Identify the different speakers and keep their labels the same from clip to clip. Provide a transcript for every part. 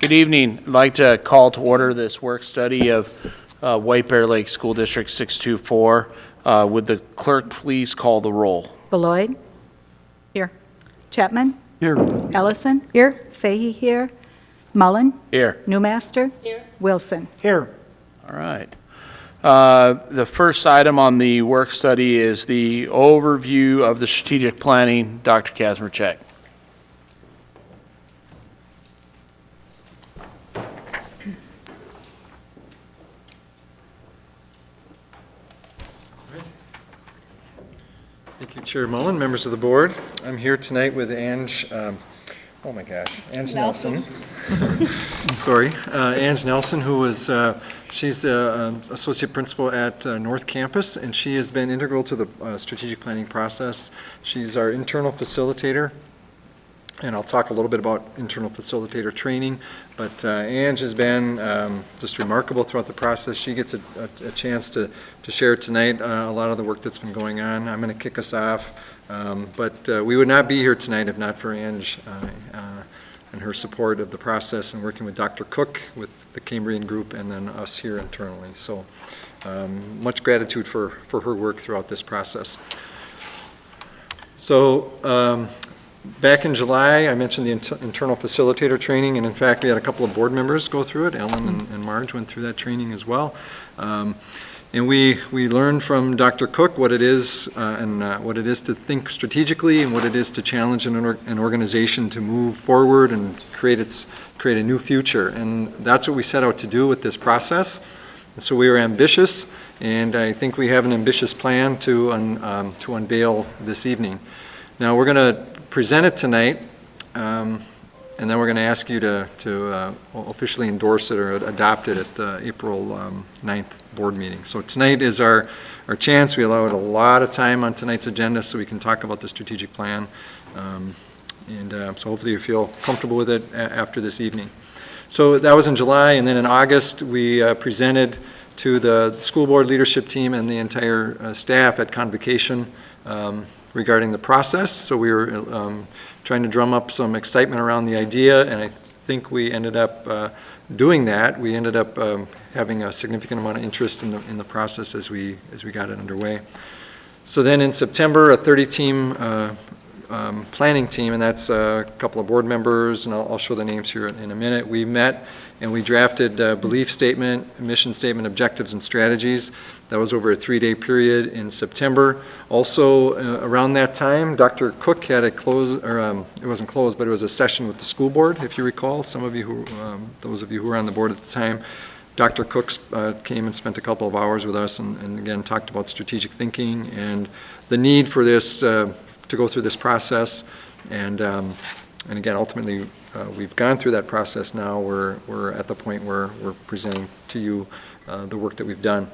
Speaker 1: Good evening. I'd like to call to order this work study of White Bear Lake School District 624. Would the clerk please call the roll?
Speaker 2: Beloit?
Speaker 3: Here.
Speaker 2: Chapman?
Speaker 4: Here.
Speaker 2: Ellison?
Speaker 3: Here.
Speaker 2: Fahey here. Mullen?
Speaker 1: Here.
Speaker 2: Newmaster? Here. Wilson?
Speaker 4: Here.
Speaker 1: All right. The first item on the work study is the overview of the strategic planning. Dr. Kazmierczak.
Speaker 4: Thank you, Chair Mullen, members of the board. I'm here tonight with Ange Nelson. Sorry, Ange Nelson, who was, she's associate principal at North Campus, and she has been integral to the strategic planning process. She's our internal facilitator, and I'll talk a little bit about internal facilitator training, but Ange has been just remarkable throughout the process. She gets a chance to share tonight a lot of the work that's been going on. I'm going to kick us off, but we would not be here tonight if not for Ange and her support of the process and working with Dr. Cook, with the Cambrian group, and then us here internally. So much gratitude for her work throughout this process. So back in July, I mentioned the internal facilitator training, and in fact, we had a couple of board members go through it. Ellen and Marge went through that training as well. And we learned from Dr. Cook what it is what it is to think strategically and what it is to challenge an organization to move forward and create a new future. And that's what we set out to do with this process. And so we were ambitious, and I think we have an ambitious plan to unveil this evening. Now we're going to present it tonight, and then we're going to ask you to officially endorse it or adopt it at the April 9th board meeting. So tonight is our chance. We allowed a lot of time on tonight's agenda so we can talk about the strategic plan, so hopefully you feel comfortable with it after this evening. So that was in July, and then in August we presented to the school board leadership team and the entire staff at convocation regarding the process. So we were trying to drum up some excitement around the idea, and I think we ended up doing that. We ended up having a significant amount of interest in the process as we got it underway. So then in September, a 30-team planning team, and that's a couple of board members, and I'll show the names here in a minute. We met and we drafted a belief statement, mission statement, objectives, and strategies. That was over a 3-day period in September. Also, around that time, Dr. Cook had it wasn't closed, but it was a session with the school board, if you recall. Some of you those of you who were on the board at the time, Dr. Cook came and spent a couple of hours with us and again talked about strategic thinking and the need for this to go through this process. And again, ultimately, we've gone through that process now. We're at the point where we're presenting to you the work that we've done.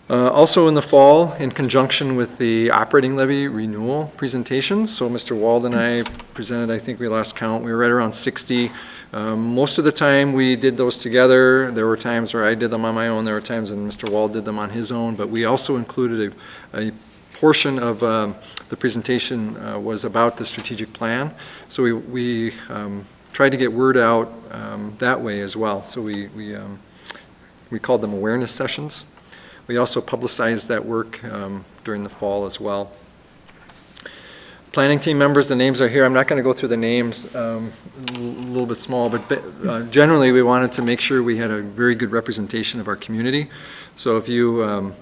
Speaker 4: Also in the fall, in conjunction with the operating levy renewal presentations, so Mr. Wald and I presented, I think we lost count, we were right around 60. Most of the time we did those together. There were times where I did them on my own. There were times when Mr. Wald did them on his own, but we also included a portion of the presentation was about the strategic plan. So we tried to get word out that way as well. So we called them awareness sessions. We also publicized that work during the fall as well. Planning team members, the names are here. I'm not going to go through the names, a little bit small, but generally we wanted to make sure we had a very good representation of our community. So if you,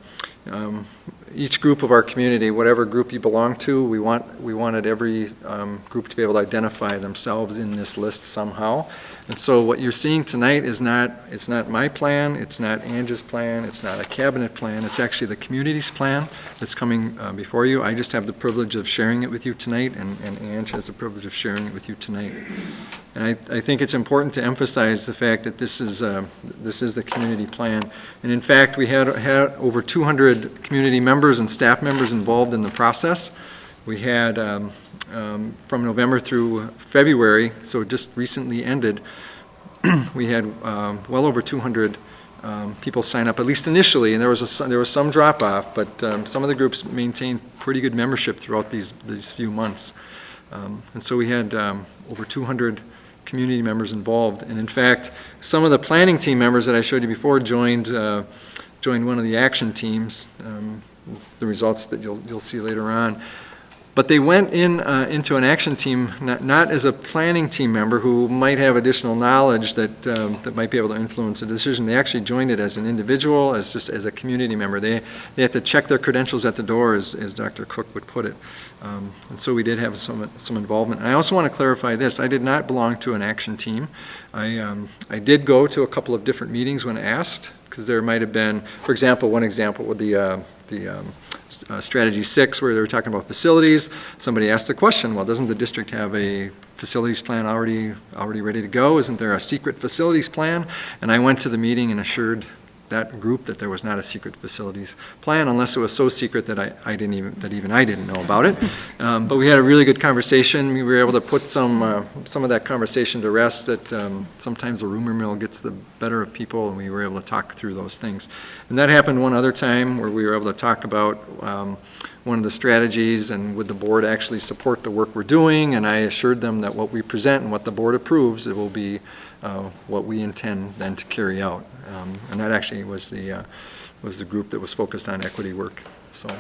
Speaker 4: each group of our community, whatever group you belong to, we wanted every group to be able to identify themselves in this list somehow. And so what you're seeing tonight is it's not my plan, it's not Ange's plan, it's not a cabinet plan, it's actually the community's plan that's coming before you. I just have the privilege of sharing it with you tonight, and Ange has the privilege of sharing it with you tonight. And I think it's important to emphasize the fact that this is the community plan. And in fact, we had over 200 community members and staff members involved in the process. We had from November through February, so just recently ended, we had well over 200 people sign up, at least initially, and there was some drop off, but some of the groups maintained pretty good membership throughout these few months. And so we had over 200 community members involved. And in fact, some of the planning team members that I showed you before joined one of the action teams, the results that you'll see later on. But they went into an action team not as a planning team member who might have additional knowledge that might be able to influence a decision. They actually joined it as an individual, just as a community member. They had to check their credentials at the door, as Dr. Cook would put it. And so we did have some involvement. And I also want to clarify this. I did not belong to an action team. I did go to a couple of different meetings when asked, because there might have been, for example, one example with the Strategy 6, where they were talking about facilities. Somebody asked the question, well, doesn't the district have a facilities plan already ready to go? Isn't there a secret facilities plan? And I went to the meeting and assured that group that there was not a secret facilities plan, unless it was so secret that I didn't know about it. But we had a really good conversation. We were able to put some of that conversation to rest, that sometimes the rumor mill gets the better of people, and we were able to talk through those things. And that happened one other time where we were able to talk about one of the strategies, and would the board actually support the work we're doing, and I assured them that what we present and what the board approves, it will be what we intend then to carry out. And that actually was the group that was focused on equity work. So, all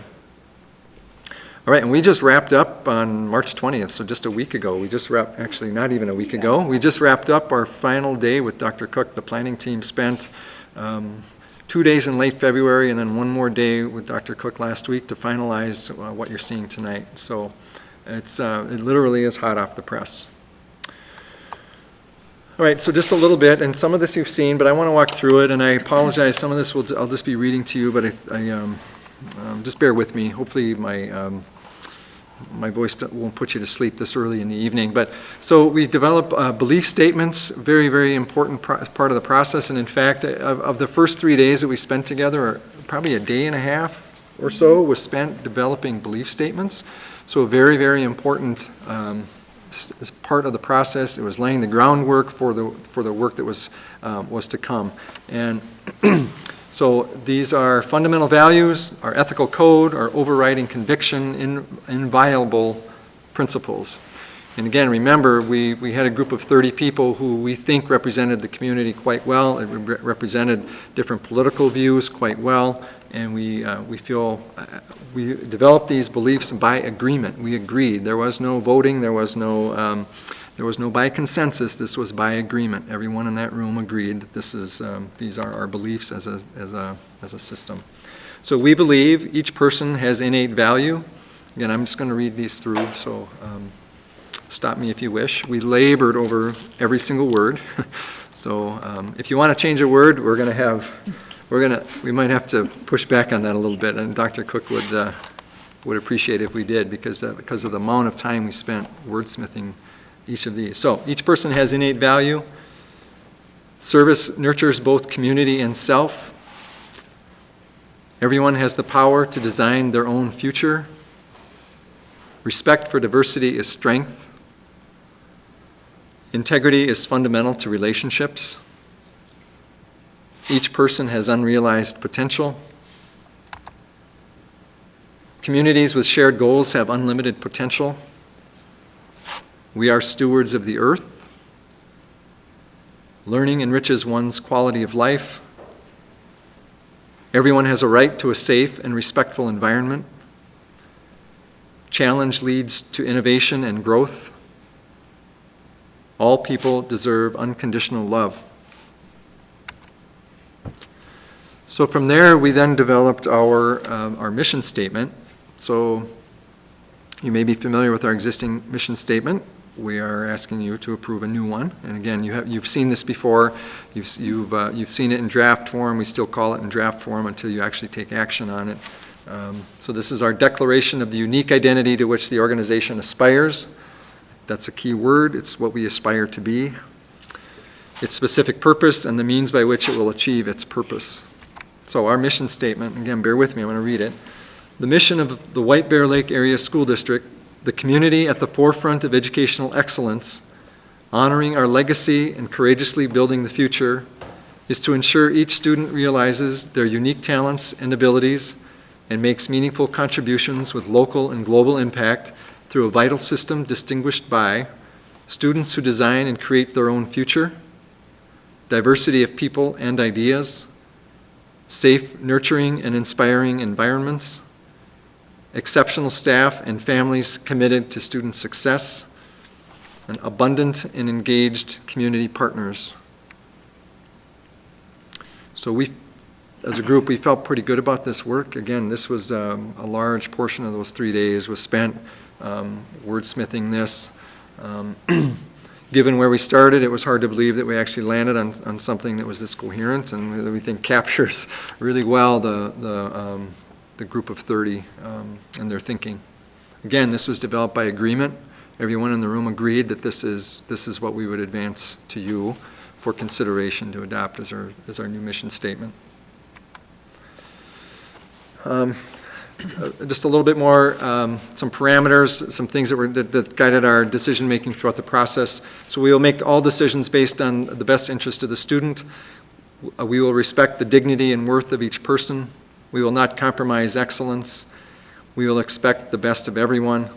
Speaker 4: right, and we just wrapped up on March 20th, so just a week ago. We just wrapped, actually not even a week ago, we just wrapped up our final day with Dr. Cook. The planning team spent 2 days in late February, and then one more day with Dr. Cook last week to finalize what you're seeing tonight. So it literally is hot off the press. All right, so just a little bit, and some of this you've seen, but I want to walk through it, and I apologize, some of this I'll just be reading to you, but just bear with me. Hopefully my voice won't put you to sleep this early in the evening. But so we develop belief statements, very, very important part of the process, and in fact, of the first 3 days that we spent together, probably a day and a half or so was spent developing belief statements. So a very, very important as part of the process. It was laying the groundwork for the work that was to come. And so these are fundamental values, our ethical code, our overriding conviction, inviolable principles. And again, remember, we had a group of 30 people who we think represented the community quite well. It represented different political views quite well. And we feel we developed these beliefs by agreement. We agreed. There was no voting. There was no by consensus. This was by agreement. Everyone in that room agreed that these are our beliefs as a system. So we believe each person has innate value. Again, I'm just going to read these through. So stop me if you wish. We labored over every single word. So if you want to change a word, we might have to push back on that a little bit, and Dr. Cook would appreciate if we did, because of the amount of time we spent wordsmithing each of these. So each person has innate value. Service nurtures both community and self. Everyone has the power to design their own future. Respect for diversity is strength. Integrity is fundamental to relationships. Each person has unrealized potential. Communities with shared goals have unlimited potential. We are stewards of the earth. Learning enriches one's quality of life. Everyone has a right to a safe and respectful environment. Challenge leads to innovation and growth. All people deserve unconditional love. So from there, we then developed our mission statement. So you may be familiar with our existing mission statement. We are asking you to approve a new one. And again, you've seen this before. You've seen it in draft form. We still call it in draft form until you actually take action on it. So this is our declaration of the unique identity to which the organization aspires. That's a key word. It's what we aspire to be. Its specific purpose and the means by which it will achieve its purpose. So our mission statement, again, bear with me, I'm going to read it. The mission of the White Bear Lake Area School District, the community at the forefront of educational excellence, honoring our legacy and courageously building the future, is to ensure each student realizes their unique talents and abilities and makes meaningful contributions with local and global impact through a vital system distinguished by students who design and create their own future, diversity of people and ideas, safe, nurturing, and inspiring environments, exceptional staff and families committed to student success, and abundant and engaged community partners. So we, as a group, we felt pretty good about this work. Again, this was a large portion of those 3 days was spent wordsmithing this. Given where we started, it was hard to believe that we actually landed on something that was this coherent and that we think captures really well the group of 30 and their thinking. Again, this was developed by agreement. Everyone in the room agreed that this is what we would advance to you for consideration to adopt as our new mission statement. Just a little bit more, some parameters, some things that guided our decision-making throughout the process. So we will make all decisions based on the best interest of the student. We will respect the dignity and worth of each person. We will not compromise excellence. We will expect the best of everyone.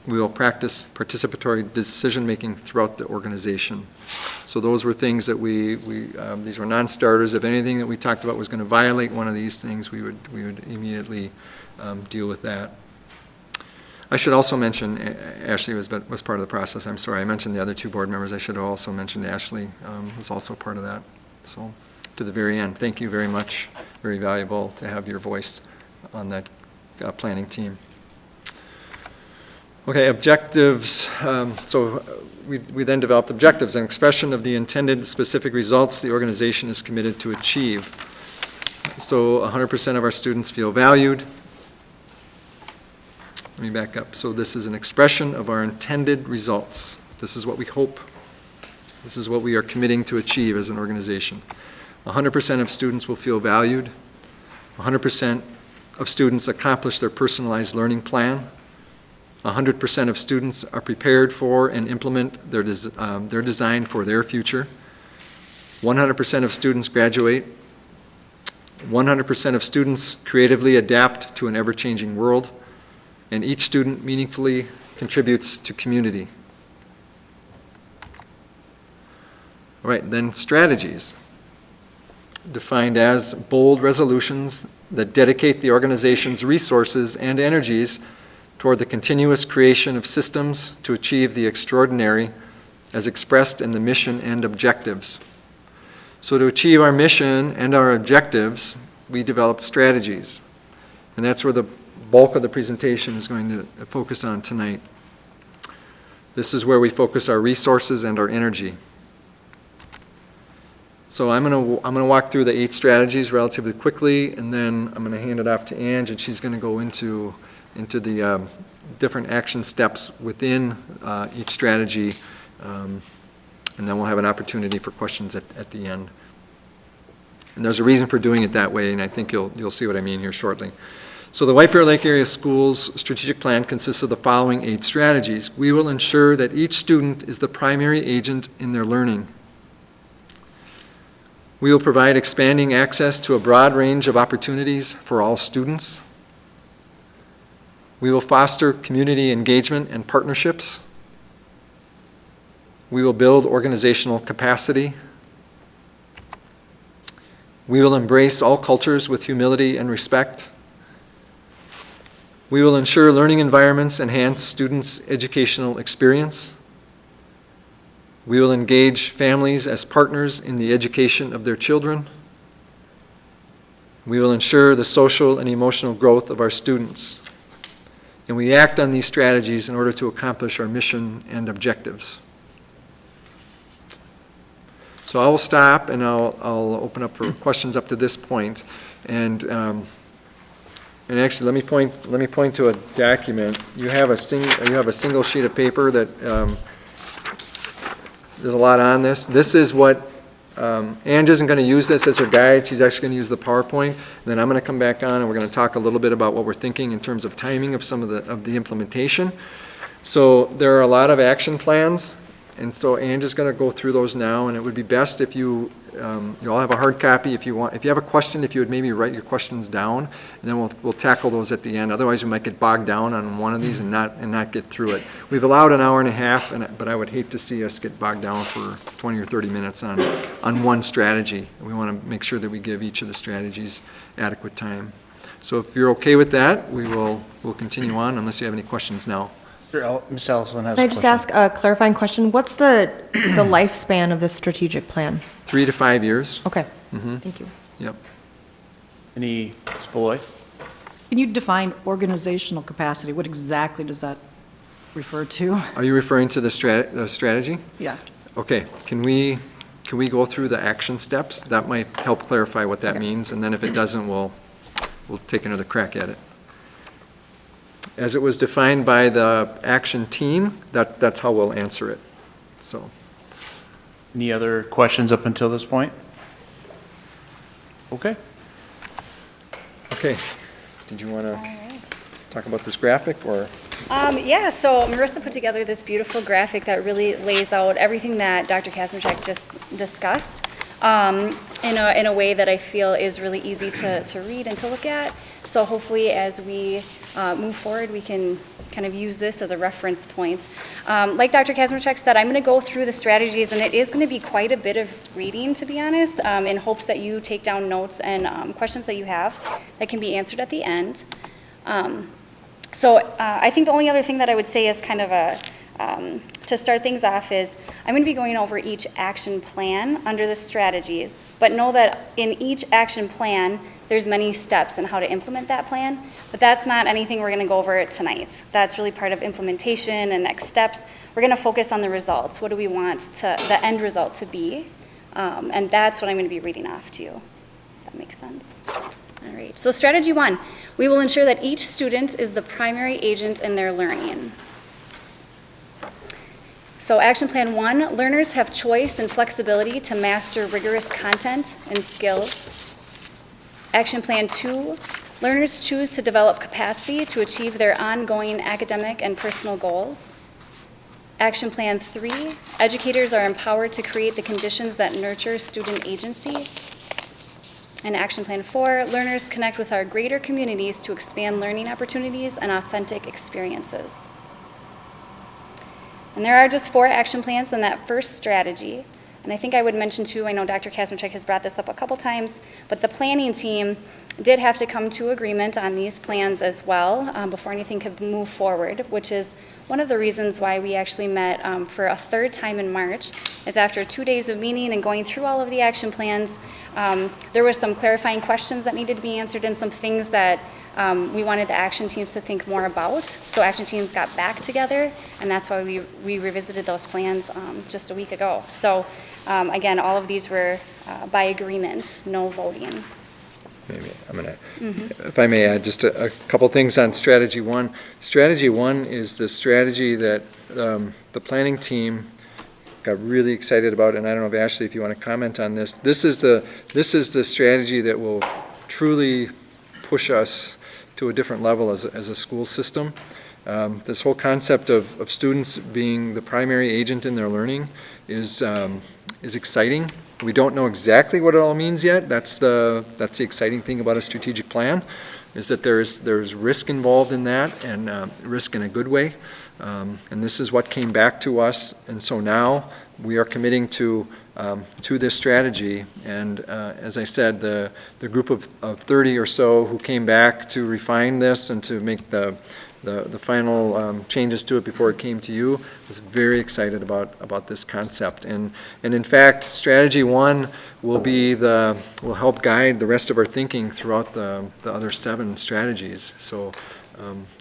Speaker 4: We will practice participatory decision-making throughout the organization. So those were things that these were non-starters. If anything that we talked about was going to violate one of these things, we would immediately deal with that. I should also mention, Ashley was part of the process. I'm sorry, I mentioned the other two board members. I should have also mentioned Ashley was also part of that. So to the very end, thank you very much. Very valuable to have your voice on that planning team. Okay, objectives. We then developed objectives, an expression of the intended specific results the organization is committed to achieve. So 100% of our students feel valued. Let me back up. So this is an expression of our intended results. This is what we hope. This is what we are committing to achieve as an organization. 100% of students will feel valued. 100% of students accomplish their personalized learning plan. 100% of students are prepared for and implement their design for their future. 100% of students graduate. 100% of students creatively adapt to an ever-changing world. And each student meaningfully contributes to community. All right, then strategies. Defined as bold resolutions that dedicate the organization's resources and energies toward the continuous creation of systems to achieve the extraordinary as expressed in the mission and objectives. So to achieve our mission and our objectives, we developed strategies. And that's where the bulk of the presentation is going to focus on tonight. This is where we focus our resources and our energy. So I'm going to walk through the 8 strategies relatively quickly, and then I'm going to hand it off to Ange, and she's going to go into the different action steps within each strategy, and then we'll have an opportunity for questions at the end. And there's a reason for doing it that way, and I think you'll see what I mean here shortly. So the White Bear Lake Area Schools strategic plan consists of the following 8 strategies. We will ensure that each student is the primary agent in their learning. We will provide expanding access to a broad range of opportunities for all students. We will foster community engagement and partnerships. We will build organizational capacity. We will embrace all cultures with humility and respect. We will ensure learning environments enhance students' educational experience. We will engage families as partners in the education of their children. We will ensure the social and emotional growth of our students. And we act on these strategies in order to accomplish our mission and objectives. So I will stop and I'll open up for questions up to this point. And actually, let me point to a document. You have a single sheet of paper that there's a lot on this. This is what Ange isn't going to use this as her guide. She's actually going to use the PowerPoint. Then I'm going to come back on and we're going to talk a little bit about what we're thinking in terms of timing of some of the implementation. So there are a lot of action plans, And so Ange is going to go through those now, and it would be best if you all have a hard copy. If you have a question, if you would maybe write your questions down, and then we'll tackle those at the end. Otherwise, we might get bogged down on one of these and not get through it. We've allowed an hour and a half, but I would hate to see us get bogged down for 20 or 30 minutes on one strategy. We want to make sure that we give each of the strategies adequate time. So if you're okay with that, we'll continue on unless you have any questions now.
Speaker 1: Ms. Ellison has a question.
Speaker 3: Can I just ask a clarifying question? What's the lifespan of this strategic plan?
Speaker 4: 3 to 5 years.
Speaker 3: Okay, thank you.
Speaker 4: Yep.
Speaker 1: Any, Ms. Beloy?
Speaker 5: Can you define organizational capacity? What exactly does that refer to?
Speaker 4: Are you referring to the strategy?
Speaker 5: Yeah.
Speaker 4: Okay, can we go through the action steps? That might help clarify what that means, and then if it doesn't, we'll take another crack at it. As it was defined by the action team, that's how we'll answer it. So,
Speaker 1: Any other questions up until this point? Okay.
Speaker 4: okay. Did you want to talk about this graphic, or?
Speaker 6: Yeah, so Marissa put together this beautiful graphic that really lays out everything that Dr. Kazmierczak just discussed in a way that I feel is really easy to read and to look at. So hopefully as we move forward, we can kind of use this as a reference point. Like Dr. Kazmierczak said, I'm going to go through the strategies, and it is going to be quite a bit of reading, to be honest, in hopes that you take down notes and questions that you have that can be answered at the end. So I think the only other thing that I would say is kind of to start things off is I'm going to be going over each action plan under the strategies, but know that in each action plan, there's many steps in how to implement that plan, but that's not anything we're going to go over tonight. That's really part of implementation and next steps. We're going to focus on the results. What do we want the end result to be? And that's what I'm going to be reading off to you. If that makes sense. All right, so strategy 1, we will ensure that each student is the primary agent in their learning. So action plan 1, learners have choice and flexibility to master rigorous content and skills. Action plan 2, learners choose to develop capacity to achieve their ongoing academic and personal goals. Action plan 3, educators are empowered to create the conditions that nurture student agency. And action plan 4, learners connect with our greater communities to expand learning opportunities and authentic experiences. And there are just 4 action plans in that first strategy. And I think I would mention too, I know Dr. Kazmierczak has brought this up a couple times, but the planning team did have to come to agreement on these plans as well before anything could move forward, which is one of the reasons why we actually met for a 3rd time in March. It's after 2 days of meeting and going through all of the action plans. There were some clarifying questions that needed to be answered and some things that we wanted the action teams to think more about. So action teams got back together, and that's why we revisited those plans just a week ago. So again, all of these were by agreement, no voting.
Speaker 4: Maybe I'm going to, if I may add just a couple things on strategy 1. Strategy 1 is the strategy that the planning team got really excited about, and I don't know if Ashley, if you want to comment on this. This is the strategy that will truly push us to a different level as a school system. This whole concept of students being the primary agent in their learning is exciting. We don't know exactly what it all means yet. That's the exciting thing about a strategic plan, is that there's risk involved in that, and risk in a good way. And this is what came back to us, and so now we are committing to this strategy. And as I said, the group of 30 or so who came back to refine this and to make the final changes to it before it came to you was very excited about this concept. And in fact, strategy 1 will help guide the rest of our thinking throughout the other 7 strategies. So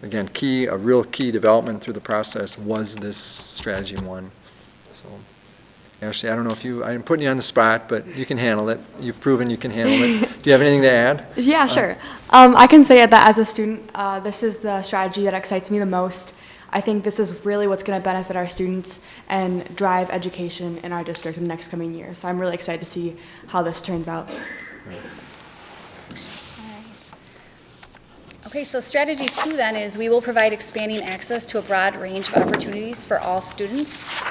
Speaker 4: again, a real key development through the process was this strategy 1. So Ashley, I don't know if I'm putting you on the spot, but you can handle it. You've proven you can handle it. Do you have anything to add?
Speaker 7: Yeah, sure. I can say that as a student, this is the strategy that excites me the most. I think this is really what's going to benefit our students and drive education in our district in the next coming years. So I'm really excited to see how this turns out.
Speaker 6: Okay, so strategy 2 then is we will provide expanding access to a broad range of opportunities for all students.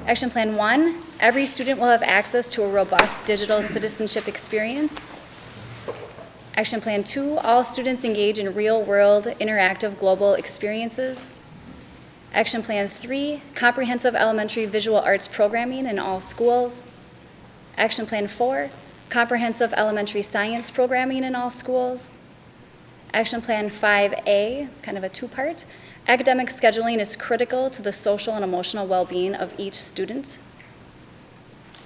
Speaker 6: Action Plan 1, every student will have access to a robust digital citizenship experience. Action Plan 2, all students engage in real-world, interactive global experiences. Action Plan 3, comprehensive elementary visual arts programming in all schools. Action Plan 4, comprehensive elementary science programming in all schools. Action Plan 5A, it's kind of a two-part. Academic scheduling is critical to the social and emotional well-being of each student.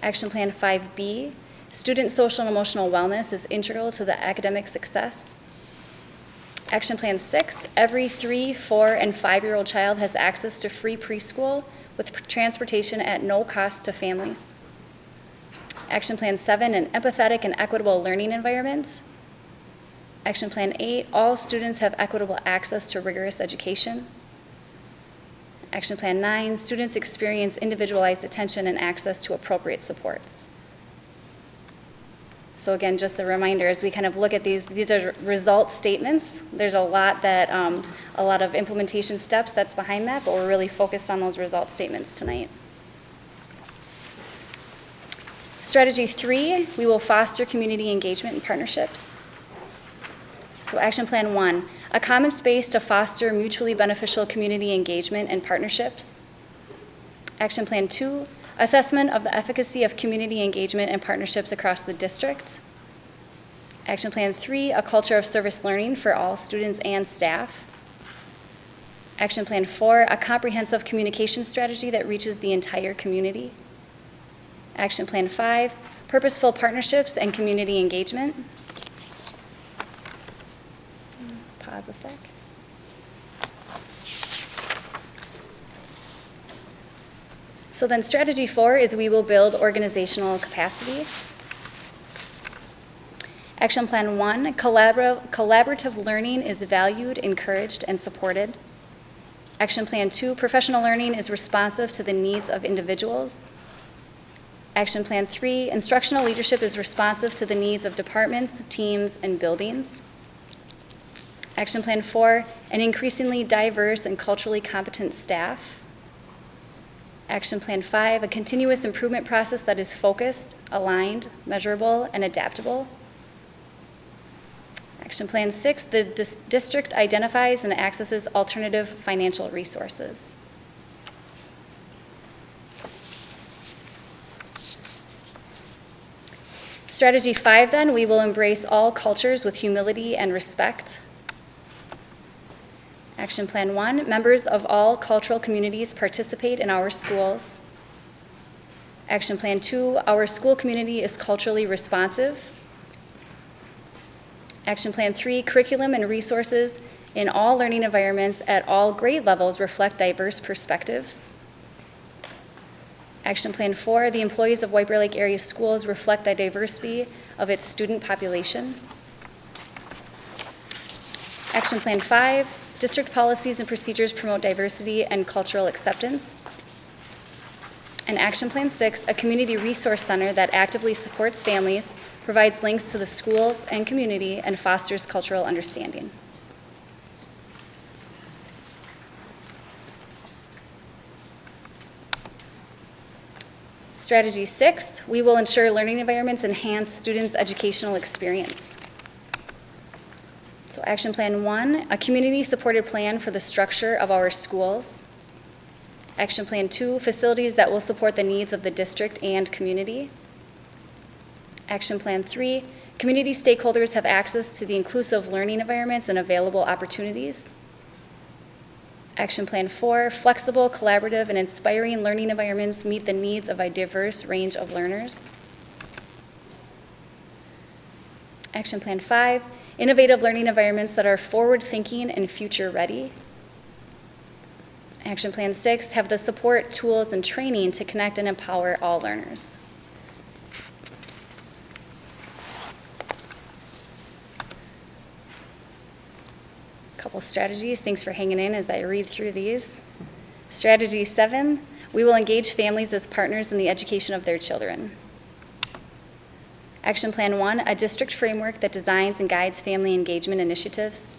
Speaker 6: Action Plan 5B, student social and emotional wellness is integral to the academic success. Action Plan 6, every 3-, 4-, and 5-year-old child has access to free preschool with transportation at no cost to families. Action Plan 7, an empathetic and equitable learning environment. Action Plan 8, all students have equitable access to rigorous education. Action Plan 9, students experience individualized attention and access to appropriate supports. So again, just a reminder, as we kind of look at these are result statements. There's a lot of implementation steps that's behind that, but we're really focused on those result statements tonight. Strategy 3, we will foster community engagement and partnerships. So Action Plan 1, a common space to foster mutually beneficial community engagement and partnerships. Action Plan 2, assessment of the efficacy of community engagement and partnerships across the district. Action Plan 3, a culture of service learning for all students and staff. Action Plan 4, a comprehensive communication strategy that reaches the entire community. Action Plan 5, purposeful partnerships and community engagement. Pause a sec. So then strategy 4 is we will build organizational capacity. Action Plan 1, collaborative learning is valued, encouraged, and supported. Action Plan 2, professional learning is responsive to the needs of individuals. Action Plan 3, instructional leadership is responsive to the needs of departments, teams, and buildings. Action Plan 4, an increasingly diverse and culturally competent staff. Action Plan 5, a continuous improvement process that is focused, aligned, measurable, and adaptable. Action Plan 6, the district identifies and accesses alternative financial resources. Strategy 5, then, we will embrace all cultures with humility and respect. Action Plan 1, members of all cultural communities participate in our schools. Action Plan 2, our school community is culturally responsive. Action Plan 3, curriculum and resources in all learning environments at all grade levels reflect diverse perspectives. Action Plan 4, the employees of White Bear Lake area schools reflect the diversity of its student population. Action Plan 5, district policies and procedures promote diversity and cultural acceptance. And Action Plan 6, a community resource center that actively supports families, provides links to the schools and community, and fosters cultural understanding. Strategy 6, we will ensure learning environments enhance students' educational experience. So Action Plan 1, a community-supported plan for the structure of our schools. Action Plan 2, facilities that will support the needs of the district and community. Action Plan 3, community stakeholders have access to the inclusive learning environments and available opportunities. Action Plan 4, flexible, collaborative, and inspiring learning environments meet the needs of a diverse range of learners. Action Plan 5, innovative learning environments that are forward-thinking and future-ready. Action Plan 6, have the support, tools, and training to connect and empower all learners. Couple strategies. Thanks for hanging in as I read through these. Strategy 7, we will engage families as partners in the education of their children. Action Plan 1, a district framework that designs and guides family engagement initiatives.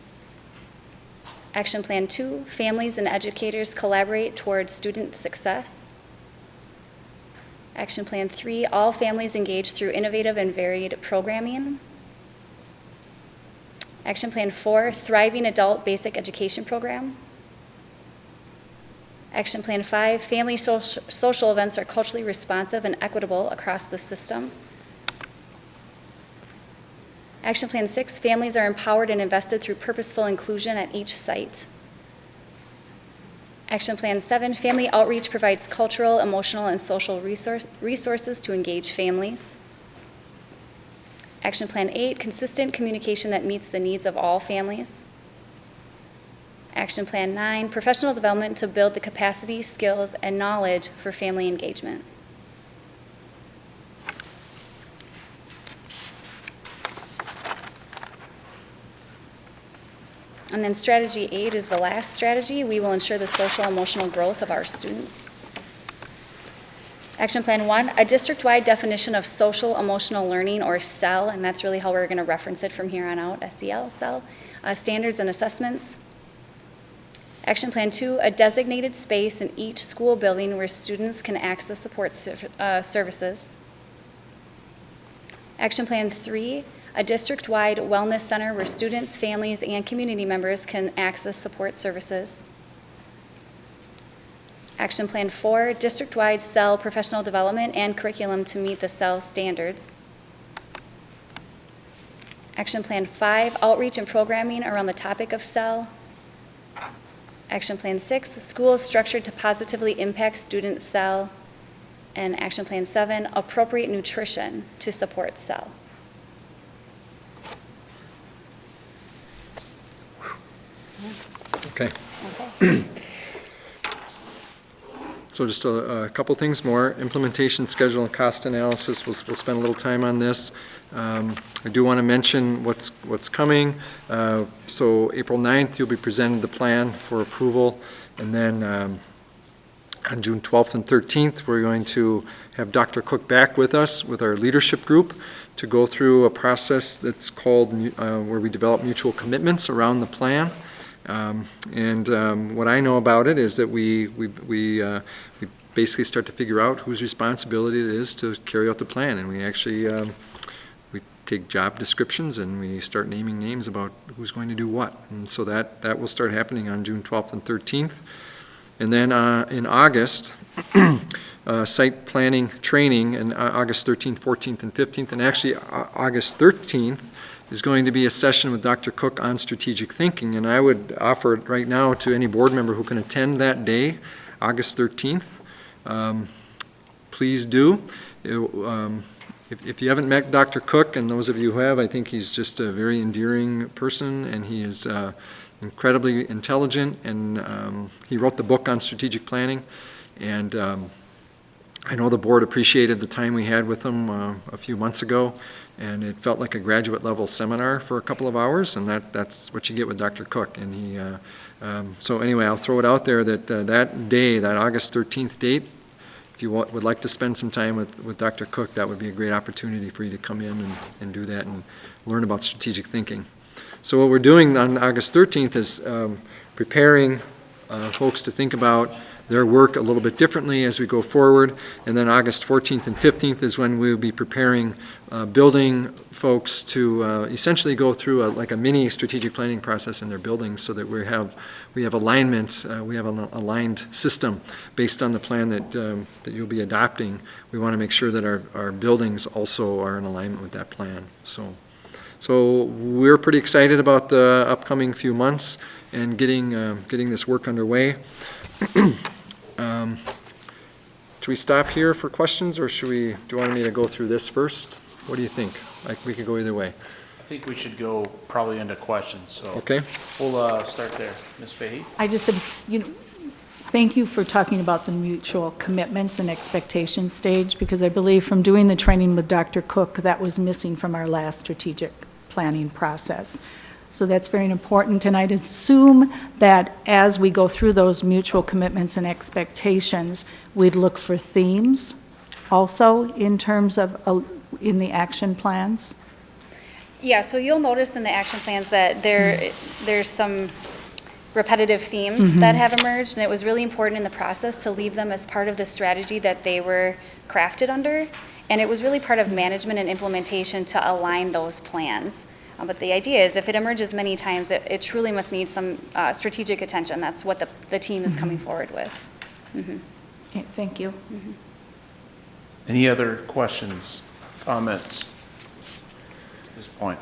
Speaker 6: Action Plan 2, families and educators collaborate towards student success. Action Plan 3, all families engaged through innovative and varied programming. Action Plan 4, thriving adult basic education program. Action Plan 5, family social events are culturally responsive and equitable across the system. Action Plan 6, families are empowered and invested through purposeful inclusion at each site. Action Plan 7, family outreach provides cultural, emotional, and social resources to engage families. Action Plan 8, consistent communication that meets the needs of all families. Action Plan 9, professional development to build the capacity, skills, and knowledge for family engagement. And then strategy 8 is the last strategy. We will ensure the social emotional growth of our students. Action Plan 1, a district-wide definition of social emotional learning, or SEL, and that's really how we're going to reference it from here on out, SEL, SEL, standards and assessments. Action Plan 2, a designated space in each school building where students can access support services. Action Plan 3, a district-wide wellness center where students, families, and community members can access support services. Action Plan 4, district-wide SEL professional development and curriculum to meet the SEL standards. Action Plan 5, outreach and programming around the topic of SEL. Action Plan 6, schools structured to positively impact student SEL. And Action Plan 7, appropriate nutrition to support SEL.
Speaker 4: Okay. So just a couple things more. Implementation schedule and cost analysis, we'll spend a little time on this. I do want to mention what's coming. So April 9th, you'll be presented the plan for approval, and then on June 12th and 13th, we're going to have Dr. Cook back with us with our leadership group to go through a process that's called where we develop mutual commitments around the plan. What I know about it is that we basically start to figure out whose responsibility it is to carry out the plan, and we actually we take job descriptions and we start naming names about who's going to do what, and so that will start happening on June 12th and 13th. And then in August, site planning training, and August 13th, 14th, and 15th, and actually August 13th is going to be a session with Dr. Cook on strategic thinking, and I would offer it right now to any board member who can attend that day, August 13th. Please do. If you haven't met Dr. Cook, and those of you who have, I think he's just a very endearing person, and he is incredibly intelligent, and he wrote the book on strategic planning, and I know the board appreciated the time we had with him a few months ago, and it felt like a graduate level seminar for a couple of hours, and that's what you get with Dr. Cook. And he, so anyway, I'll throw it out there that that day, that August 13th date, if you would like to spend some time with Dr. Cook, that would be a great opportunity for you to come in and do that and learn about strategic thinking. So what we're doing on August 13th is preparing folks to think about their work a little bit differently as we go forward. And then August 14th and 15th is when we'll be preparing building folks to essentially go through like a mini strategic planning process in their buildings, so that we have alignment, we have an aligned system based on the plan that you'll be adopting. We want to make sure that our buildings also are in alignment with that plan. So we're pretty excited about the upcoming few months and getting this work underway. Should we stop here for questions, or do you want me to go through this first? What do you think? We could go either way.
Speaker 1: I think we should go probably into questions, so.
Speaker 4: Okay.
Speaker 1: We'll start there. Ms. Fahey?
Speaker 5: I just said, thank you for talking about the mutual commitments and expectations stage, because I believe from doing the training with Dr. Cook, that was missing from our last strategic planning process. So that's very important, and I'd assume that as we go through those mutual commitments and expectations, we'd look for themes also in terms of, in the action plans.
Speaker 6: Yeah, so you'll notice in the action plans that there's some repetitive themes that have emerged, and it was really important in the process to leave them as part of the strategy that they were crafted under. And it was really part of management and implementation to align those plans. But the idea is if it emerges many times, it truly must need some strategic attention. That's what the team is coming forward with.
Speaker 5: Okay, thank you.
Speaker 1: Any other questions, comments at this point?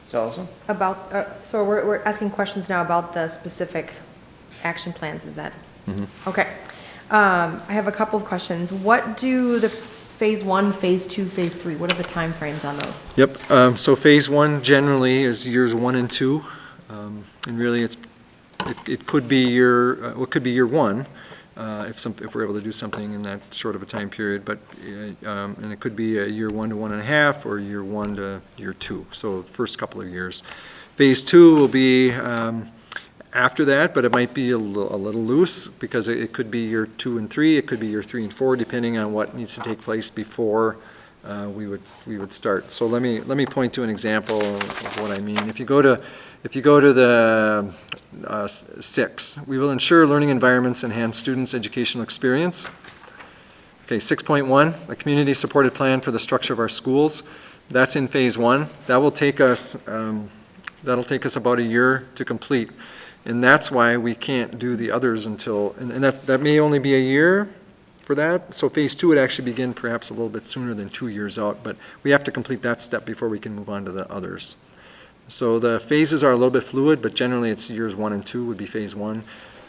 Speaker 1: Ms. Ellison?
Speaker 3: About, so we're asking questions now about the specific action plans, is that? Okay. I have a couple of questions. What do the phase 1, phase 2, phase 3, what are the timeframes on those?
Speaker 4: Yep, so phase 1 generally is years 1 and 2. And really, it could be year 1, if we're able to do something in that short of a time period, but, and it could be a year 1 to 1.5, or year 1 to year 2, so first couple of years. Phase 2 will be after that, but it might be a little loose, because it could be year 2 and 3, it could be year 3 and 4, depending on what needs to take place before we would start. So let me point to an example of what I mean. If you go to the 6, we will ensure learning environments enhance students' educational experience. Okay, 6.1, a community-supported plan for the structure of our schools. That's in phase 1. That will take us, that'll take us about a year to complete. And that's why we can't do the others until, and that may only be a year for that. So phase 2 would actually begin perhaps a little bit sooner than 2 years out, but we have to complete that step before we can move on to the others. So the phases are a little bit fluid, but generally it's years 1 and 2 would be phase 1,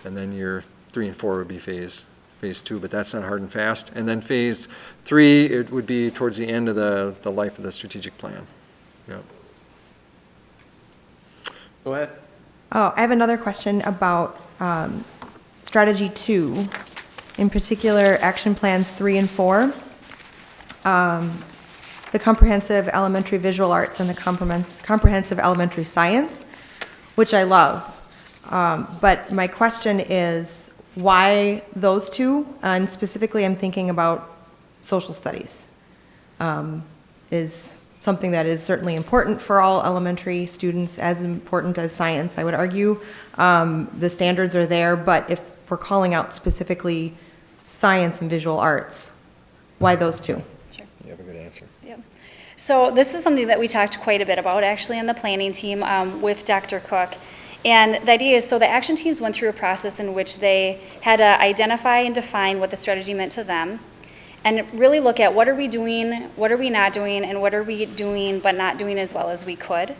Speaker 4: and then year 3 and 4 would be phase 2, but that's not hard and fast. And then phase 3, it would be towards the end of the life of the strategic plan. Yep.
Speaker 1: Go ahead.
Speaker 3: Oh, I have another question about strategy 2, in particular, action plans 3 and 4. The comprehensive elementary visual arts and the comprehensive elementary science, which I love. But my question is, why those two? And specifically, I'm thinking about social studies. Is something that is certainly important for all elementary students, as important as science, I would argue. The standards are there, but if we're calling out specifically science and visual arts, why those two?
Speaker 6: Sure.
Speaker 4: You have a good answer.
Speaker 6: Yep. So this is something that we talked quite a bit about actually in the planning team with Dr. Cook. And the idea is, so the action teams went through a process in which they had to identify and define what the strategy meant to them, and really look at what are we doing, what are we not doing, and what are we doing but not doing as well as we could.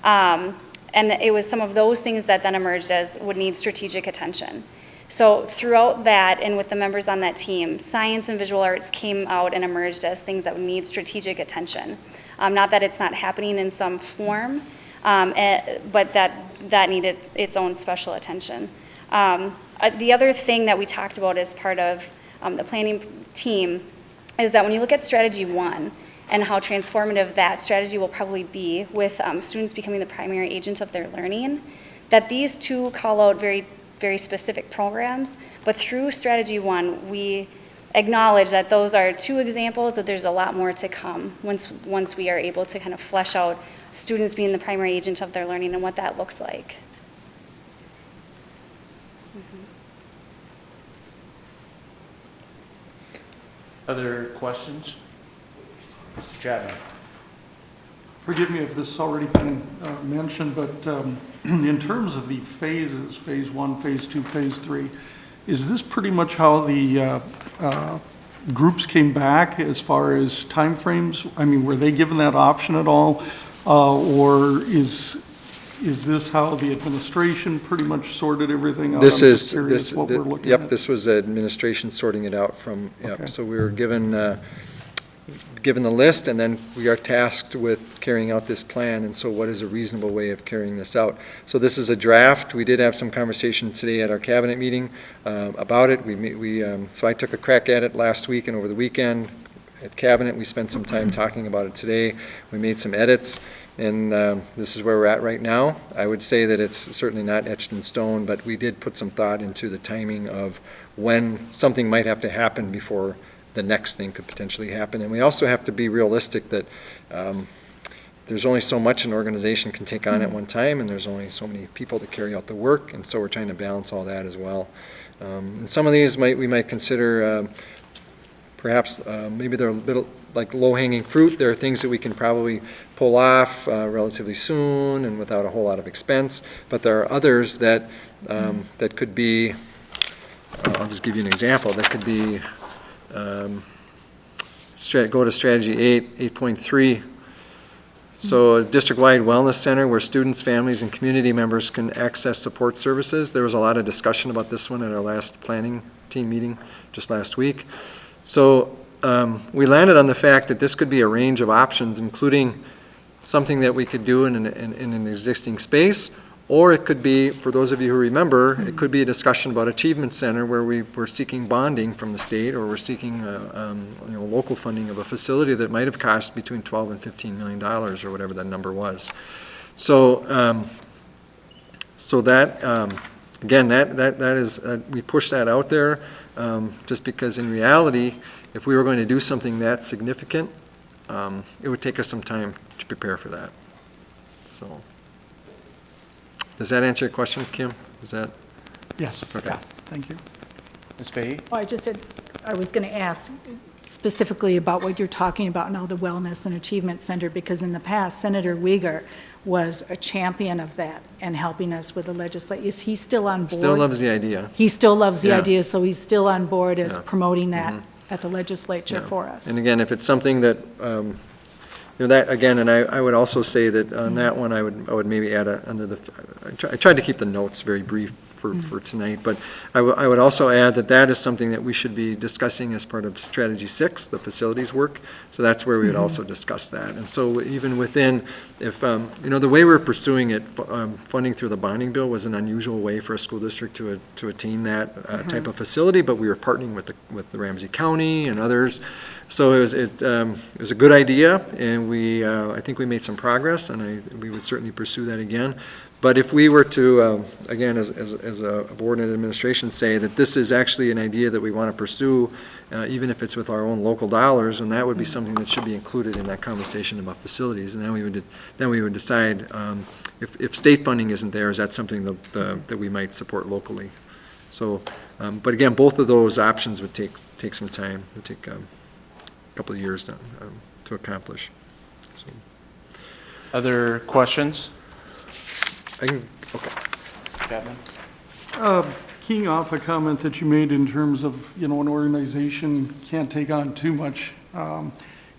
Speaker 6: And it was some of those things that then emerged as would need strategic attention. So throughout that, and with the members on that team, science and visual arts came out and emerged as things that would need strategic attention. Not that it's not happening in some form, but that needed its own special attention. The other thing that we talked about as part of the planning team is that when you look at strategy 1 and how transformative that strategy will probably be with students becoming the primary agent of their learning, that these two call out very, very specific programs, but through strategy 1, we acknowledge that those are 2 examples, that there's a lot more to come once we are able to kind of flesh out students being the primary agent of their learning and what that looks like.
Speaker 1: Other questions? Mr. Chapman?
Speaker 8: Forgive me if this has already been mentioned, but in terms of the phases, phase 1, phase 2, phase 3, is this pretty much how the groups came back as far as timeframes? I mean, were they given that option at all? Or is this how the administration pretty much sorted everything out?
Speaker 4: This
Speaker 8: I'm
Speaker 4: is,
Speaker 8: just curious what we're looking
Speaker 4: yep,
Speaker 8: at.
Speaker 4: this was administration sorting it out from, yep.
Speaker 8: Okay.
Speaker 4: So we were given the list, and then we are tasked with carrying out this plan, and so what is a reasonable way of carrying this out? So this is a draft. We did have some conversation today at our cabinet meeting about it. So I took a crack at it last week and over the weekend at cabinet. We spent some time talking about it today. We made some edits, and this is where we're at right now. I would say that it's certainly not etched in stone, but we did put some thought into the timing of when something might have to happen before the next thing could potentially happen. And we also have to be realistic that there's only so much an organization can take on at one time, and there's only so many people to carry out the work, and so we're trying to balance all that as well. And some of these we might consider perhaps maybe they're a bit like low-hanging fruit. There are things that we can probably pull off relatively soon and without a whole lot of expense, but there are others that that could be, I'll just give you an example, that could be go to strategy 8.3. So a district-wide wellness center where students, families, and community members can access support services. There was a lot of discussion about this one at our last planning team meeting just last week. So we landed on the fact that this could be a range of options, including something that we could do in an existing space, or it could be, for those of you who remember, it could be a discussion about Achievement Center where we're seeking bonding from the state, or we're seeking local funding of a facility that might have cost between $12 and $15 million, or whatever that number was. So, so that again, that is we push that out there just because in reality, if we were going to do something that significant, it would take us some time to prepare for that. So. Does that answer your question, Kim? Is that?
Speaker 8: Yes.
Speaker 4: Okay.
Speaker 8: Yeah, thank you.
Speaker 1: Ms. Fahey?
Speaker 5: Oh, I just said, I was going to ask specifically about what you're talking about now, the Wellness and Achievement Center, because in the past, Senator Uyghur was a champion of that and helping us with the legislation. Is he still on board?
Speaker 4: Still loves the idea.
Speaker 5: He still loves the
Speaker 4: Yeah.
Speaker 5: idea, so he's still on board as
Speaker 4: Yeah.
Speaker 5: promoting that at the legislature
Speaker 4: Yeah.
Speaker 5: for us.
Speaker 4: And again, if it's something that, that, again, and I would also say that on that one, I would maybe add under the, I tried to keep the notes very brief for tonight, but I would also add that is something that we should be discussing as part of Strategy 6, the facilities work. So that's where we would also discuss that. And so even within, if, the way we're pursuing it, funding through the bonding bill was an unusual way for a school district to attain that type of facility, but we were partnering with the Ramsey County and others. So it was a good idea, and I think we made some progress, and we would certainly pursue that again. But if we were to, again, as a board and administration, say that this is actually an idea that we want to pursue, even if it's with our own local dollars, and that would be something that should be included in that conversation about facilities. And then we would decide if state funding isn't there, is that something that we might support locally? So, but again, both of those options would take some time. It would take a couple of years to accomplish. So.
Speaker 1: Other questions?
Speaker 4: Okay.
Speaker 1: Chapman?
Speaker 8: Keying off a comment that you made in terms of, an organization can't take on too much.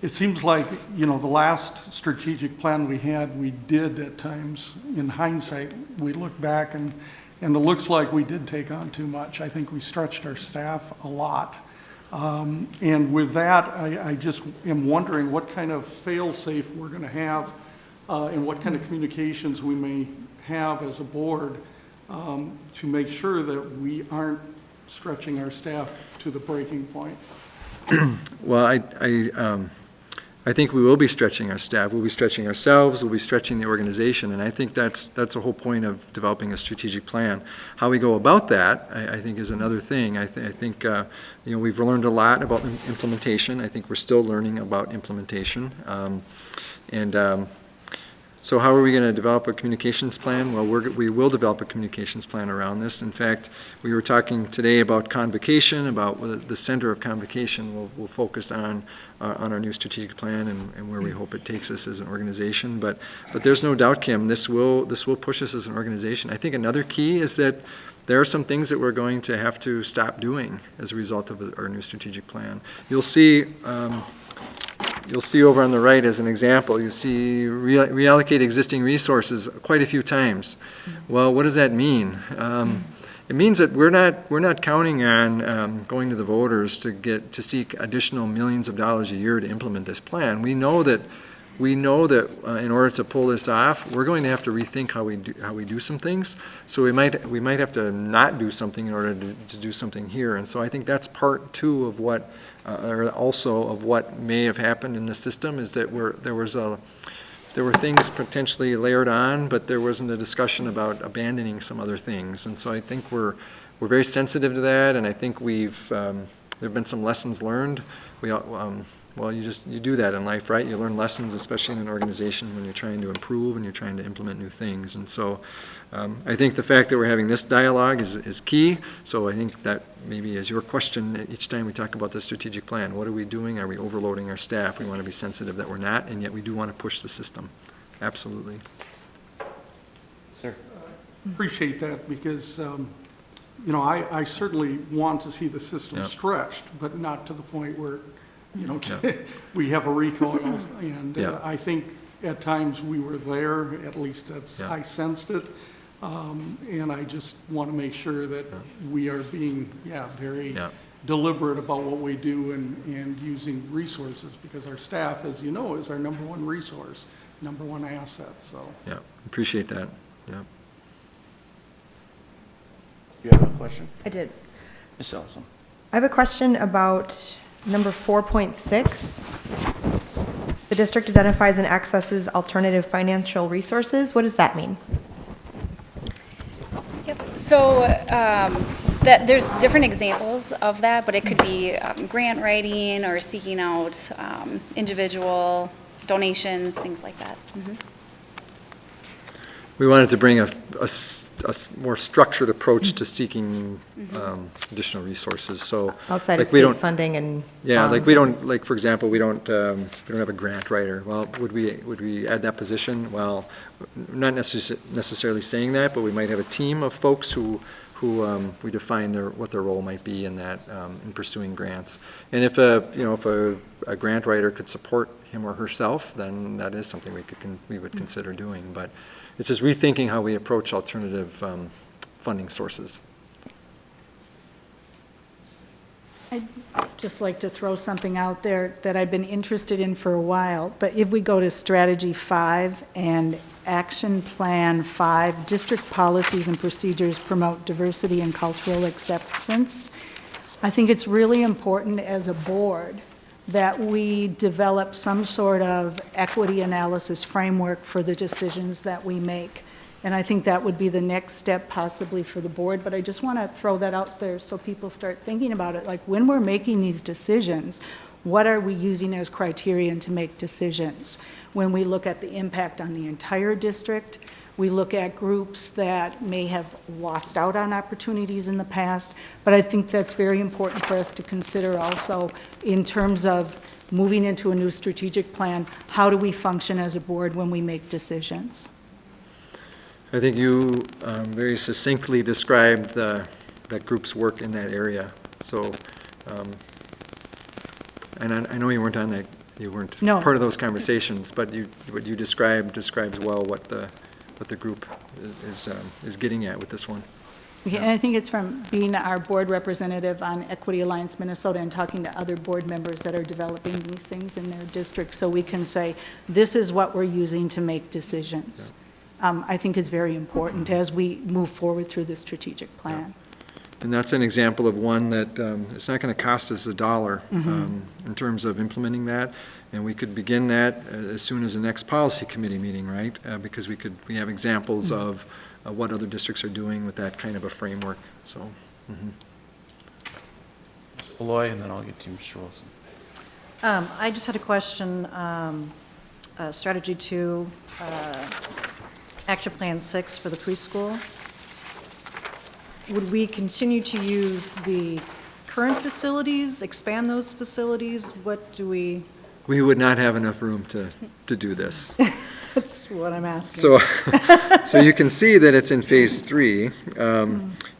Speaker 8: It seems like, the last strategic plan we had, we did at times, in hindsight, we look back and it looks like we did take on too much. I think we stretched our staff a lot. And with that, I just am wondering what kind of fail-safe we're going to have and what kind of communications we may have as a board to make sure that we aren't stretching our staff to the breaking point.
Speaker 4: Well, I think we will be stretching our staff. We'll be stretching ourselves. We'll be stretching the organization, and I think that's the whole point of developing a strategic plan. How we go about that, I think, is another thing. I think we've learned a lot about implementation. I think we're still learning about implementation, so how are we going to develop a communications plan? Well, we will develop a communications plan around this. In fact, we were talking today about convocation, about the center of convocation will focus on our new strategic plan and where we hope it takes us as an organization. But there's no doubt, Kim, this will push us as an organization. I think another key is that there are some things that we're going to have to stop doing as a result of our new strategic plan. You'll see over on the right as an example, you see reallocate existing resources quite a few times. Well, what does that mean? It means that we're not counting on going to the voters to seek additional millions of dollars a year to implement this plan. We know that in order to pull this off, we're going to have to rethink how we do some things. So we might have to not do something in order to do something here. And so I think that's part two of what. Or also of what may have happened in the system is that there were things potentially layered on, but there wasn't a discussion about abandoning some other things. And so I think we're very sensitive to that, and I think we've there have been some lessons learned. Well, you do that in life, right? You learn lessons, especially in an organization, when you're trying to improve and you're trying to implement new things. And so I think the fact that we're having this dialogue is key. So I think that maybe is your question each time we talk about the strategic plan. What are we doing? Are we overloading our staff? We want to be sensitive that we're not, and yet we do want to push the system. Absolutely.
Speaker 1: Sir?
Speaker 8: Appreciate that because, I certainly want to see the system
Speaker 4: Yeah.
Speaker 8: stretched, but not to the point where,
Speaker 4: Yeah.
Speaker 8: we have a recoil. And
Speaker 4: Yeah.
Speaker 8: I think at times we were there, at least that's,
Speaker 4: Yeah.
Speaker 8: I sensed it. And I just want to make sure that we are being, very
Speaker 4: Yeah.
Speaker 8: deliberate about what we do and using resources, because our staff, as you know, is our number one resource, number one asset, so.
Speaker 4: Yeah, appreciate that. Yeah.
Speaker 1: You have a question?
Speaker 3: I did.
Speaker 1: Ms. Ellison?
Speaker 3: I have a question about number 4.6. The district identifies and accesses alternative financial resources. What does that mean?
Speaker 6: Yep. So that there's different examples of that, but it could be grant writing or seeking out individual donations, things like that. Mhm.
Speaker 4: We wanted to bring a more structured approach to seeking additional resources, so.
Speaker 3: Outside
Speaker 4: like,
Speaker 3: of
Speaker 4: we
Speaker 3: state
Speaker 4: don't-
Speaker 3: funding and
Speaker 4: Yeah, like
Speaker 3: bonds
Speaker 4: we
Speaker 3: and-
Speaker 4: don't, like, for example, we don't have a grant writer. Well, would we add that position? Well, not necessarily saying that, but we might have a team of folks who we define what their role might be in that, in pursuing grants. And if a grant writer could support him or herself, then that is something we would consider doing. But it's just rethinking how we approach alternative funding sources.
Speaker 5: I'd just like to throw something out there that I've been interested in for a while, but if we go to Strategy 5 and Action Plan 5, District Policies and Procedures Promote Diversity and Cultural Acceptance, I think it's really important as a board that we develop some sort of equity analysis framework for the decisions that we make. And I think that would be the next step possibly for the board, but I just want to throw that out there so people start thinking about it. Like, when we're making these decisions, what are we using as criterion to make decisions? When we look at the impact on the entire district, we look at groups that may have lost out on opportunities in the past, but I think that's very important for us to consider also in terms of moving into a new strategic plan. How do we function as a board when we make decisions?
Speaker 4: I think you very succinctly described that group's work in that area. So, and I know you weren't on that, you weren't
Speaker 5: No.
Speaker 4: part of those conversations, but what you describes well what the group is getting at with this one.
Speaker 5: Okay, and I think it's from being our board representative on Equity Alliance Minnesota and talking to other board members that are developing these things in their district, so we can say, this is what we're using to make decisions. I think is very important as we move forward through the strategic plan.
Speaker 4: And that's an example of one that it's not going to cost us $1 in terms of implementing that. And we could begin that as soon as the next policy committee meeting, right? Because we have examples of what other districts are doing with that kind of a framework, so.
Speaker 1: Ms. Beloy, and then I'll get to you, Mr. Wilson.
Speaker 9: I just had a question, Strategy 2, Action Plan 6 for the preschool. Would we continue to use the current facilities, expand those facilities? What do we,
Speaker 4: We would not have enough room to do this.
Speaker 9: that's what I'm asking.
Speaker 4: So you can see that it's in Phase 3.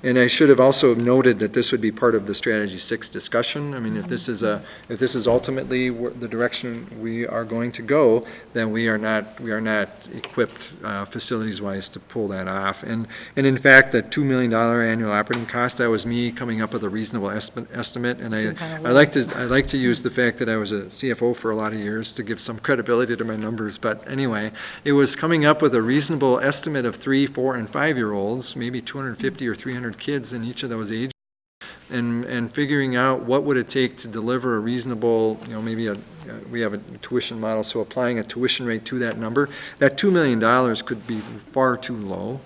Speaker 4: And I should have also noted that this would be part of the Strategy 6 discussion. I mean, if this is ultimately the direction we are going to go, then we are not equipped facilities-wise to pull that off. And in fact, the $2 million annual operating cost, that was me coming up with a reasonable estimate. And I like to use the fact that I was a CFO for a lot of years to give some credibility to my numbers. But anyway, it was coming up with a reasonable estimate of 3-, 4-, and 5-year-olds, maybe 250 or 300 kids in each of those ages, and figuring out what would it take to deliver a reasonable, maybe we have a tuition model, so applying a tuition rate to that number. That $2 million could be far too low.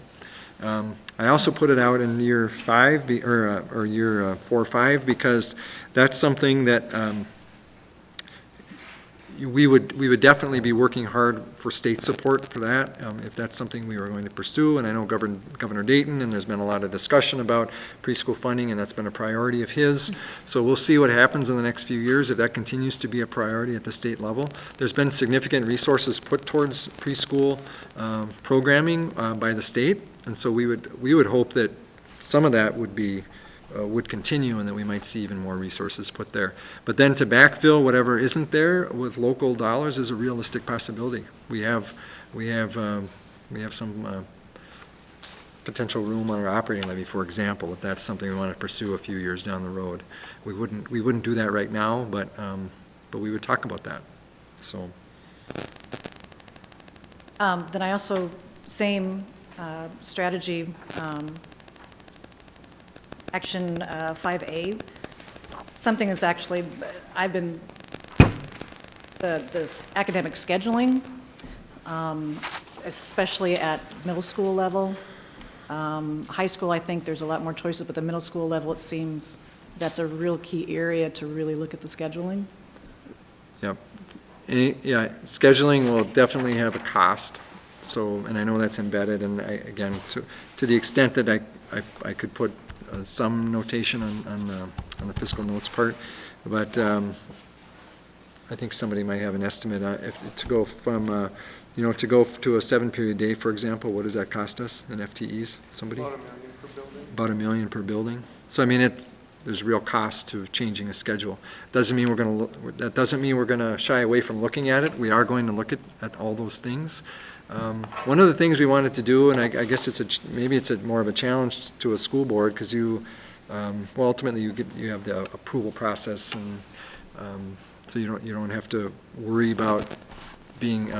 Speaker 4: I also put it out in year 5, or year 4 or 5, because that's something that we would definitely be working hard for state support for that, if that's something we were going to pursue. And I know Governor Dayton, and there's been a lot of discussion about preschool funding, and that's been a priority of his. So we'll see what happens in the next few years if that continues to be a priority at the state level. There's been significant resources put towards preschool programming by the state, and so we would hope that some of that would continue, and that we might see even more resources put there. But then to backfill whatever isn't there with local dollars is a realistic possibility. We have some potential room on our operating levy, for example, if that's something we want to pursue a few years down the road. We wouldn't do that right now, but we would talk about that. So.
Speaker 9: Then I also, same strategy, Action 5A, something that's actually, I've been, this academic scheduling, especially at middle school level. High school, I think there's a lot more choices, but the middle school level, it seems that's a real key area to really look at the scheduling.
Speaker 4: Yep. Yeah, scheduling will definitely have a cost. So, and I know that's embedded, and again, to the extent that I could put some notation on the fiscal notes part, but I think somebody might have an estimate to go from to go to a 7-period day, for example. What does that cost us in FTEs? Somebody? About $1 million per building. About $1 million per building. So I mean, there's real cost to changing a schedule. That doesn't mean we're going to shy away from looking at it. We are going to look at all those things. One of the things we wanted to do, and I guess maybe it's more of a challenge to a school board, because ultimately you have the approval process, and so you don't have to worry about being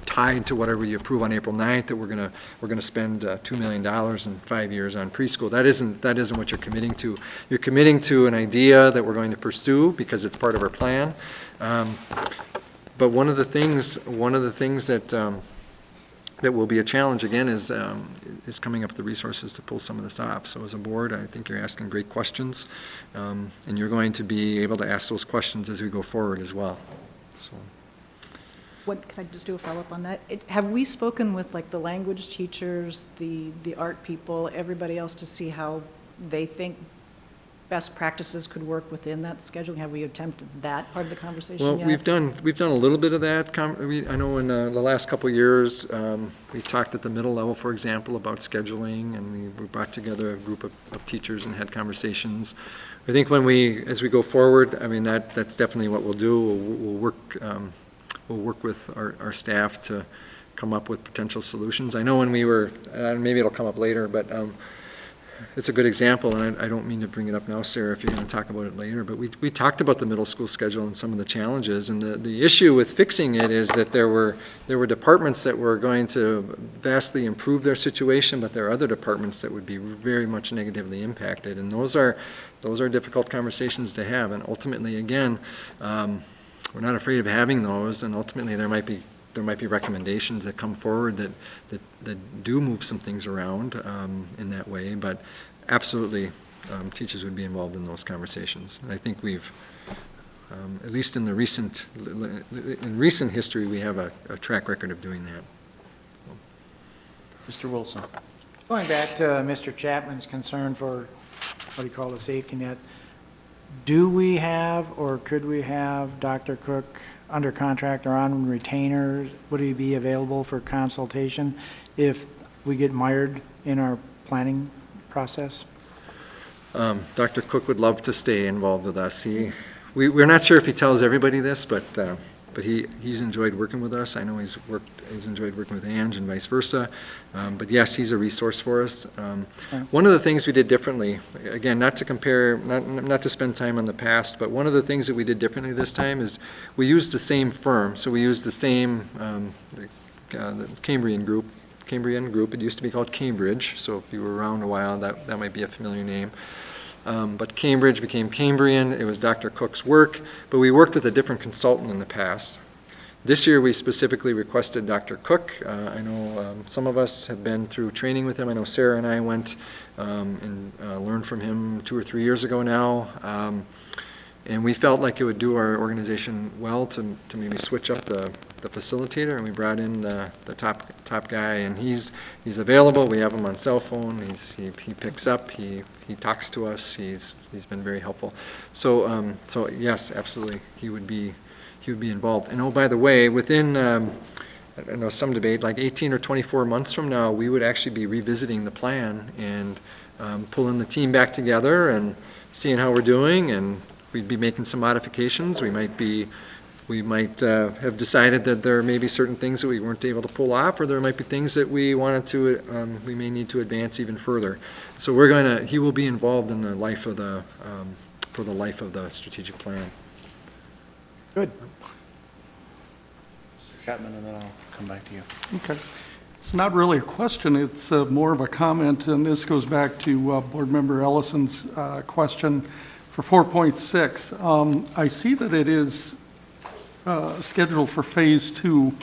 Speaker 4: tied to whatever you approve on April 9th, that we're gonna spend $2 million in 5 years on preschool. That isn't what you're committing to. You're committing to an idea that we're going to pursue because it's part of our plan. But one of the things that will be a challenge again is coming up with the resources to pull some of this off. So as a board, I think you're asking great questions, and you're going to be able to ask those questions as we go forward as well. So.
Speaker 9: Can I just do a follow-up on that? Have we spoken with like the language teachers, the art people, everybody else to see how they think best practices could work within that scheduling? Have we attempted that part of the conversation
Speaker 4: Well,
Speaker 9: yet?
Speaker 4: we've done a little bit of that. I know in the last couple of years, we talked at the middle level, for example, about scheduling, and we brought together a group of teachers and had conversations. I think as we go forward, I mean, that's definitely what we'll do. We'll work with our staff to come up with potential solutions. I know when we were, maybe it'll come up later, but it's a good example, and I don't mean to bring it up now, Sarah, if you're going to talk about it later, but we talked about the middle school schedule and some of the challenges, and the issue with fixing it is that there were departments that were going to vastly improve their situation, but there are other departments that would be very much negatively impacted, and those are difficult conversations to have, and ultimately, again, we're not afraid of having those, and ultimately there might be recommendations that come forward that do move some things around in that way, but absolutely teachers would be involved in those conversations. And I think we've, at least in recent history, we have a track record of doing that.
Speaker 1: Mr. Wilson.
Speaker 10: Going back to Mr. Chapman's concern for what do you call a safety net, do we have or could we have Dr. Cook under contract or on retainers? Would he be available for consultation if we get mired in our planning process?
Speaker 4: Dr. Cook would love to stay involved with us. We're not sure if he tells everybody this, but he's enjoyed working with us. I know he's enjoyed working with Ange and vice versa. But yes, he's a resource for us. One of the things we did differently, again, not to spend time on the past, but one of the things that we did differently this time is we used the same firm. So we used the same the Cambrian group. It used to be called Cambridge. So if you were around a while, that might be a familiar name. But Cambridge became Cambrian. It was Dr. Cook's work, but we worked with a different consultant in the past. This year, we specifically requested Dr. Cook. I know some of us have been through training with him. I know Sarah and I went and learned from him 2 or 3 years ago now. And we felt like it would do our organization well to maybe switch up the facilitator, and we brought in the top guy, and he's available. We have him on cell phone. He picks up. He talks to us. He's been very helpful. So yes, absolutely, he would be involved. And oh, by the way, within I know some debate, like 18 or 24 months from now, we would actually be revisiting the plan and pulling the team back together and seeing how we're doing, and we'd be making some modifications. We might have decided that there may be certain things that we weren't able to pull off, or there might be things that we wanted to, we may need to advance even further. So he will be involved in the life of for the life of the strategic plan.
Speaker 10: Good.
Speaker 1: Mr. Chapman, and then I'll come back to you.
Speaker 8: Okay. It's not really a question, it's more of a comment, and this goes back to Board Member Ellison's question for 4.6. I see that it is scheduled for Phase 2,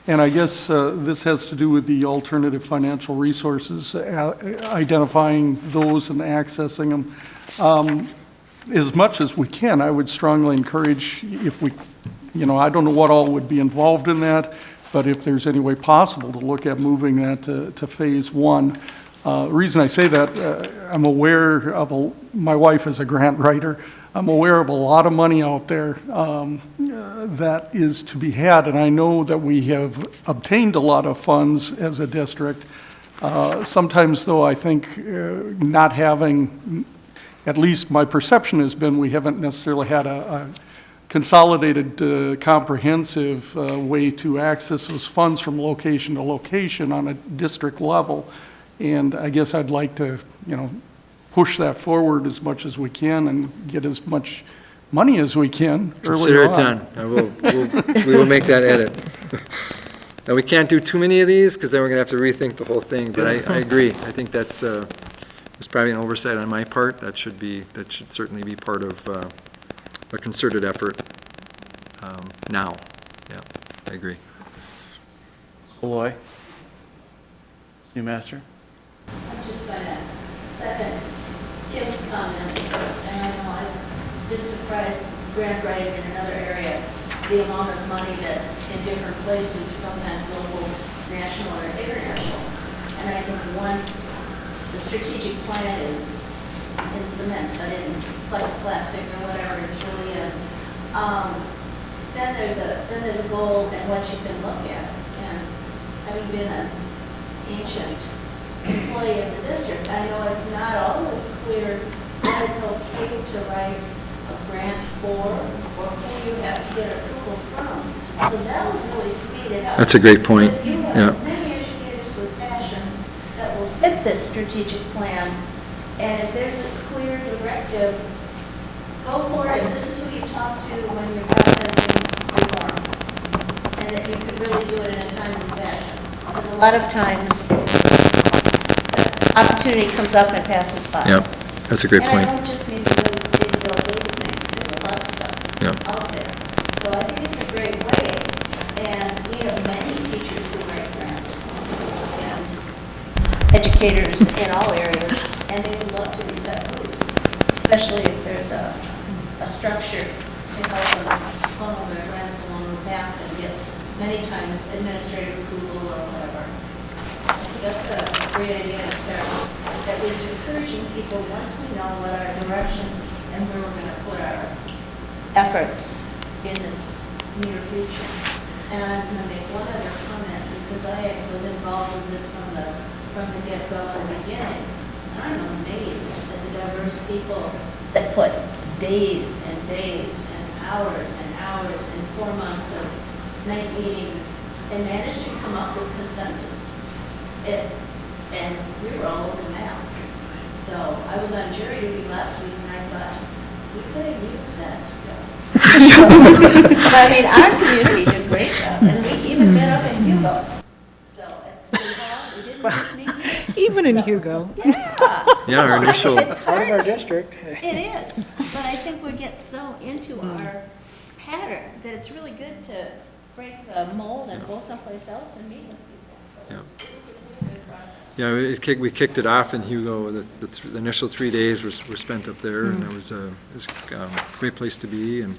Speaker 8: and I guess this has to do with the alternative financial resources, identifying those and accessing them. As much as we can, I would strongly encourage, if we, I don't know what all would be involved in that, but if there's any way possible to look at moving that to Phase 1. The reason I say that, I'm aware of, my wife is a grant writer, I'm aware of a lot of money out there that is to be had, and I know that we have obtained a lot of funds as a district. Sometimes, though, I think not having, at least my perception has been, we haven't necessarily had a consolidated, comprehensive way to access those funds from location to location on a district level. And I guess I'd like to, push that forward as much as we can and get as much money as we can early
Speaker 4: Consider
Speaker 8: on.
Speaker 4: it done. We will make that edit. Now, we can't do too many of these, because then we're going to have to rethink the whole thing, but I agree. I think it's probably an oversight on my part. That should certainly be part of a concerted effort now. Yeah, I agree.
Speaker 1: Malloy? New Master?
Speaker 11: I'm just going to second Kim's comment, and I know I've been surprised, grant writing in another area, the amount of money that's in different places, sometimes local, national, or international. And I think once the strategic plan is in cement, but in flex plastic or whatever it's really in, then there's a goal and what you can look at. And having been an ancient employee of the district, I know it's not always clear that it's okay to write a grant for or who you have to get approval from. So that would really speed it up.
Speaker 4: That's a great point.
Speaker 11: Because you have many educators with passions that will fit this strategic plan. And if there's a clear directive, go for it. This is who you talk to when you're processing reform. And that you could really do it in a timely fashion. Because a lot of times, opportunity comes up and passes by.
Speaker 4: Yeah, that's a great point.
Speaker 11: And I don't just mean the big Bill Gates things. There's a lot of stuff out there. So I think it's a great way. And we have many teachers who write grants and educators in all areas, and they would love to be set loose, especially if there's a structure to help them funnel their grants along the path and get many times administrative approval or whatever. That's a great idea to start, at least encouraging people once we know what our direction and where we're going to put our efforts in this near future. And I'm going to make one other comment, because I was involved in this from the get-go in the beginning. And I'm amazed at the diverse people that put days and days and hours and 4 months of night meetings and managed to come up with consensus. And we were all over the map. So I was on jury duty last week, and I thought, we could have used that stuff. But I mean, our community did a great job, and we even met up in Hugo. So at City Hall, we didn't just meet here.
Speaker 9: Even in Hugo.
Speaker 4: Yeah, our initial,
Speaker 11: It's
Speaker 10: Part of our
Speaker 11: hard.
Speaker 10: district.
Speaker 11: It is, but I think we get so into our pattern that it's really good to break the mold and go someplace else and meet with people. So it's a really good process.
Speaker 4: Yeah, we kicked it off in Hugo. The initial 3 days were spent up there, and it was a great place to be. And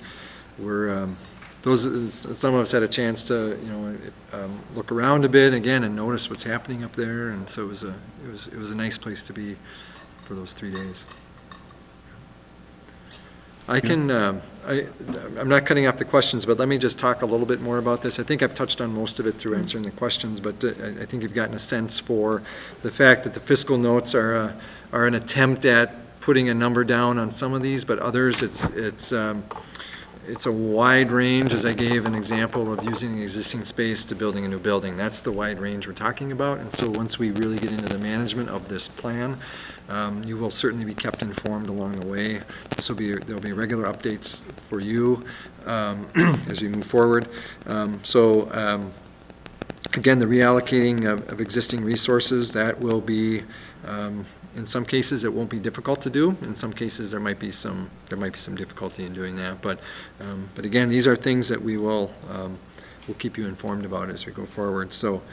Speaker 4: some of us had a chance to look around a bit again and notice what's happening up there. And so it was a nice place to be for those 3 days. I'm not cutting off the questions, but let me just talk a little bit more about this. I think I've touched on most of it through answering the questions, but I think you've gotten a sense for the fact that the fiscal notes are an attempt at putting a number down on some of these, but others it's a wide range, as I gave an example of using the existing space to building a new building. That's the wide range we're talking about, and so once we really get into the management of this plan, you will certainly be kept informed along the way. There'll be regular updates for you as we move forward. Again, the reallocating of existing resources, that will be, in some cases, it won't be difficult to do. In some cases, there might be some difficulty in doing that. But again, these are things that we'll keep you informed about as we go forward. So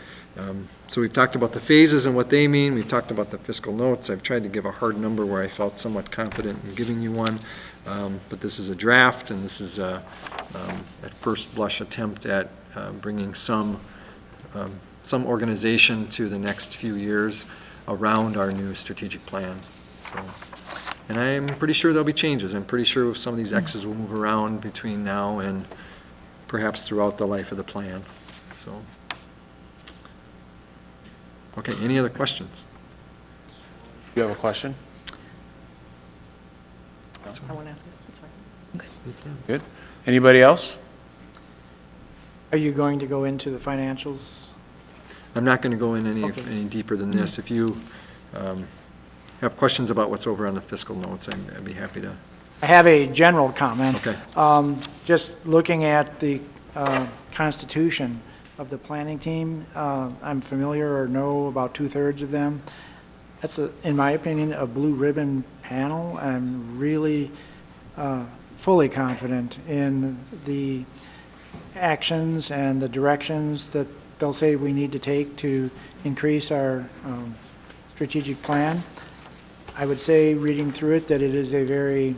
Speaker 4: we've talked about the phases and what they mean. We've talked about the fiscal notes. I've tried to give a hard number where I felt somewhat confident in giving you one. But this is a draft, and this is at first blush attempt at bringing some organization to the next few years around our new strategic plan. And I'm pretty sure there'll be changes. I'm pretty sure some of these X's will move around between now and perhaps throughout the life of the plan. So. Okay, any other questions?
Speaker 1: You have a question?
Speaker 9: I want to ask it, it's fine.
Speaker 1: Good. Anybody else?
Speaker 10: Are you going to go into the financials?
Speaker 4: I'm not going to go in any
Speaker 10: Okay.
Speaker 4: deeper than this. If you have questions about what's over on the fiscal notes, I'd be happy to.
Speaker 10: I have a general comment.
Speaker 4: Okay.
Speaker 10: Just looking at the constitution of the planning team, I'm familiar or know about 2/3 of them. That's, in my opinion, a blue ribbon panel. I'm really fully confident in the actions and the directions that they'll say we need to take to increase our strategic plan. I would say, reading through it, that it is a very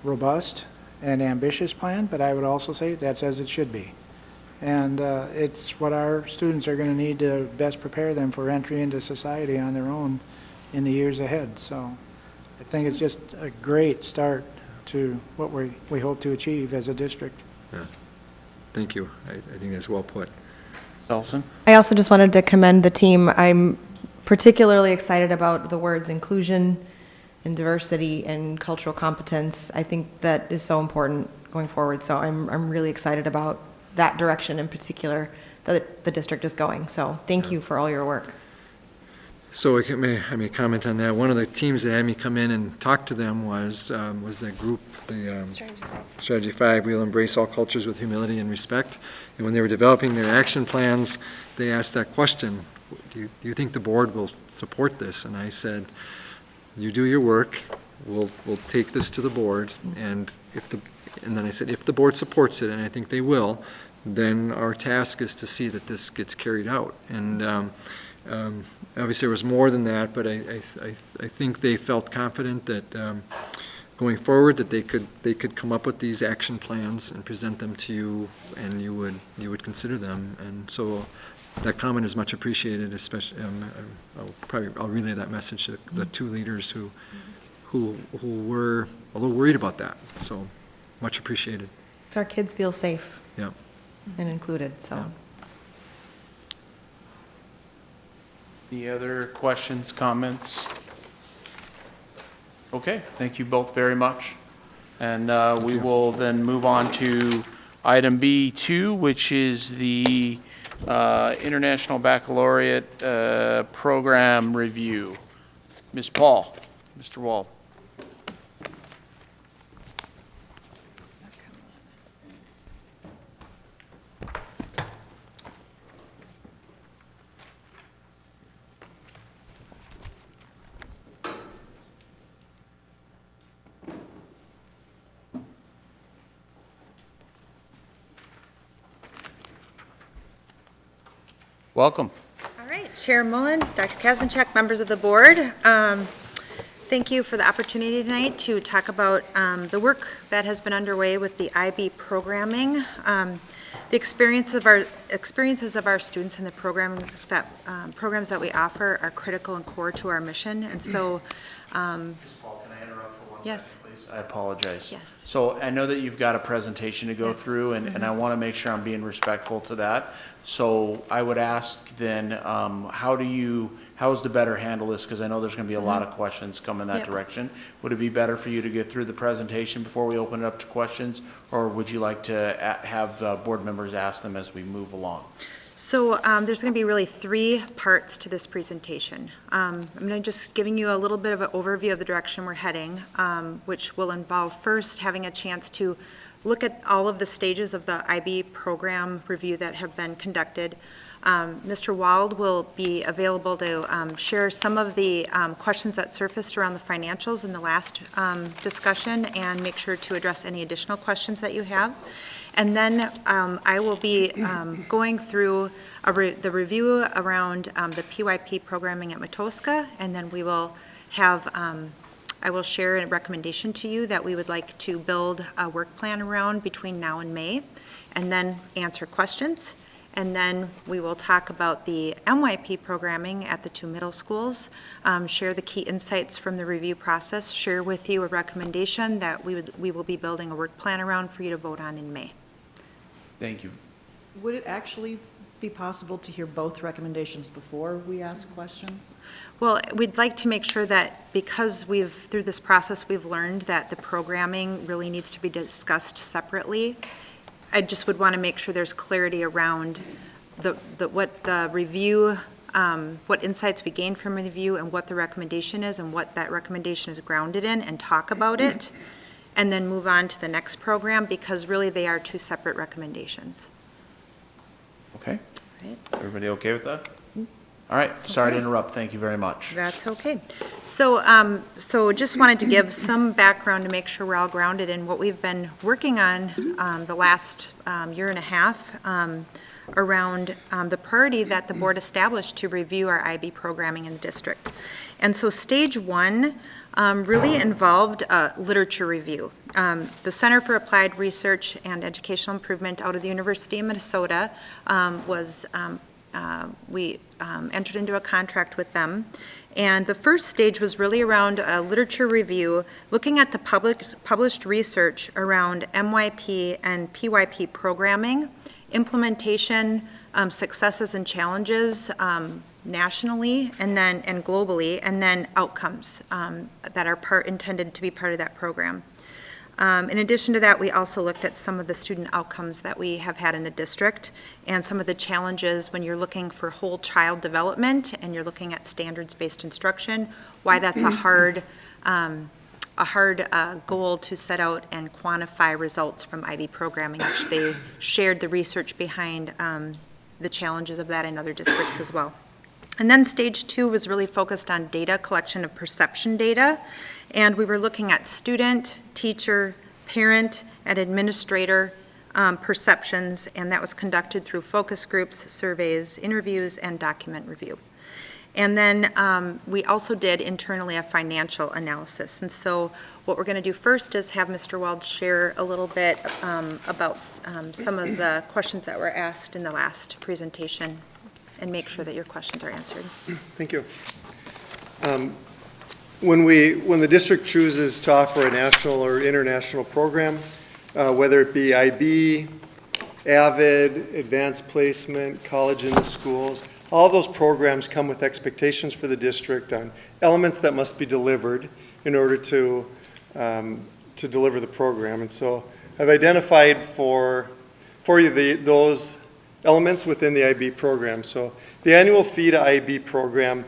Speaker 10: robust and ambitious plan, but I would also say that's as it should be. And it's what our students are going to need to best prepare them for entry into society on their own in the years ahead. So I think it's just a great start to what we hope to achieve as a district.
Speaker 4: Yeah. Thank you. I think that's well put.
Speaker 1: Elson?
Speaker 3: I also just wanted to commend the team. I'm particularly excited about the words inclusion and diversity and cultural competence. I think that is so important going forward. So I'm really excited about that direction in particular that the district is going. So thank you for all your work.
Speaker 4: So I may comment on that. One of the teams that had me come in and talk to them was the group, the Strategy 5, We'll Embrace All Cultures with Humility and Respect. And when they were developing their action plans, they asked that question, do you think the board will support this? And I said, you do your work, we'll take this to the board, and then I said, if the board supports it, and I think they will, then our task is to see that this gets carried out. And obviously there was more than that, but I think they felt confident that going forward that they could come up with these action plans and present them to you, and you would consider them. And so that comment is much appreciated. Especially, I'll relay that message to the two leaders who were a little worried about that. So much appreciated.
Speaker 3: So our kids feel safe.
Speaker 4: Yeah.
Speaker 3: And included. So.
Speaker 4: Yeah.
Speaker 1: Any other questions, comments? Okay, thank you both very much. And we will then move on to item B2, which is the International Baccalaureate Program Review. Ms. Paul, Mr. Wald. Welcome.
Speaker 12: All right, Chair Mullen, Dr. Kazmierczak, members of the board. Thank you for the opportunity tonight to talk about the work that has been underway with the IB programming. The experiences of our students and the programs that we offer are critical and core to our mission. And so,
Speaker 1: Ms. Paul, can I interrupt for 1
Speaker 12: Yes.
Speaker 1: second, please? I apologize.
Speaker 12: Yes.
Speaker 1: So I know that you've got a presentation to go
Speaker 12: Yes.
Speaker 1: through, and I want to make sure I'm being respectful to that. So I would ask then, how is to better handle this? Because I know there's going to be a lot of questions coming that
Speaker 12: Yep.
Speaker 1: direction. Would it be better for you to get through the presentation before we open it up to questions? Or would you like to have board members ask them as we move along?
Speaker 12: So there's going to be really 3 parts to this presentation. I'm going to just giving you a little bit of an overview of the direction we're heading, which will involve first having a chance to look at all of the stages of the IB program review that have been conducted. Mr. Wald will be available to share some of the questions that surfaced around the financials in the last discussion and make sure to address any additional questions that you have. And then I will be going through the review around the PYP programming at Matoska, and then we will have, I will share a recommendation to you that we would like to build a work plan around between now and May, and then answer questions. And then we will talk about the MYP programming at the 2 middle schools, share the key insights from the review process, share with you a recommendation that we will be building a work plan around for you to vote on in May.
Speaker 1: Thank you.
Speaker 9: Would it actually be possible to hear both recommendations before we ask questions?
Speaker 12: Well, we'd like to make sure that because through this process, we've learned that the programming really needs to be discussed separately. I just would want to make sure there's clarity around what the review, what insights we gain from the review and what the recommendation is and what that recommendation is grounded in, and talk about it, and then move on to the next program, because really they are 2 separate recommendations.
Speaker 1: Okay.
Speaker 12: Right.
Speaker 1: Everybody okay with that? All right. Sorry to interrupt. Thank you very much.
Speaker 12: That's okay. So, just wanted to give some background to make sure we're all grounded in what we've been working on the last year and a half around the priority that the board established to review our IB programming in the district. And so stage 1 really involved a literature review. The Center for Applied Research and Educational Improvement out of the University of Minnesota we entered into a contract with them. And the first stage was really around a literature review, looking at the published research around MYP and PYP programming, implementation, successes and challenges nationally and globally, and then outcomes that are intended to be part of that program. In addition to that, we also looked at some of the student outcomes that we have had in the district and some of the challenges when you're looking for whole child development and you're looking at standards-based instruction, why that's a hard goal to set out and quantify results from IB programming, which they shared the research behind the challenges of that in other districts as well. And then stage 2 was really focused on data collection of perception data. And we were looking at student, teacher, parent, and administrator perceptions, and that was conducted through focus groups, surveys, interviews, and document review. And then we also did internally a financial analysis. And so what we're going to do first is have Mr. Wald share a little bit about some of the questions that were asked in the last presentation and make sure that your questions are answered.
Speaker 13: Thank you. When the district chooses to offer a national or international program, whether it be IB, AVID, advanced placement, college in the schools, all those programs come with expectations for the district on elements that must be delivered in order to deliver the program. And so I've identified for you those elements within the IB program. So the annual fee to IB program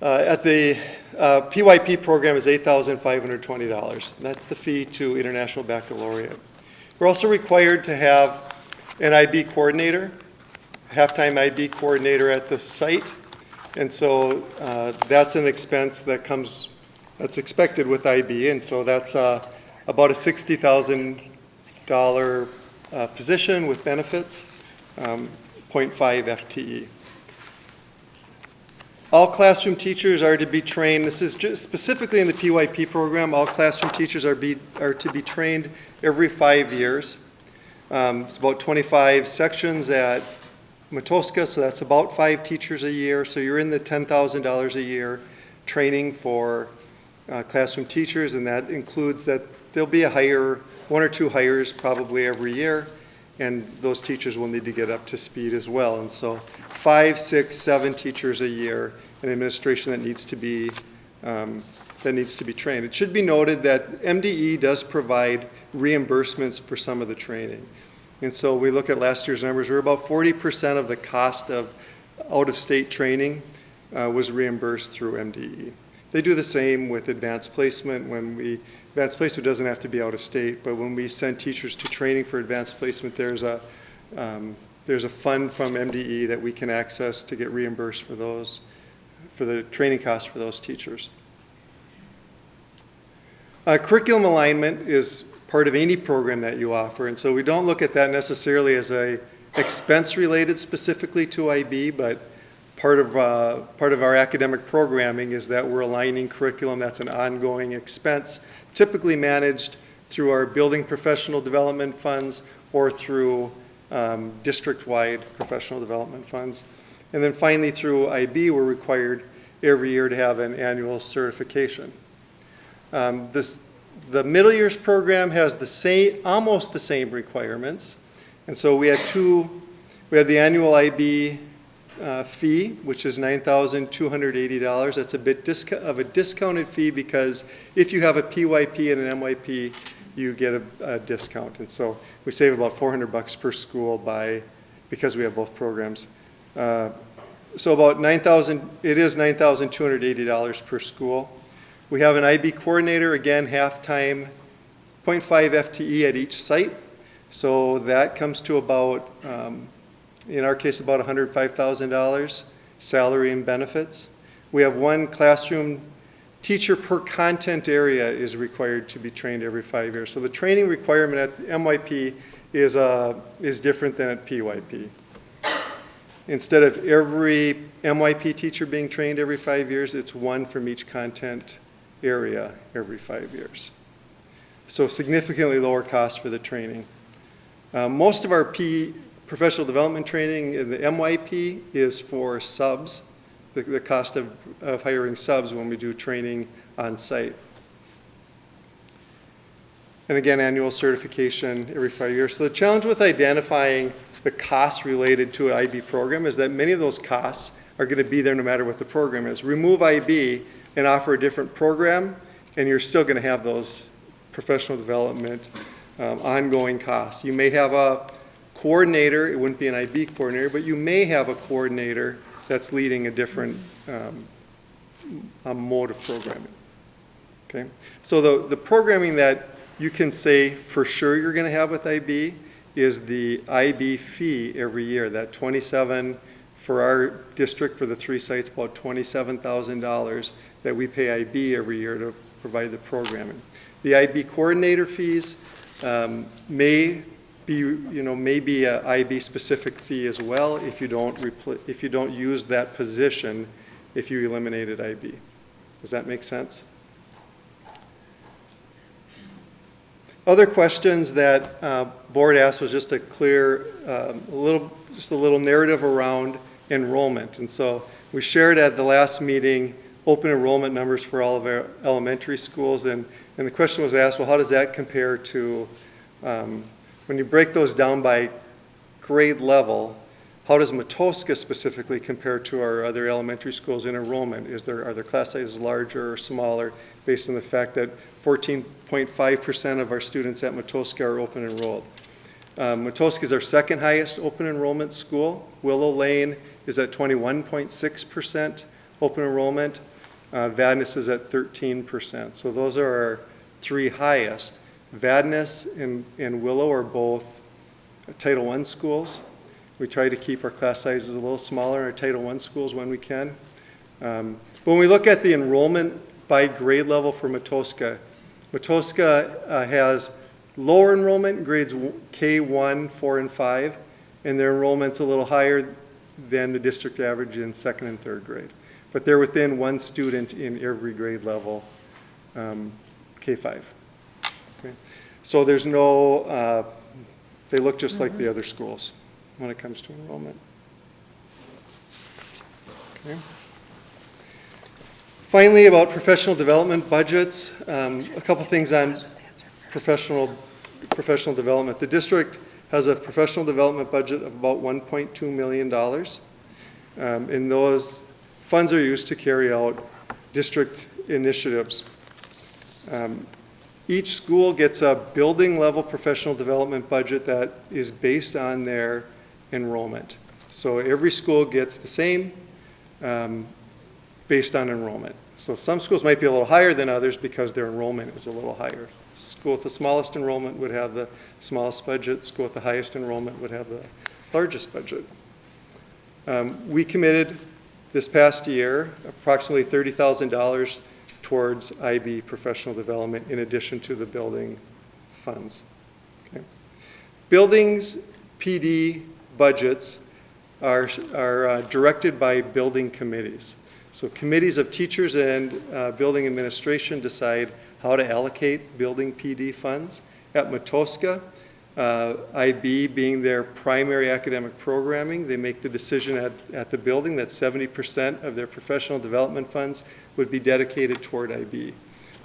Speaker 13: at the PYP program is $8,520. That's the fee to International Baccalaureate. We're also required to have an IB coordinator, halftime IB coordinator at the site. And so that's an expense that's expected with IB. And so that's about a $60,000 position with benefits, 0.5 FTE. All classroom teachers are to be trained, this is just specifically in the PYP program, all classroom teachers are to be trained every 5 years. It's about 25 sections at Matoska, so that's about 5 teachers a year. So you're in the $10,000 a year training for classroom teachers, and that includes that there'll be a hire, 1 or 2 hires probably every year, and those teachers will need to get up to speed as well. And so 5, 6, 7 teachers a year in administration that needs to be trained. It should be noted that MDE does provide reimbursements for some of the training. And so we look at last year's numbers, we're about 40% of the cost of out-of-state training was reimbursed through MDE. They do the same with advanced placement. Advanced placement doesn't have to be out of state, but when we send teachers to training for advanced placement, there's a fund from MDE that we can access to get reimbursed for those, for the training costs for those teachers. Curriculum alignment is part of any program that you offer, and so we don't look at that necessarily as a expense related specifically to IB, but part of our academic programming is that we're aligning curriculum. That's an ongoing expense, typically managed through our building professional development funds or through district-wide professional development funds. And then finally through IB, we're required every year to have an annual certification. The middle years program has almost the same requirements. And so we have the annual IB fee, which is $9,280. That's a bit of a discounted fee because if you have a PYP and an MYP, you get a discount. And so we save about $400 per school because we have both programs. So about it is $9,280 per school. We have an IB coordinator, again, half-time, 0.5 FTE at each site. So that comes to about, in our case, about $105,000 salary and benefits. We have 1 classroom teacher per content area is required to be trained every 5 years. So the training requirement at MYP is different than at PYP. Instead of every MYP teacher being trained every 5 years, it's 1 from each content area every 5 years. So significantly lower cost for the training. Most of our professional development training in the MYP is for subs, the cost of hiring subs when we do training on site. And again, annual certification every 5 years. So the challenge with identifying the costs related to an IB program is that many of those costs are going to be there no matter what the program is. Remove IB and offer a different program, and you're still going to have those professional development ongoing costs. You may have a coordinator, it wouldn't be an IB coordinator, but you may have a coordinator that's leading a different mode of programming. Okay? So the programming that you can say for sure you're going to have with IB is the IB fee every year, that $27,000 for our district, for the 3 sites, about $27,000 that we pay IB every year to provide the programming. The IB coordinator fees may be a IB specific fee as well if you don't use that position if you eliminated IB. Does that make sense? Other questions that board asked was just to clear a little narrative around enrollment. And so we shared at the last meeting open enrollment numbers for all of our elementary schools, and the question was asked, well, how does that compare to, when you break those down by grade level, how does Matoska specifically compare to our other elementary schools in enrollment? Are their class sizes larger or smaller based on the fact that 14.5% of our students at Matoska are open enrolled? Matoska is our second highest open enrollment school. Willow Lane is at 21.6% open enrollment. Vadnais is at 13%. So those are our 3 highest. Vadnais and Willow are both Title I schools. We try to keep our class sizes a little smaller in our Title I schools when we can. When we look at the enrollment by grade level for Matoska, Matoska has lower enrollment in grades K1, 4, and 5, and their enrollment's a little higher than the district average in 2nd and 3rd grade. but they're within one student in every grade level, K-5. Okay? So there's no, they look just like the other schools when it comes to enrollment. Okay. Finally, about professional development budgets, a couple things on professional development. The district has a professional development budget of about $1.2 million. And those funds are used to carry out district initiatives. Each school gets a building level professional development budget that is based on their enrollment. So every school gets the same based on enrollment. So some schools might be a little higher than others because their enrollment is a little higher. School with the smallest enrollment would have the smallest budget. School with the highest enrollment would have the largest budget. We committed this past year approximately $30,000 towards IB professional development in addition to the building funds. Okay. Buildings PD budgets are directed by building committees. So committees of teachers and building administration decide how to allocate building PD funds. At Matoska, IB being their primary academic programming, they make the decision at the building that 70% of their professional development funds would be dedicated toward IB.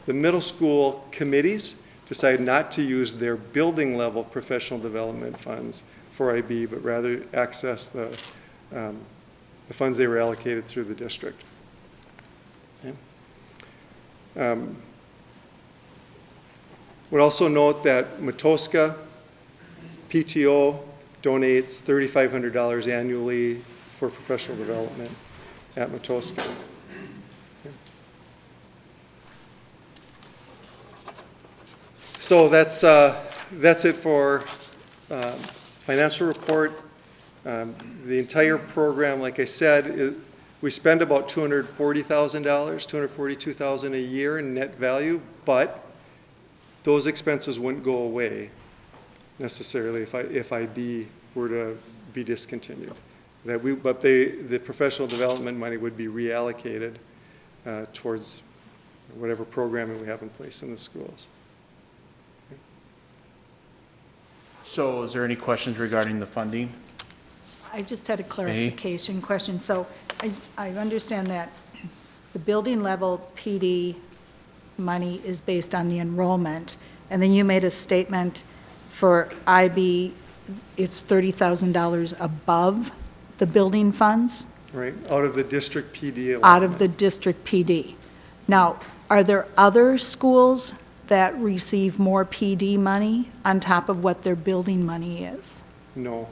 Speaker 13: The middle school committees decide not to use their building level professional development funds for IB, but rather access the funds they were allocated through the district. Okay. Would also note that Matoska PTO donates $3,500 annually for professional development at Matoska. Okay. So that's it for financial report. The entire program, like I said, we spend about $240,000, $242,000 a year in net value, but those expenses wouldn't go away necessarily if IB were to be discontinued. But the professional development money would be reallocated towards whatever programming we have in place in the schools. Okay.
Speaker 1: So is there any questions regarding the funding?
Speaker 5: I just had a clarification question. So I understand that the building level PD money is based on the enrollment, and then you made a statement for IB, it's $30,000 above the building funds?
Speaker 13: Right, out of the district PD allotment.
Speaker 5: Out of the district PD. Now, are there other schools that receive more PD money on top of what their building money is?
Speaker 13: No.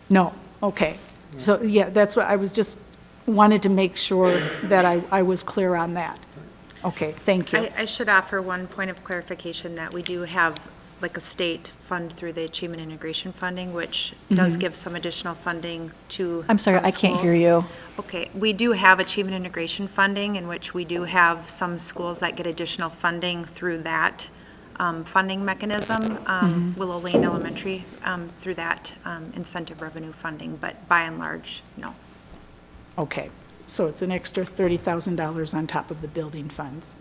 Speaker 5: No, okay. So, yeah, that's what I was just wanted to make sure that I was clear on that. Okay, thank you.
Speaker 12: I should offer one point of clarification that we do have like a state fund through the Achievement Integration Funding, which does give some additional funding to
Speaker 2: I'm sorry,
Speaker 12: some
Speaker 2: I can't hear
Speaker 12: schools.
Speaker 2: you.
Speaker 12: Okay, we do have Achievement Integration Funding in which we do have some schools that get additional funding through that funding mechanism, Willow Lane Elementary, through that incentive revenue funding, but by and large, no.
Speaker 5: Okay, so it's an extra $30,000 on top of the building funds.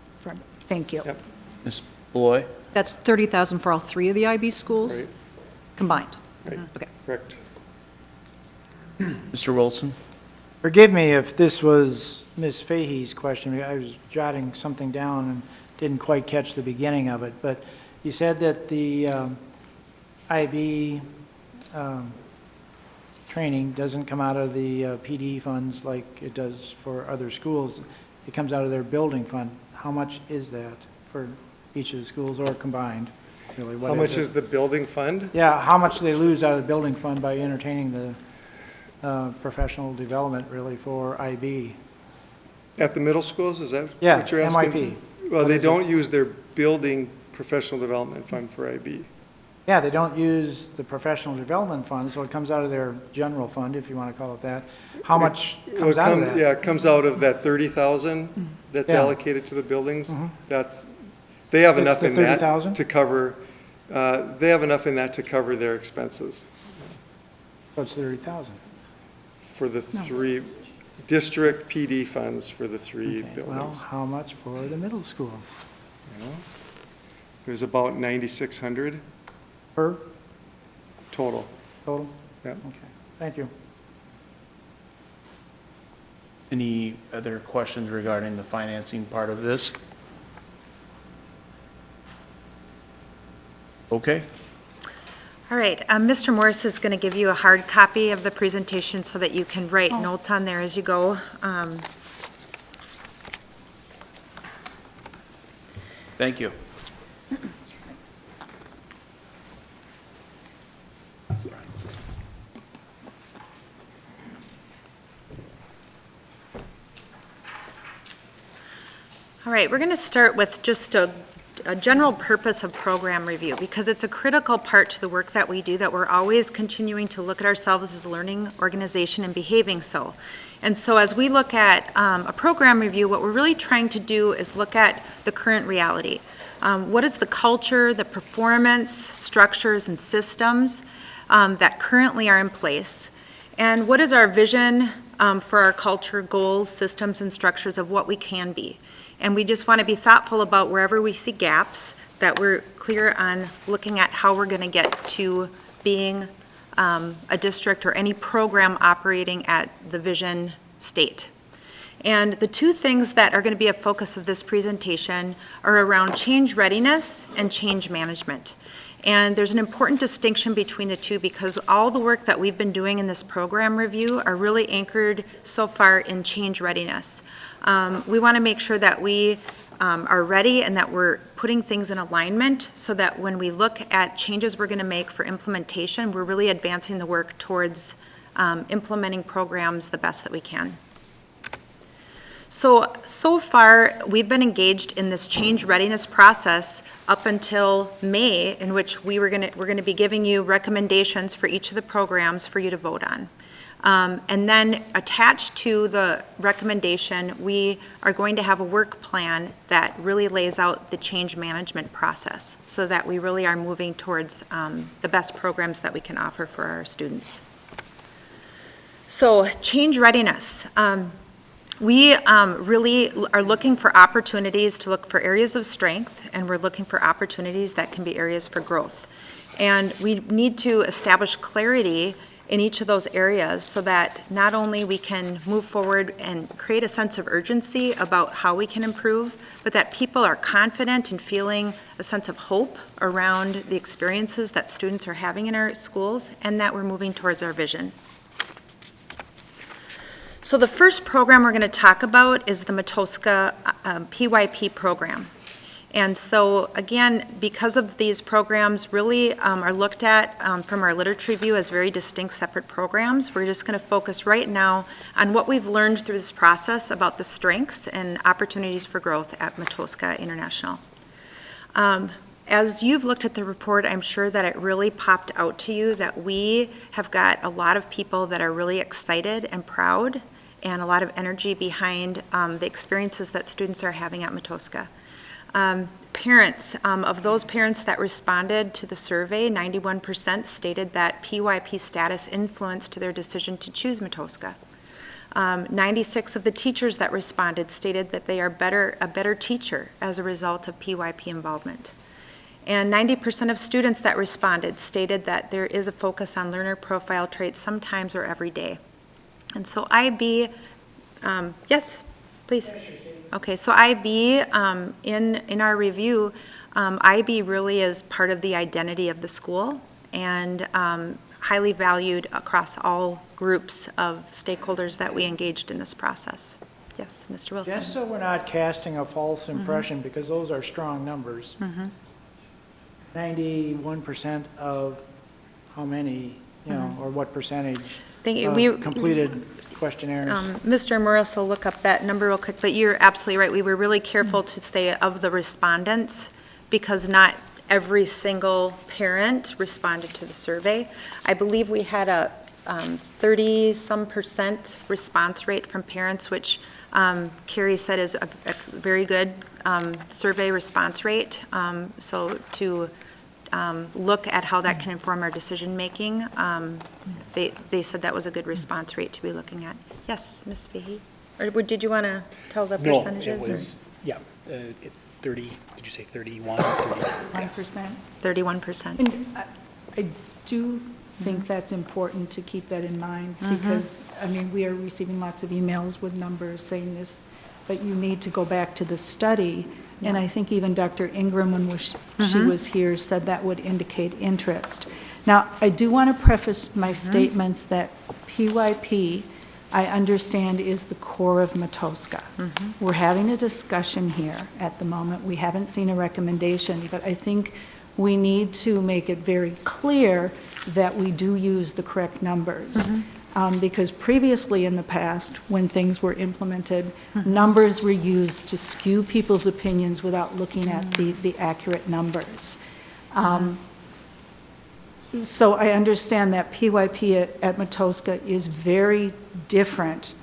Speaker 5: Thank you.
Speaker 13: Yep.
Speaker 1: Ms. Beloy?
Speaker 9: That's $30,000 for all three of the IB schools
Speaker 13: Right.
Speaker 9: combined?
Speaker 13: Right.
Speaker 9: Okay.
Speaker 13: Correct.
Speaker 1: Mr. Wilson?
Speaker 10: Forgive me if this was Ms. Fahey's question. I was jotting something down and didn't quite catch the beginning of it. But you said that the IB training doesn't come out of the PD funds like it does for other schools. It comes out of their building fund. How much is that for each of the schools or combined? Really, what
Speaker 13: How much
Speaker 10: it?
Speaker 13: is the building fund?
Speaker 10: Yeah, how much do they lose out of the building fund by entertaining the professional development really for IB?
Speaker 13: At the middle schools, is that
Speaker 10: Yeah,
Speaker 13: what you're asking?
Speaker 10: MYP.
Speaker 13: Well,
Speaker 10: What
Speaker 13: they
Speaker 10: is
Speaker 13: don't use their building professional development fund for IB.
Speaker 10: Yeah, they don't use the professional development fund, so it comes out of their general fund, if you want to call it that. How much comes out of that?
Speaker 13: Yeah, it comes out of that 30,000 that's
Speaker 10: Yeah.
Speaker 13: allocated to the buildings. That's, they have
Speaker 10: It's
Speaker 13: enough
Speaker 10: the
Speaker 13: in that
Speaker 10: 30,000?
Speaker 13: to cover, they have enough in that to cover their expenses
Speaker 10: So it's 30,000.
Speaker 13: for the three. district PD funds for the three
Speaker 10: Okay, Well,
Speaker 13: buildings.
Speaker 10: how much for the middle schools?
Speaker 13: You know? It was about 9,600
Speaker 10: Per
Speaker 13: total.
Speaker 10: total?
Speaker 13: Yeah.
Speaker 10: Okay, thank you.
Speaker 1: Any other questions regarding the financing part of this? Okay.
Speaker 12: All right, Mr. Morris is going to give you a hard copy of the presentation so that you can write notes on there as you go.
Speaker 1: Thank you.
Speaker 12: All right, we're going to start with just a general purpose of program review, because it's a critical part to the work that we do, that we're always continuing to look at ourselves as a learning organization and behaving so. And so as we look at a program review, what we're really trying to do is look at the current reality. What is the culture, the performance, structures, and systems that currently are in place? And what is our vision for our culture, goals, systems, and structures of what we can be? And we just want to be thoughtful about wherever we see gaps, that we're clear on looking at how we're going to get to being a district or any program operating at the vision state. And the two things that are going to be a focus of this presentation are around change readiness and change management. And there's an important distinction between the two, because all the work that we've been doing in this program review are really anchored so far in change readiness. We want to make sure that we are ready and that we're putting things in alignment so that when we look at changes we're going to make for implementation, we're really advancing the work towards implementing programs the best that we can. So far, we've been engaged in this change readiness process up until May, in which we're going to be giving you recommendations for each of the programs for you to vote on. And then attached to the recommendation, we are going to have a work plan that really lays out the change management process so that we really are moving towards the best programs that we can offer for our students. So change readiness. We really are looking for opportunities to look for areas of strength, and we're looking for opportunities that can be areas for growth. And we need to establish clarity in each of those areas so that not only we can move forward and create a sense of urgency about how we can improve, but that people are confident in feeling a sense of hope around the experiences that students are having in our schools, and that we're moving towards our vision. So the first program we're going to talk about is the Matoska PYP program. And so again, because of these programs really are looked at from our literature review as very distinct separate programs, we're just going to focus right now on what we've learned through this process about the strengths and opportunities for growth at Matoska International. As you've looked at the report, I'm sure that it really popped out to you that we have got a lot of people that are really excited and proud and a lot of energy behind the experiences that students are having at Matoska. Parents, of those parents that responded to the survey, 91% stated that PYP status influenced their decision to choose Matoska. 96 of the teachers that responded stated that they are a better teacher as a result of PYP involvement. And 90% of students that responded stated that there is a focus on learner profile traits sometimes or every day. And so IB, yes, please. Okay, so IB, in our review, IB really is part of the identity of the school and highly valued across all groups of stakeholders that we engaged in this process. Yes, Mr. Wilson.
Speaker 10: Just so we're not casting a false impression, because those are strong numbers. 91% of how many, you know, or what percentage of completed questionnaires?
Speaker 12: Mr. Morris will look up that number real quick, but you're absolutely right. We were really careful to say of the respondents, because not every single parent responded to the survey. I believe we had a 30-some% response rate from parents, which Carrie said is a very good survey response rate. So to look at how that can inform our decision-making, they said that was a good response rate to be looking at. Yes, Ms. Fahey? Or did you want to tell the
Speaker 14: No,
Speaker 12: percentages?
Speaker 14: it
Speaker 12: or-
Speaker 14: was, yeah, 30, did you say 31? 30?
Speaker 5: 1%.
Speaker 12: 31%.
Speaker 5: And I do think that's important to keep that in mind, because, I mean, we are receiving lots of emails with numbers saying this, but you need to go back to the study. And I think even Dr. Ingram, when she was here, said that would indicate interest. Now, I do want to preface my statements that PYP, I understand, is the core of Matoska. We're having a discussion here at the moment. We haven't seen a recommendation, but I think we need to make it very clear that we do use the correct numbers. Because previously in the past, when things were implemented, numbers were used to skew people's opinions without looking at the accurate numbers. So I understand that PYP at Matoska is very different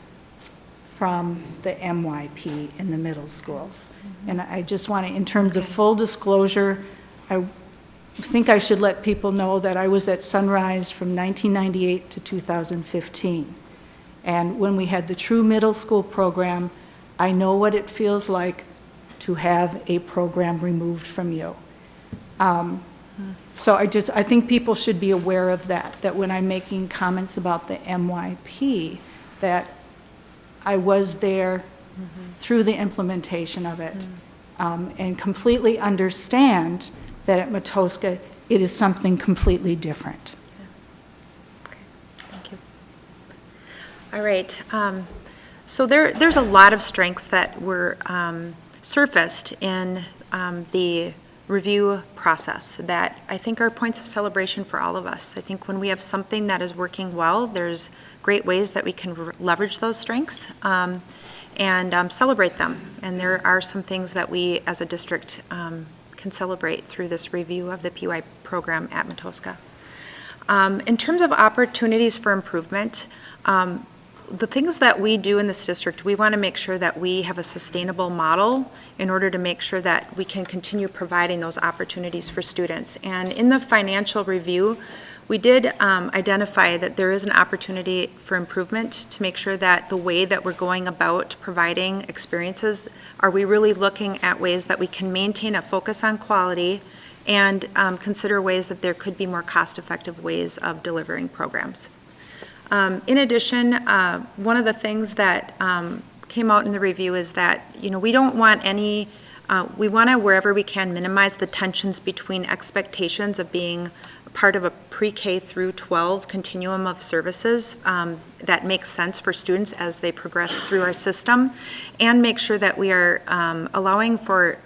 Speaker 5: from the MYP in the middle schools. And I just want to, in terms of full disclosure, I think I should let people know that I was at Sunrise from 1998 to 2015. And when we had the true middle school program, I know what it feels like to have a program removed from you. So I think people should be aware of that when I'm making comments about the MYP, that I was there through the implementation of it, and completely understand that at Matoska, it is something completely different.
Speaker 12: Okay, thank you. All right, so there's a lot of strengths that were surfaced in the review process that I think are points of celebration for all of us. I think when we have something that is working well, there's great ways that we can leverage those strengths and celebrate them. And there are some things that we as a district can celebrate through this review of the PY program at Matoska. In terms of opportunities for improvement, the things that we do in this district, we want to make sure that we have a sustainable model in order to make sure that we can continue providing those opportunities for students. And in the financial review, we did identify that there is an opportunity for improvement to make sure that the way that we're going about providing experiences, are we really looking at ways that we can maintain a focus on quality and consider ways that there could be more cost-effective ways of delivering programs. In addition, one of the things that came out in the review is that, we don't want any, we want to, wherever we can, minimize the tensions between expectations of being part of a pre-K through 12 continuum of services that makes sense for students as they progress through our system, and make sure that we are allowing for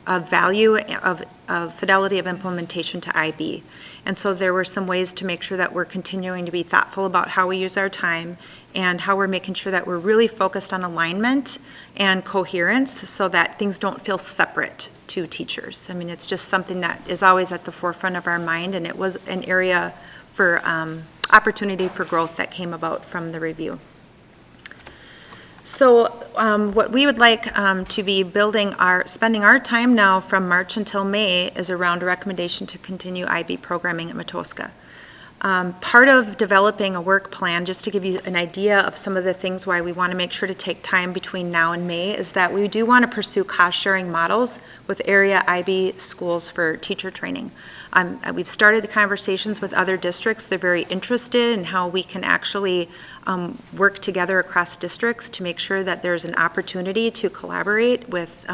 Speaker 12: a value of fidelity of implementation to IB. And so there were some ways to make sure that we're continuing to be thoughtful about how we use our time and how we're making sure that we're really focused on alignment and coherence so that things don't feel separate to teachers. I mean, it's just something that is always at the forefront of our mind, and it was an area for opportunity for growth that came about from the review. So what we would like to be spending our time now from March until May is around a recommendation to continue IB programming at Matoska. Part of developing a work plan, just to give you an idea of some of the things why we want to make sure to take time between now and May, is that we do want to pursue cost-sharing models with area IB schools for teacher training. We've started the conversations with other districts. They're very interested in how we can actually work together across districts to make sure that there's an opportunity to collaborate with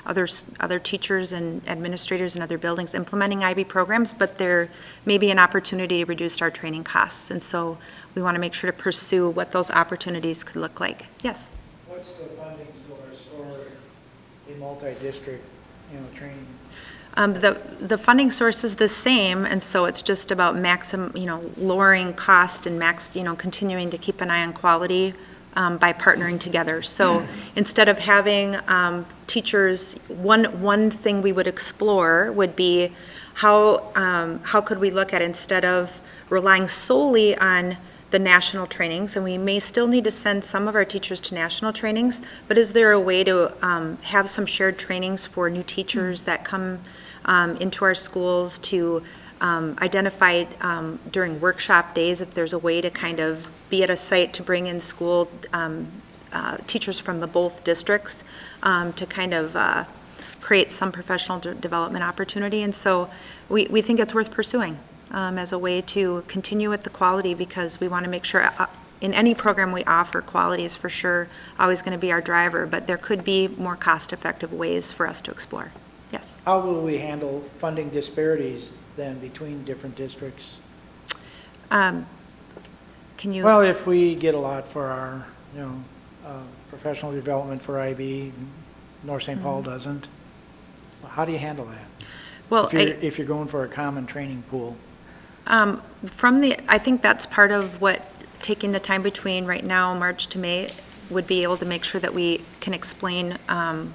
Speaker 12: other teachers and administrators in other buildings implementing IB programs, but there may be an opportunity to reduce our training costs. And so we want to make sure to pursue what those opportunities could look like. Yes?
Speaker 10: What's the funding source for a multi-district, training?
Speaker 12: The funding source is the same, and so it's just about lowering cost and continuing to keep an eye on quality by partnering together. So instead of having teachers, one thing we would explore would be how could we look at, instead of relying solely on the national trainings, and we may still need to send some of our teachers to national trainings, but is there a way to have some shared trainings for new teachers that come into our schools to identified during workshop days if there's a way to kind of be at a site to bring in school teachers from the both districts to kind of create some professional development opportunity. And so we think it's worth pursuing as a way to continue with the quality, because we want to make sure in any program we offer, quality is for sure always going to be our driver, but there could be more cost-effective ways for us to explore. Yes.
Speaker 10: How will we handle funding disparities then between different districts?
Speaker 12: Can you?
Speaker 10: Well, if we get a lot for our, professional development for IB, North St. Paul doesn't, how do you handle that?
Speaker 12: Well,
Speaker 10: If you're going for a common training pool?
Speaker 12: I think that's part of what taking the time between right now, March to May, would be able to make sure that we can explain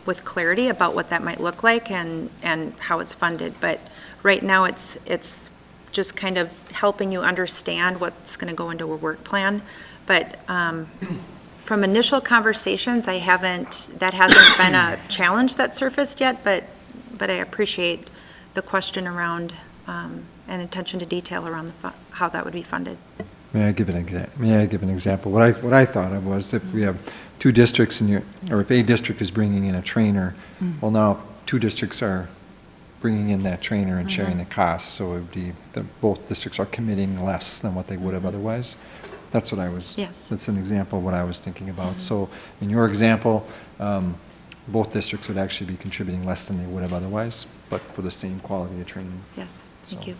Speaker 12: with clarity about what that might look like and how it's funded. But right now, it's just kind of helping you understand what's going to go into a work plan. But from initial conversations, that hasn't been a challenge that surfaced yet, but I appreciate the question around and attention to detail around how that would be funded.
Speaker 4: May I give an example? What I thought of was if we have two districts or if a district is bringing in a trainer, well, now two districts are bringing in that trainer and sharing the costs, so it would be that both districts are committing less than what they would have otherwise. That's what I was.
Speaker 12: Yes.
Speaker 4: That's an example of what I was thinking about. So in your example, both districts would actually be contributing less than they would have otherwise, but for the same quality of training.
Speaker 12: Yes, thank
Speaker 4: So.
Speaker 12: you.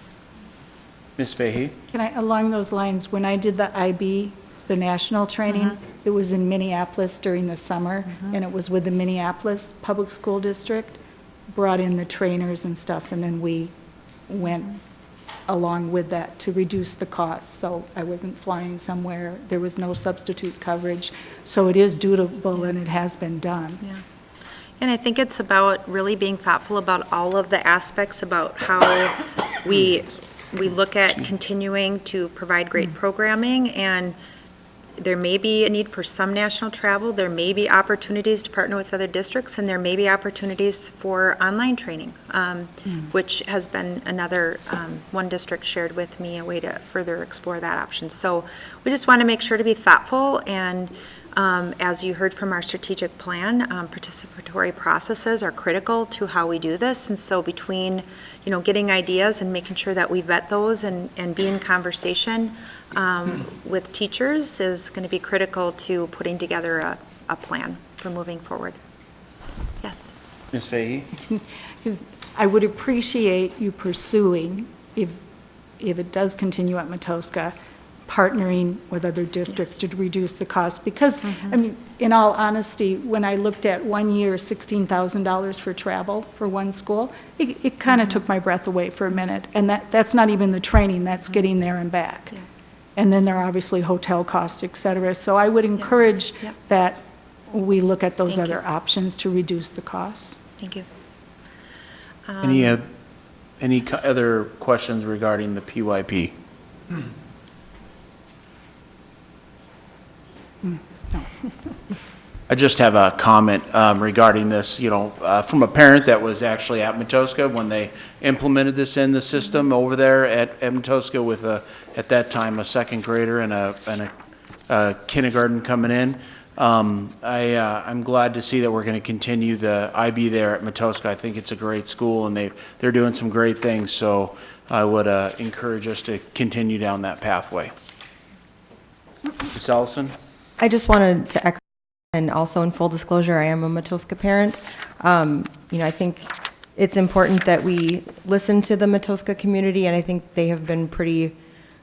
Speaker 1: Ms. Fahey?
Speaker 5: Can I, along those lines, when I did the IB, the national training, it was in Minneapolis during the summer, and it was with the Minneapolis Public School District, brought in the trainers and stuff, and then we went along with that to reduce the cost. So I wasn't flying somewhere, there was no substitute coverage, so it is doable and it has been done.
Speaker 12: Yeah. And I think it's about really being thoughtful about all of the aspects about how we look at continuing to provide great programming, and there may be a need for some national travel, there may be opportunities to partner with other districts, and there may be opportunities for online training, which has been another, one district shared with me a way to further explore that option. So we just want to make sure to be thoughtful, and as you heard from our strategic plan, participatory processes are critical to how we do this, and so between getting ideas and making sure that we vet those and be in conversation with teachers is going to be critical to putting together a plan for moving forward. Yes.
Speaker 1: Ms. Fahey?
Speaker 5: Because I would appreciate you pursuing, if it does continue at Matoska, partnering with other districts to reduce the cost. Because, I mean, in all honesty, when I looked at 1 year, $16,000 for travel for one school, it kind of took my breath away for a minute. And that's not even the training, that's getting there and back.
Speaker 12: Yeah.
Speaker 5: And then there are obviously hotel costs, et cetera. So I would encourage that we look at those other options to reduce the costs.
Speaker 12: Thank you.
Speaker 1: Any other questions regarding the PYP? I just have a comment regarding this, from a parent that was actually at Matoska when they implemented this in the system over there at Matoska with at that time, a second grader and a kindergarten coming in. I'm glad to see that we're going to continue the IB there at Matoska. I think it's a great school, and they're doing some great things, so I would encourage us to continue down that pathway. Ms. Ellison?
Speaker 3: I just wanted to echo, and also in full disclosure, I am a Matoska parent. I think it's important that we listen to the Matoska community, and I think they have been pretty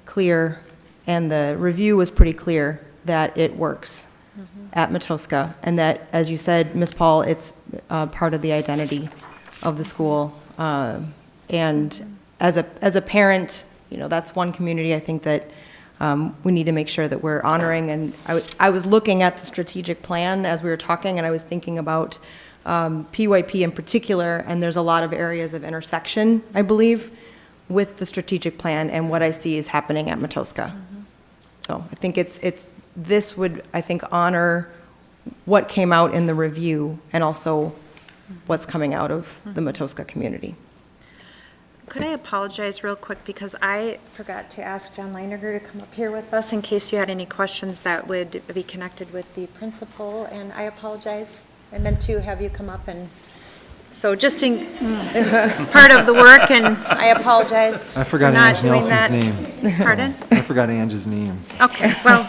Speaker 3: clear, and the review was pretty clear that it works at Matoska, and that, as you said, Ms. Paul, it's part of the identity of the school. And as a parent, that's one community I think that we need to make sure that we're honoring. And I was looking at the strategic plan as we were talking, and I was thinking about PYP in particular, and there's a lot of areas of intersection, I believe, with the strategic plan and what I see is happening at Matoska. So I think this would, I think, honor what came out in the review and also what's coming out of the Matoska community.
Speaker 12: Could I apologize real quick, because I forgot to ask John Leininger to come up here with us in case you had any questions that would be connected with the principal, and I apologize. I meant to have you come up, and so just as part of the work, and I apologize
Speaker 4: I forgot
Speaker 12: for not
Speaker 4: Ange
Speaker 12: doing that.
Speaker 4: Nelson's name.
Speaker 12: Pardon?
Speaker 4: I forgot Ange's name.
Speaker 12: Okay, well,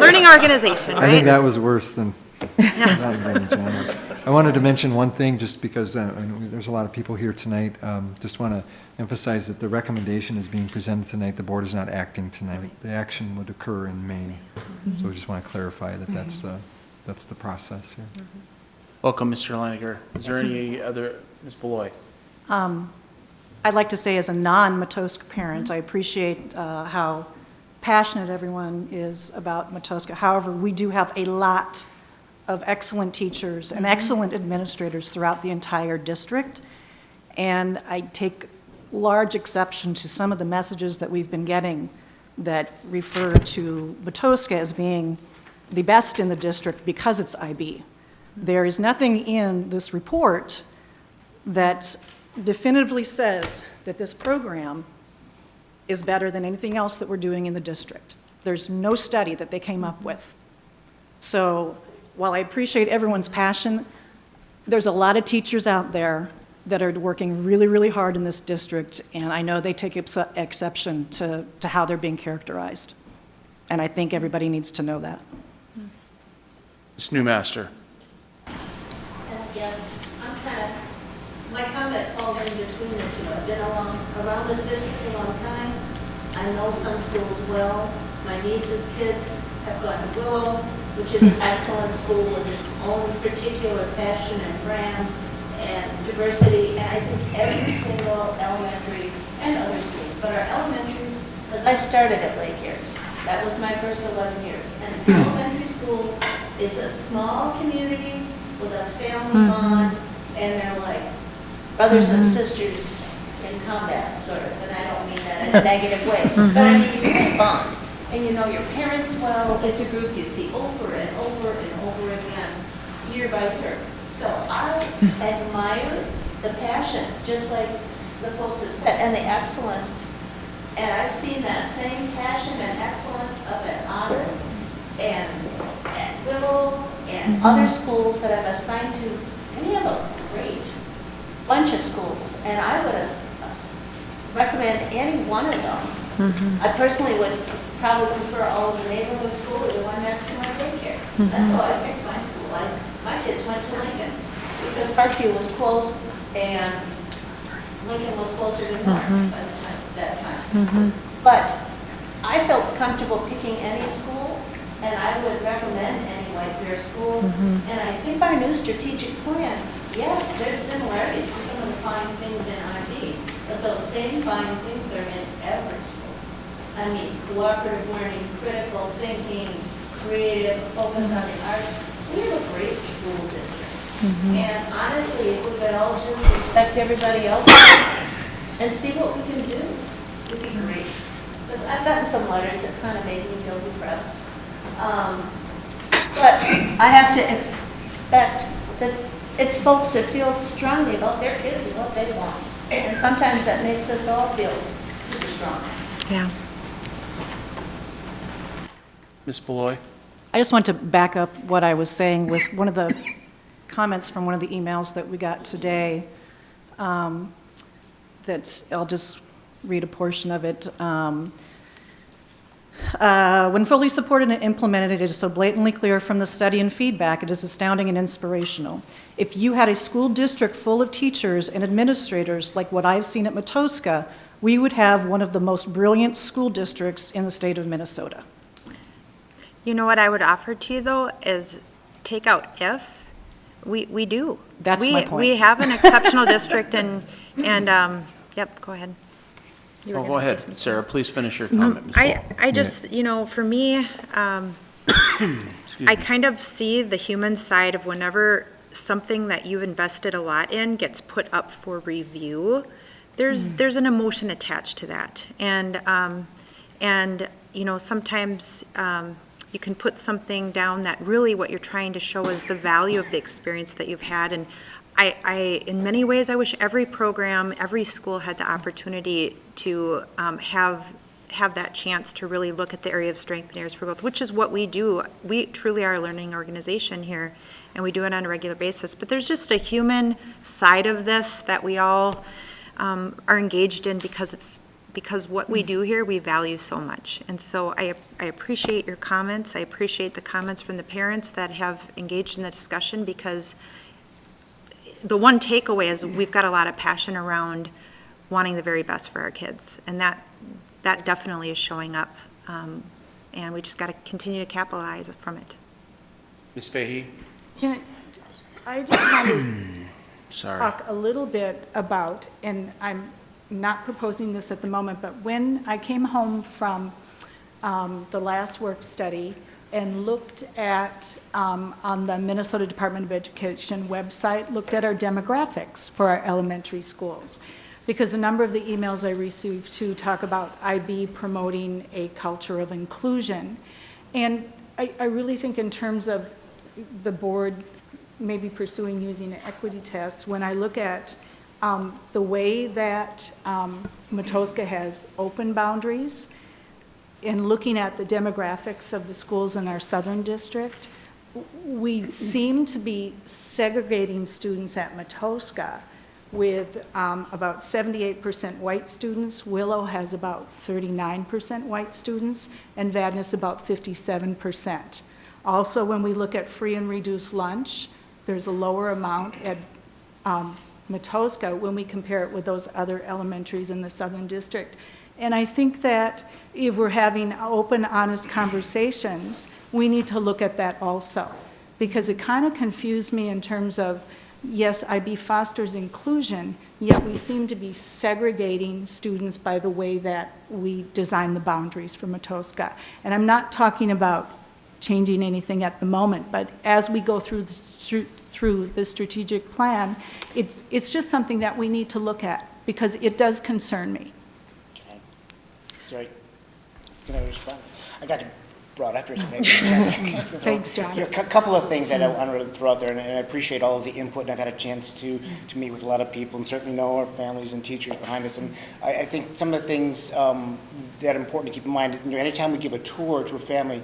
Speaker 12: learning organization, right?
Speaker 4: I think that was worse than Janet. I wanted to mention one thing, just because there's a lot of people here tonight. Just want to emphasize that the recommendation is being presented tonight. The board is not acting tonight. The action would occur in May. So we just want to clarify that that's the process here.
Speaker 1: Welcome, Mr. Leininger. Is there any other, Ms. Beloy?
Speaker 9: I'd like to say, as a non-Matoska parent, I appreciate how passionate everyone is about Matoska. However, we do have a lot of excellent teachers and excellent administrators throughout the entire district. And I take large exception to some of the messages that we've been getting that refer to Matoska as being the best in the district because it's IB. There is nothing in this report that definitively says that this program is better than anything else that we're doing in the district. There's no study that they came up with. So while I appreciate everyone's passion, there's a lot of teachers out there that are working really, really hard in this district, and I know they take exception to how they're being characterized. And I think everybody needs to know that.
Speaker 1: Ms. Newmaster?
Speaker 11: Yes, my comment falls in between the two. I've been around this district a long time. I know some schools well. My niece's kids have gone to Willow, which is an excellent school with its own particular passion and brand and diversity. And I think every single elementary and other schools, but our elementaries, because I started at Lake Ayres. That was my first 11 years. And an elementary school is a small community with a family bond, and they're like brothers and sisters in combat, sort of. And I don't mean that in a negative way, but I mean you can bond. And you know your parents well. It's a group you see over and over and over again, year by year. So I admire the passion, just like the folks have said, and the excellence. And I've seen that same passion and excellence up at Otter and at Willow and other schools that I've assigned to. And we have a great bunch of schools, and I would recommend any one of them. I personally would probably prefer always a neighborhood school or the one next to my daycare. That's how I picked my school. My kids went to Lincoln because Parkview was closed and Lincoln was closer to North by the time, that time. But I felt comfortable picking any school, and I would recommend any White Bear school. And I think our new strategic plan, yes, there's similarities to some of the fine things in IB, but those same fine things are in every school. I mean, cooperative learning, critical thinking, creative, focus on the arts. We have a great school district. And honestly, if we could all just respect everybody else and see what we can do, it would be great. Because I've gotten some letters that kind of made me feel depressed. But I have to expect that it's folks that feel strongly about their kids and what they want. And sometimes that makes us all feel super strong.
Speaker 12: Yeah.
Speaker 1: Ms. Beloy?
Speaker 9: I just want to back up what I was saying with one of the comments from one of the emails that we got today, that I'll just read a portion of it. When fully supported and implemented, it is so blatantly clear from the study and feedback, it is astounding and inspirational. If you had a school district full of teachers and administrators like what I've seen at Matoska, we would have one of the most brilliant school districts in the state of Minnesota.
Speaker 12: You know what I would offer to you, though, is take out if. We do.
Speaker 9: That's my point.
Speaker 12: We have an exceptional district, and yep, go ahead. You were
Speaker 1: Oh, go
Speaker 12: gonna say
Speaker 1: ahead,
Speaker 12: something.
Speaker 1: Sarah, please finish your comment. Ms. Ball.
Speaker 12: I just, you know, for me, I kind of see the human side of whenever something that you've invested a lot in gets put up for review, there's an emotion attached to that. And you know, sometimes you can put something down that really what you're trying to show is the value of the experience that you've had. And in many ways, I wish every program, every school had the opportunity to have that chance to really look at the area of strength and areas for growth, which is what we do. We truly are a learning organization here, and we do it on a regular basis. But there's just a human side of this that we all are engaged in because what we do here, we value so much. And so I appreciate your comments. I appreciate the comments from the parents that have engaged in the discussion, because the one takeaway is we've got a lot of passion around wanting the very best for our kids. And that definitely is showing up. And we just got to continue to capitalize from it.
Speaker 1: Ms. Fahey?
Speaker 5: I just want to
Speaker 1: Sorry.
Speaker 5: talk a little bit about, and I'm not proposing this at the moment, but when I came home from the last work study and looked at, on the Minnesota Department of Education website, looked at our demographics for our elementary schools. Because a number of the emails I received to talk about IB promoting a culture of inclusion. And I really think in terms of the board maybe pursuing using an equity test, when I look at the way that Matoska has open boundaries, in looking at the demographics of the schools in our southern district, we seem to be segregating students at Matoska with about 78% white students. Willow has about 39% white students, and Vadnais about 57%. Also, when we look at free and reduced lunch, there's a lower amount at Matoska when we compare it with those other elementaries in the southern district. And I think that if we're having open, honest conversations, we need to look at that also. Because it kind of confused me in terms of, yes, IB fosters inclusion, yet we seem to be segregating students by the way that we design the boundaries for Matoska. And I'm not talking about changing anything at the moment, but as we go through the strategic plan, it's just something that we need to look at, because it does concern me.
Speaker 14: Sorry, can I respond? I got brought up here, so maybe.
Speaker 5: Thanks, John.
Speaker 14: A couple of things that I want to throw out there, and I appreciate all of the input, and I got a chance to meet with a lot of people, and certainly know our families and teachers behind us. And I think some of the things that are important to keep in mind, anytime we give a tour to a family,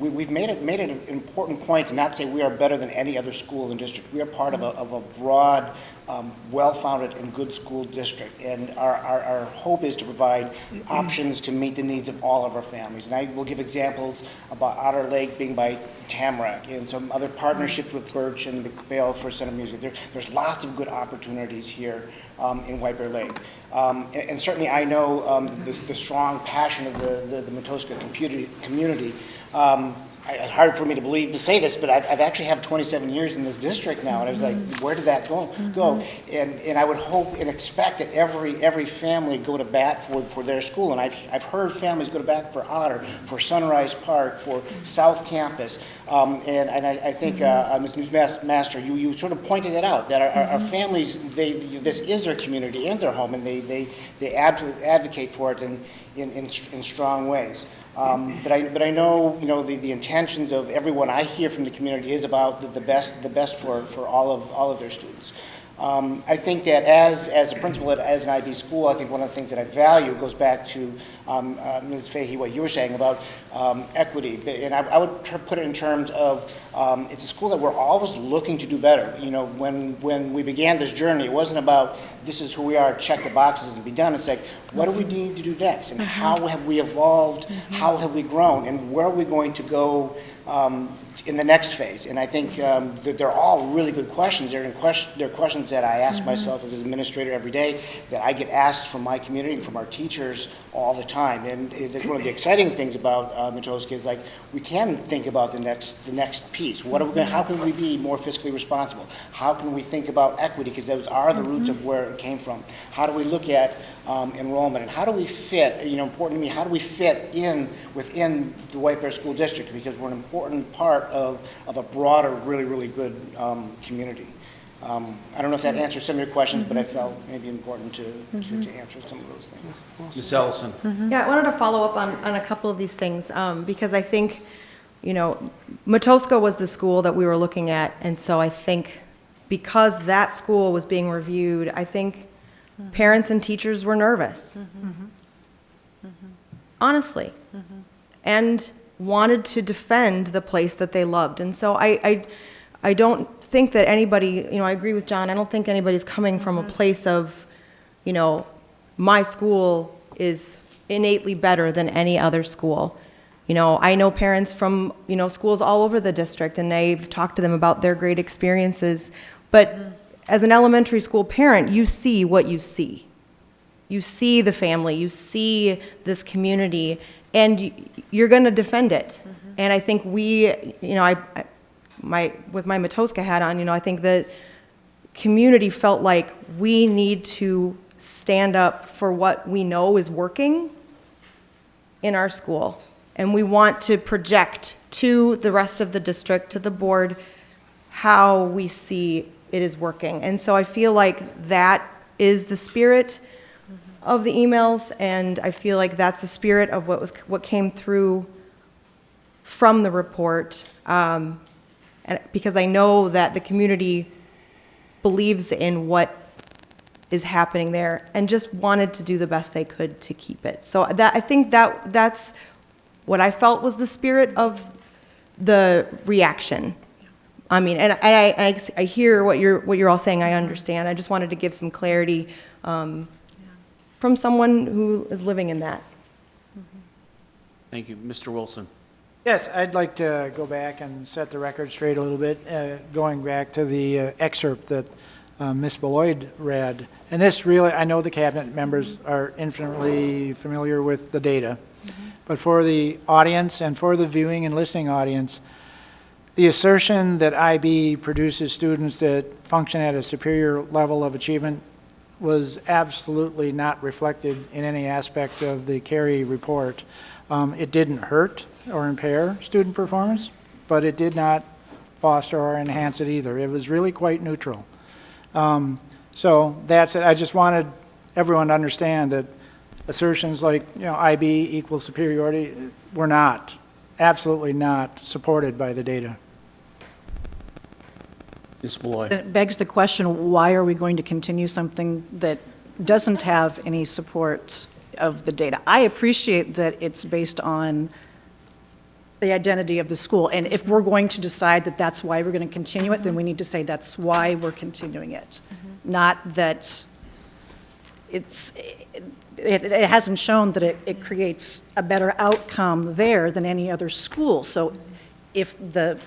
Speaker 14: we've made it an important point to not say we are better than any other school in the district. We are part of a broad, well-founded and good school district, and our hope is to provide options to meet the needs of all of our families. And I will give examples about Otter Lake being by Tamarack, and some other partnerships with Birch and McPhail for Center Music. There's lots of good opportunities here in White Bear Lake. And certainly I know the strong passion of the Matoska community. It's hard for me to believe to say this, but I've actually have 27 years in this district now, and I was like, where did that go? And I would hope and expect that every family go to bat for their school. And I've heard families go to bat for Otter, for Sunrise Park, for South Campus. And I think, Ms. Newsmaster, you sort of pointed it out, that our families, this is their community and their home, and they advocate for it in strong ways. But I know, the intentions of everyone I hear from the community is about the best for all of their students. I think that as a principal as an IB school, I think one of the things that I value goes back to Ms. Fahey, what you were saying about equity. And I would put it in terms of it's a school that we're always looking to do better. When we began this journey, it wasn't about this is who we are, check the boxes and be done. It's like, what do we need to do next? And how have we evolved? How have we grown? And where are we going to go in the next phase? And I think that they're all really good questions. They're questions that I ask myself as an administrator every day, that I get asked from my community and from our teachers all the time. And it's one of the exciting things about Matoska is, like, we can think about the next piece. How can we be more fiscally responsible? How can we think about equity? Because those are the roots of where it came from. How do we look at enrollment, and how do we fit, important to me, how do we fit in within the White Bear School District, because we're an important part of a broader, really, really good community. I don't know if that answers some of your questions, but I felt maybe important to answer some of those things.
Speaker 1: Ms. Ellison.
Speaker 3: Yeah, I wanted to follow up on a couple of these things, because I think, Matoska was the school that we were looking at, and so I think because that school was being reviewed, I think parents and teachers were nervous. Honestly. And wanted to defend the place that they loved. And so I don't think that anybody, I agree with John, I don't think anybody's coming from a place of, my school is innately better than any other school. I know parents from, schools all over the district, and I've talked to them about their great experiences. But as an elementary school parent, you see what you see. You see the family, you see this community, and you're going to defend it. And I think we, with my Matoska hat on, I think the community felt like we need to stand up for what we know is working in our school. And we want to project to the rest of the district, to the board, how we see it is working. And so I feel like that is the spirit of the emails, and I feel like that's the spirit of what came through from the report, and because I know that the community believes in what is happening there and just wanted to do the best they could to keep it. So I think that's what I felt was the spirit of the reaction. I mean, and I hear what you're all saying. I understand. I just wanted to give some clarity from someone who is living in that.
Speaker 1: Thank you. Mr. Wilson.
Speaker 10: Yes, I'd like to go back and set the record straight a little bit, going back to the excerpt that Ms. Beloit read. And this really, I know the cabinet members are infinitely familiar with the data, but for the audience and for the viewing and listening audience, the assertion that IB produces students that function at a superior level of achievement was absolutely not reflected in any aspect of the Carey report. It didn't hurt or impair student performance, but it did not foster or enhance it either. It was really quite neutral. So that's it. I just wanted everyone to understand that assertions like, IB equals superiority were not, absolutely not supported by the data.
Speaker 1: Ms. Beloit.
Speaker 9: It begs the question, why are we going to continue something that doesn't have any support of the data? I appreciate that it's based on the identity of the school, and if we're going to decide that that's why we're going to continue it, then we need to say that's why we're continuing it, not that it hasn't shown that it creates a better outcome there than any other school. So if the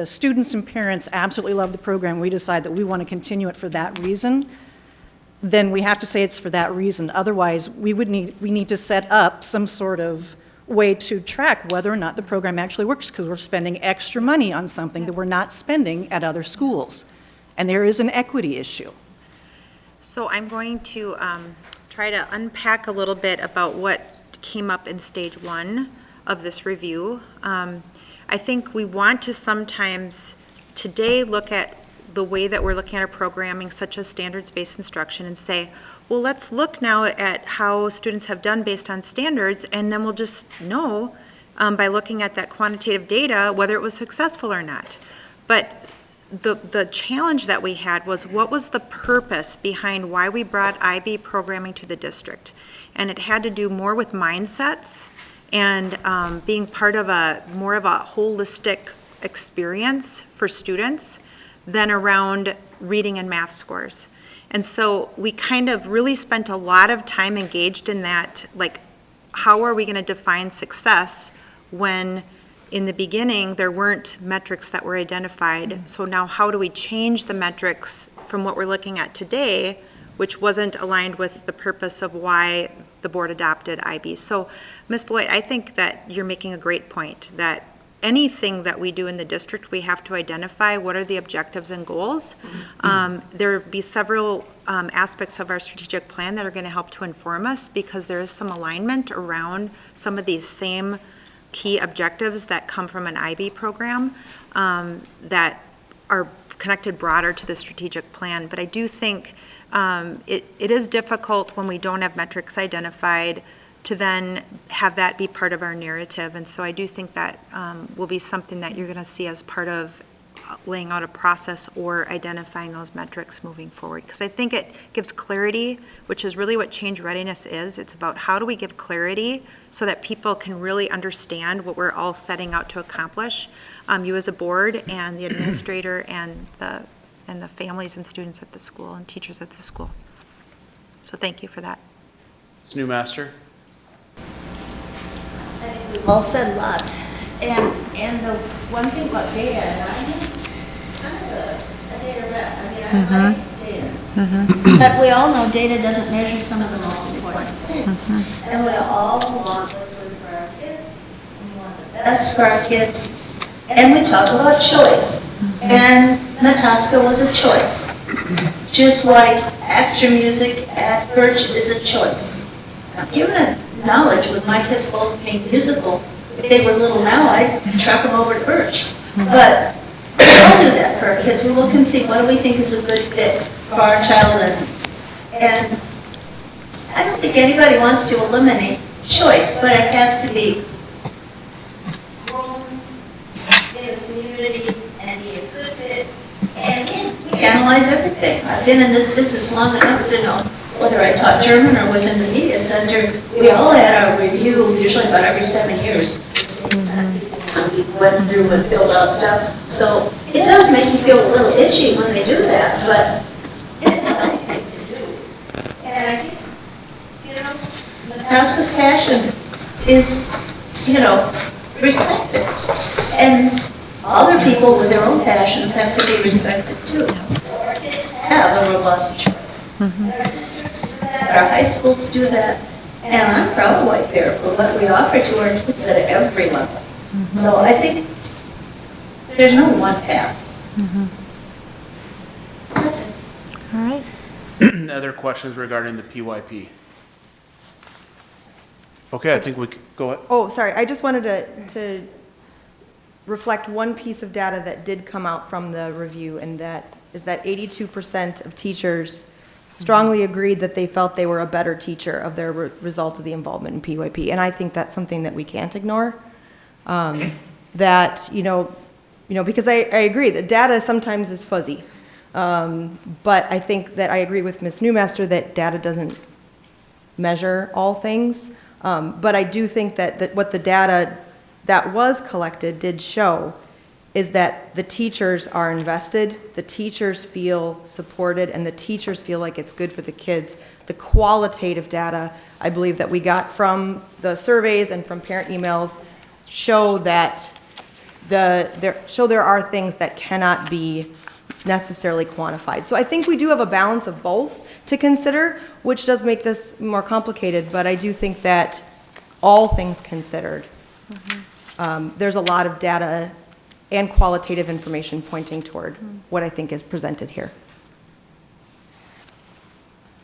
Speaker 9: students and parents absolutely love the program, we decide that we want to continue it for that reason, then we have to say it's for that reason. Otherwise, we need to set up some sort of way to track whether or not the program actually works, because we're spending extra money on something that we're not spending at other schools. And there is an equity issue.
Speaker 12: So I'm going to try to unpack a little bit about what came up in stage 1 of this review. I think we want to sometimes today look at the way that we're looking at our programming, such as standards-based instruction, and say, well, let's look now at how students have done based on standards, and then we'll just know by looking at that quantitative data whether it was successful or not. But the challenge that we had was, what was the purpose behind why we brought IB programming to the district? And it had to do more with mindsets and being part of more of a holistic experience for students than around reading and math scores. And so we kind of really spent a lot of time engaged in that, like, how are we going to define success when in the beginning there weren't metrics that were identified? So now how do we change the metrics from what we're looking at today, which wasn't aligned with the purpose of why the board adopted IB? So, Ms. Beloit, I think that you're making a great point, that anything that we do in the district, we have to identify what are the objectives and goals. There will be several aspects of our strategic plan that are going to help to inform us, because there is some alignment around some of these same key objectives that come from an IB program that are connected broader to the strategic plan. But I do think it is difficult when we don't have metrics identified to then have that be part of our narrative. And so I do think that will be something that you're going to see as part of laying out a process or identifying those metrics moving forward. Because I think it gives clarity, which is really what change readiness is. It's about how do we give clarity so that people can really understand what we're all setting out to accomplish, you as a board and the administrator and the families and students at the school and teachers at the school. So thank you for that.
Speaker 1: Ms. Newmaster?
Speaker 11: I think we've all said lots. And the one thing about data, and I'm kind of a data rep. I mean, I like data. But we all know data doesn't measure some of the most important things. And we all want what's good for our kids. We want the best for our kids. And we talk about choice. And Natasha was a choice. Just like extra music at Birch is a choice. Now, even knowledge with my kids both being musical, if they were little now, I'd truck them over to Birch. But I'll do that for our kids. We look and see what do we think is a good fit for our child. And I don't think anybody wants to eliminate choice, but it has to be grown in a community and be a good fit. And again, we analyze everything. I've been in this business long enough to know whether I taught German or was in the media center, we all had our review usually about every 7 years. We went through and filled out stuff. So it does make you feel a little itchy when they do that, but it's not anything to do. And I think, Natasha's passion is, respected. And other people with their own passions have to be respected too. So our kids have a robust choice. Our districts do that, our high schools do that, and I'm proud of White Bear for what we offer to our kids at every level. So I think there's no one path.
Speaker 12: All right.
Speaker 1: Other questions regarding the PYP? Okay, I think we could go ahead.
Speaker 3: Oh, sorry, I just wanted to reflect one piece of data that did come out from the review, and that is that 82% of teachers strongly agreed that they felt they were a better teacher of their result of the involvement in PYP. And I think that's something that we can't ignore. That, because I agree that data sometimes is fuzzy. But I think that I agree with Ms. Newmaster that data doesn't measure all things. But I do think that what the data that was collected did show is that the teachers are invested, the teachers feel supported, and the teachers feel like it's good for the kids. The qualitative data, I believe, that we got from the surveys and from parent emails show that there are things that cannot be necessarily quantified. So I think we do have a balance of both to consider, which does make this more complicated, but I do think that all things considered, there's a lot of data and qualitative information pointing toward what I think is presented here.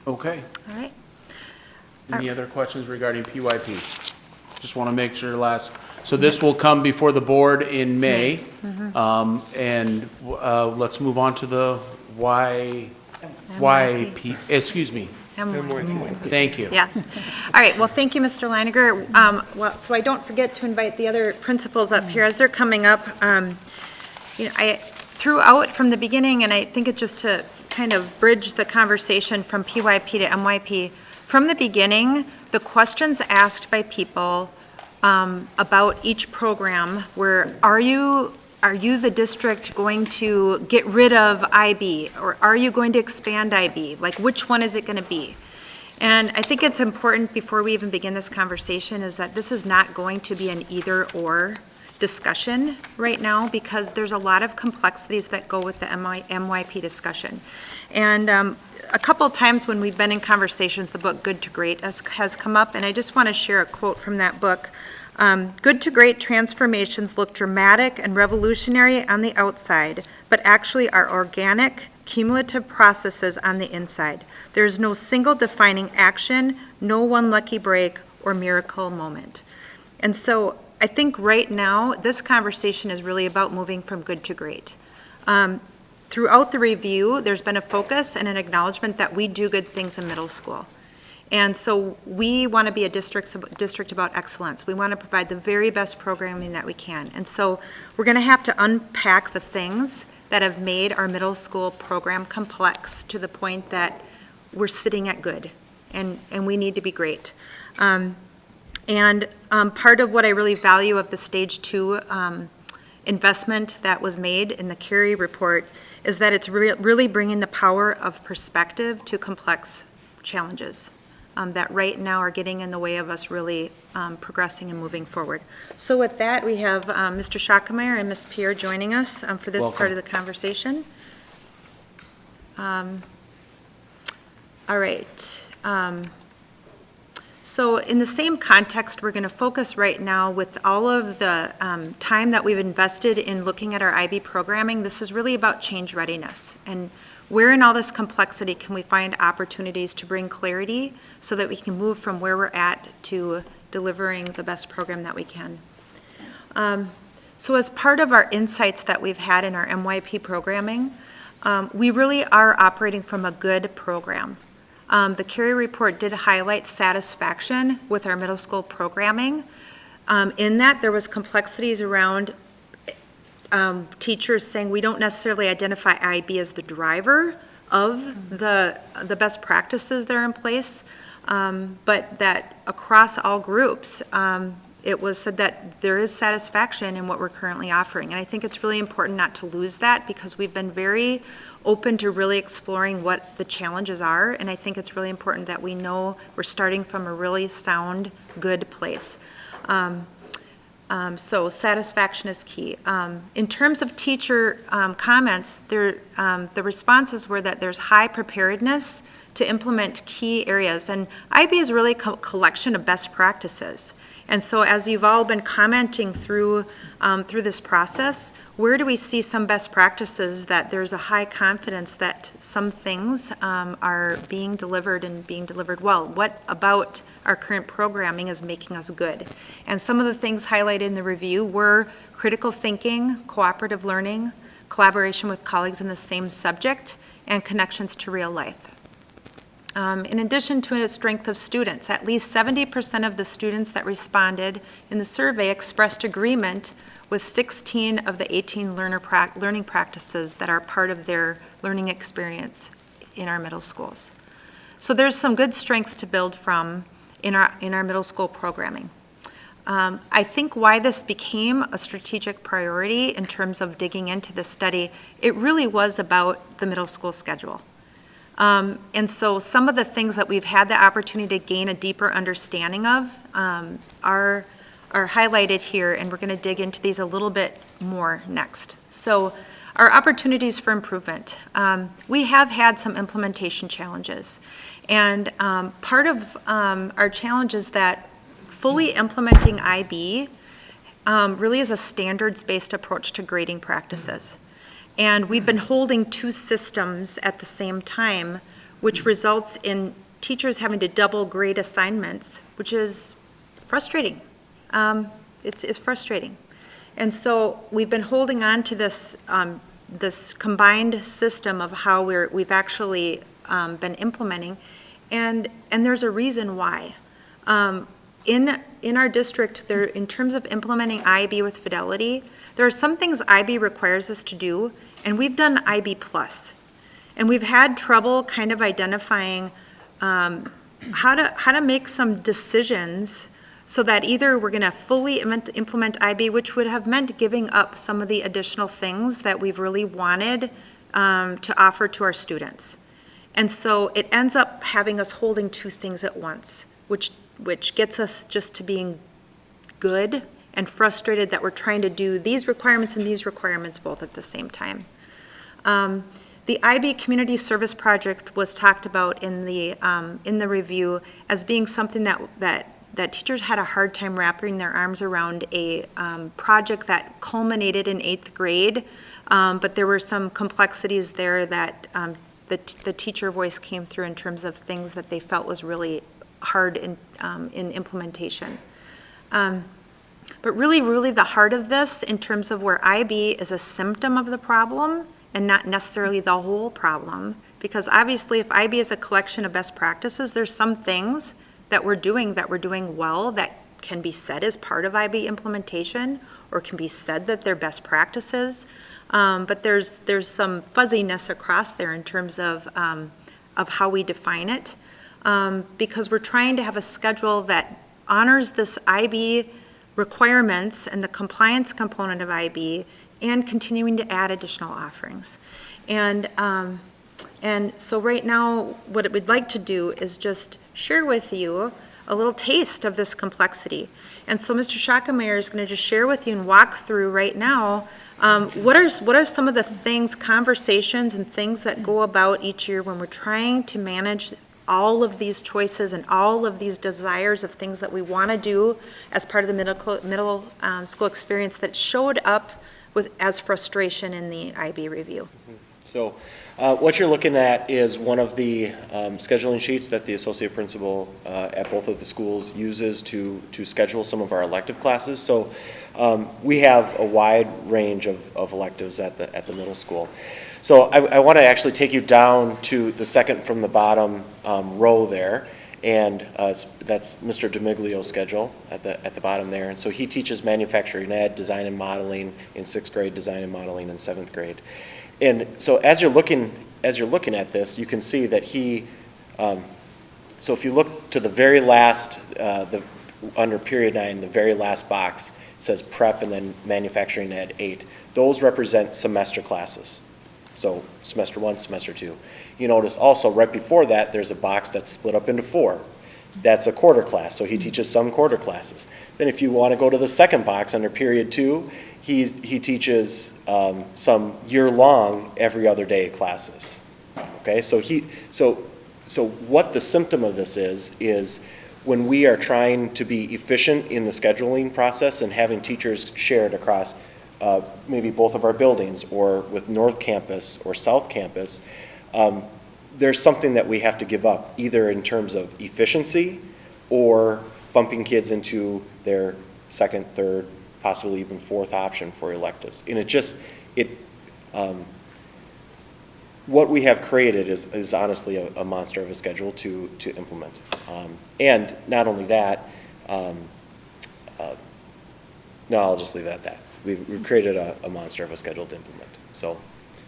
Speaker 1: Okay.
Speaker 12: All right.
Speaker 1: Any other questions regarding PYP? Just want to make sure so this will come before the board in May. And let's move on to the YP, excuse me. Thank you.
Speaker 12: Yes. All right, well, thank you, Mr. Leininger. So I don't forget to invite the other principals up here as they're coming up. I threw out from the beginning, and I think it's just to kind of bridge the conversation from PYP to MYP. From the beginning, the questions asked by people about each program were, are you the district going to get rid of IB, or are you going to expand IB? Like, which one is it going to be? And I think it's important before we even begin this conversation is that this is not going to be an either-or discussion right now, because there's a lot of complexities that go with the MYP discussion. And a couple of times when we've been in conversations, the book Good to Great has come up, and I just want to share a quote from that book. Good to great transformations look dramatic and revolutionary on the outside, but actually are organic, cumulative processes on the inside. There is no single defining action, no one lucky break or miracle moment. And so I think right now, this conversation is really about moving from good to great. Throughout the review, there's been a focus and an acknowledgement that we do good things in middle school. And so we want to be a district about excellence. We want to provide the very best programming that we can. And so we're going to have to unpack the things that have made our middle school program complex to the point that we're sitting at good, and we need to be great. Part of what I really value of the Stage 2 investment that was made in the Carey report is that it's really bringing the power of perspective to complex challenges that right now are getting in the way of us really progressing and moving forward. So with that, we have Mr. Schockemeyer and Ms. Pierre joining us for this part of the conversation. All right. So in the same context, we're going to focus right now with all of the time that we've invested in looking at our IB programming. This is really about change readiness. And where in all this complexity can we find opportunities to bring clarity so that we can move from where we're at to delivering the best program that we can. So as part of our insights that we've had in our MYP programming, we really are operating from a good program. The Carey report did highlight satisfaction with our middle school programming. In that, there was complexities around teachers saying we don't necessarily identify IB as the driver of the best practices that are in place, but that across all groups, it was said that there is satisfaction in what we're currently offering. And I think it's really important not to lose that because we've been very open to really exploring what the challenges are. And I think it's really important that we know we're starting from a really sound, good place. So satisfaction is key. In terms of teacher comments, the responses were that there's high preparedness to implement key areas. And IB is really a collection of best practices. And so as you've all been commenting through this process, where do we see some best practices that there's a high confidence that some things are being delivered and being delivered well? What about our current programming is making us good? And some of the things highlighted in the review were critical thinking, cooperative learning, collaboration with colleagues in the same subject, and connections to real life. In addition to a strength of students, at least 70% of the students that responded in the survey expressed agreement with 16 of the 18 learning practices that are part of their learning experience in our middle schools. So there's some good strengths to build from in our middle school programming. I think why this became a strategic priority in terms of digging into the study, it really was about the middle school schedule. And so some of the things that we've had the opportunity to gain a deeper understanding of are highlighted here, and we're going to dig into these a little bit more next. So our opportunities for improvement. We have had some implementation challenges, and part of our challenge is that fully implementing IB really is a standards-based approach to grading practices. And we've been holding two systems at the same time, which results in teachers having to double grade assignments, which is frustrating. It's frustrating. And so we've been holding on to this, this combined system of how we've actually been implementing, and there's a reason why. In our district, in terms of implementing IB with fidelity, there are some things IB requires us to do, and we've done IB plus. And we've had trouble kind of identifying how to make some decisions so that either we're going to fully implement IB, which would have meant giving up some of the additional things that we've really wanted to offer to our students. And so it ends up having us holding two things at once, which gets us just to being good and frustrated that we're trying to do these requirements and these requirements both at the same time. The IB Community Service Project was talked about in the review as being something that teachers had a hard time wrapping their arms around, a project that culminated in 8th grade, but there were some complexities there that the teacher voice came through in terms of things that they felt was really hard in implementation. But really the heart of this in terms of where IB is a symptom of the problem and not necessarily the whole problem, because obviously if IB is a collection of best practices, there's some things that we're doing well that can be said as part of IB implementation or can be said that they're best practices. But there's some fuzziness across there in terms of how we define it. Because we're trying to have a schedule that honors this IB requirements and the compliance component of IB and continuing to add additional offerings. And so right now, what we'd like to do is just share with you a little taste of this complexity. And so Mr. Schackemeyer is going to just share with you and walk through right now what are some of the things, conversations and things that go about each year when we're trying to manage all of these choices and all of these desires of things that we want to do as part of the middle school experience that showed up as frustration in the IB review.
Speaker 15: So what you're looking at is one of the scheduling sheets that the associate principal at both of the schools uses to schedule some of our elective classes. So we have a wide range of electives at the middle school. So I want to actually take you down to the second from the bottom row there, and that's Mr. DeMiglio's schedule at the bottom there. And so he teaches manufacturing ed, design and modeling in 6th grade, design and modeling in 7th grade. And so as you're looking at this, you can see that he. So if you look to the very last, under period 9, the very last box, it says prep and then manufacturing ed 8. Those represent semester classes. So semester 1, semester 2. You notice also right before that, there's a box that's split up into 4. That's a quarter class, so he teaches some quarter classes. Then if you want to go to the second box under period 2, he teaches some year-long, every other day classes. Okay, so what the symptom of this is when we are trying to be efficient in the scheduling process and having teachers shared across maybe both of our buildings or with North Campus or South Campus, there's something that we have to give up, either in terms of efficiency or bumping kids into their second, third, possibly even fourth option for electives. And what we have created is honestly a monster of a schedule to implement. And not only that, no, I'll just leave it at that. We've created a monster of a schedule to implement. So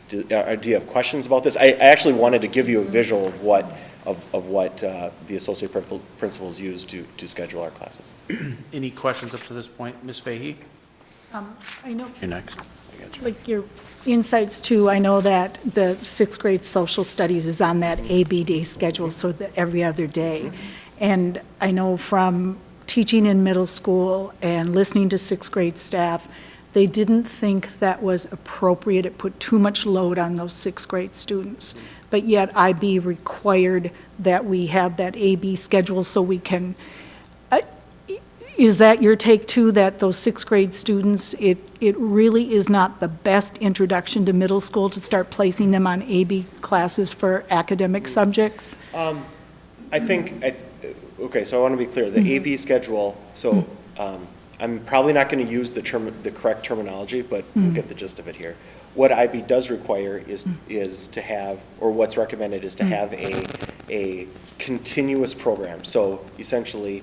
Speaker 15: do you have questions about this? I actually wanted to give you a visual of what the associate principals use to schedule our classes.
Speaker 1: Any questions up to this point? Ms. Fahey?
Speaker 5: I know.
Speaker 1: You're next.
Speaker 5: Like your insights too, I know that the 6th grade social studies is on that ABD schedule, so that every other day. And I know from teaching in middle school and listening to 6th grade staff, they didn't think that was appropriate. It put too much load on those 6th grade students. But yet IB required that we have that AB schedule so we can, is that your take too, that those 6th grade students, it really is not the best introduction to middle school to start placing them on AB classes for academic subjects?
Speaker 15: Okay, so I want to be clear. The AB schedule, so I'm probably not going to use the correct terminology, but we'll get the gist of it here. What IB does require is to have, or what's recommended is to have a continuous program. So essentially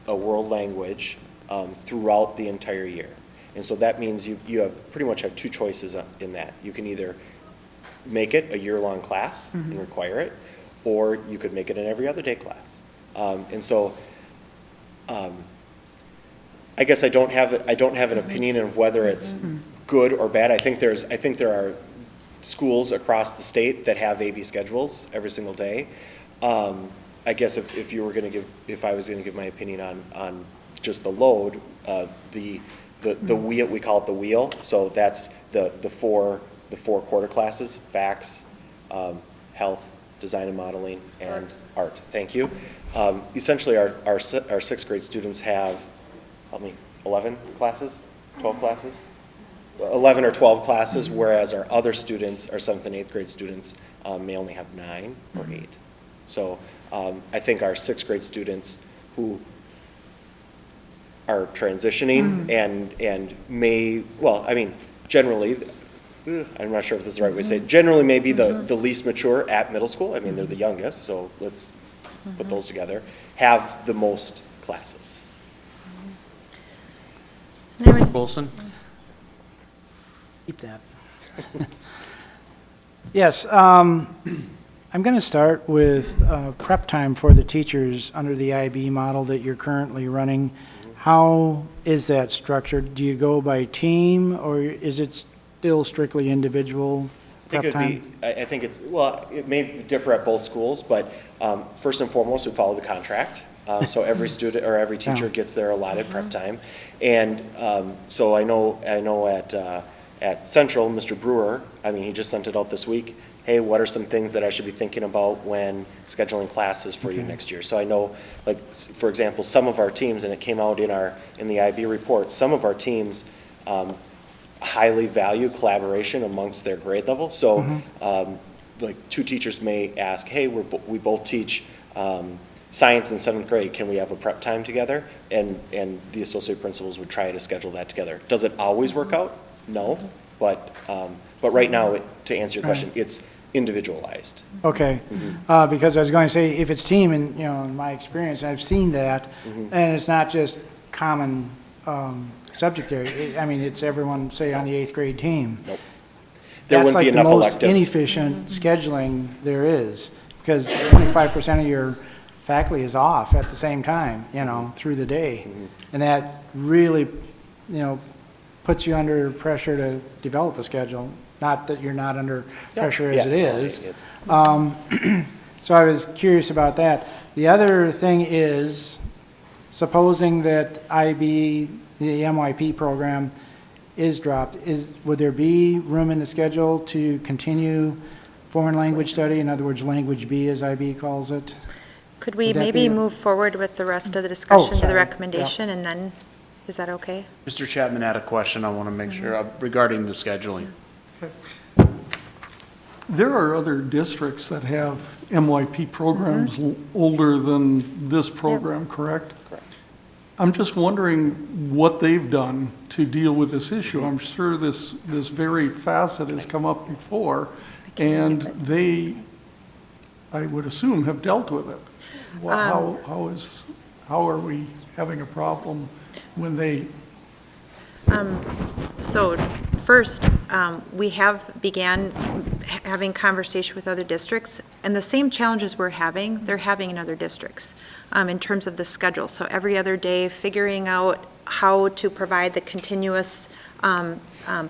Speaker 15: a world language throughout the entire year. And so that means you have pretty much have two choices in that. You can either make it a year-long class and require it, or you could make it an every other day class. And so I guess I don't have an opinion of whether it's good or bad. I think there are schools across the state that have AB schedules every single day. I guess if I was going to give my opinion on just the load, the wheel, we call it the wheel. So that's the four quarter classes: facts, health, design and modeling, and art. Thank you. Essentially, our 6th grade students have, 11 classes, 12 classes, 11 or 12 classes, whereas our other students, our 7th and 8th grade students, may only have 9 or 8. So I think our 6th grade students who are transitioning and may, generally, I'm not sure if this is the right way to say it, generally may be the least mature at middle school. They're the youngest, so let's put those together, have the most classes.
Speaker 1: Wilson? Keep that.
Speaker 10: Yes, I'm going to start with prep time for the teachers under the IB model that you're currently running. How is that structured? Do you go by team, or is it still strictly individual prep time?
Speaker 15: I think it's, well, it may differ at both schools, but first and foremost, we follow the contract. So every student or every teacher gets their allotted prep time. And so I know at Central, Mr. Brewer, I mean, he just sent it out this week. Hey, what are some things that I should be thinking about when scheduling classes for you next year? So I know, like, for example, some of our teams, and it came out in the IB report, some of our teams highly value collaboration amongst their grade level. So like 2 teachers may ask, hey, we both teach science in 7th grade, can we have a prep time together? And the associate principals would try to schedule that together. Does it always work out? No, but right now, to answer your question, it's individualized.
Speaker 10: Okay, because I was going to say, if it's team, and, you know, in my experience, I've seen that, and it's not just common subject area. I mean, it's everyone, say, on the 8th grade team.
Speaker 15: Nope. There wouldn't be enough electives.
Speaker 10: That's like the most inefficient scheduling there is, because 25% of your faculty is off at the same time, you know, through the day. And that really, you know, puts you under pressure to develop a schedule. Not that you're not under pressure as it is. So I was curious about that. The other thing is, supposing that IB, the MYP program, is dropped, would there be room in the schedule to continue foreign language study? In other words, language B, as IB calls it?
Speaker 12: Could we
Speaker 10: Would that
Speaker 12: maybe
Speaker 10: be-
Speaker 12: move forward with the rest of the discussion to the
Speaker 10: sorry.
Speaker 12: recommendation, and then, is that okay?
Speaker 1: Mr. Chapman had a question I want to make sure of regarding the scheduling.
Speaker 8: There are other districts that have MYP programs older than this program, correct?
Speaker 15: Correct.
Speaker 8: I'm just wondering what they've done to deal with this issue. I'm sure this very facet has come up before, and they, I would assume, have dealt with it. Well, how are we having a problem when they?
Speaker 12: So first, we have began having conversation with other districts, and the same challenges we're having, they're having in other districts in terms of the schedule. So every other day, figuring out how to provide the continuous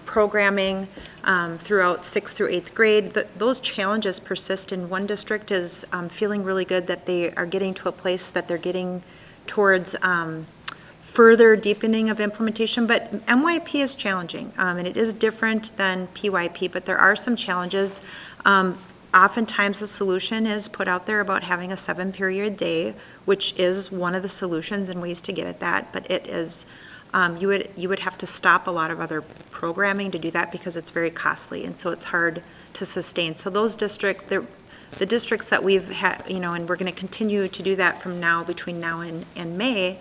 Speaker 12: programming throughout 6th through 8th grade. Those challenges persist, and one district is feeling really good that they are getting to a place that they're getting towards further deepening of implementation, but MYP is challenging, and it is different than PYP, but there are some challenges. Oftentimes the solution is put out there about having a 7-period day, which is one of the solutions and ways to get at that, but it is, you would have to stop a lot of other programming to do that because it's very costly, and so it's hard to sustain. So those districts, the districts that we've had, you know, and we're going to continue to do that from now, between now and May,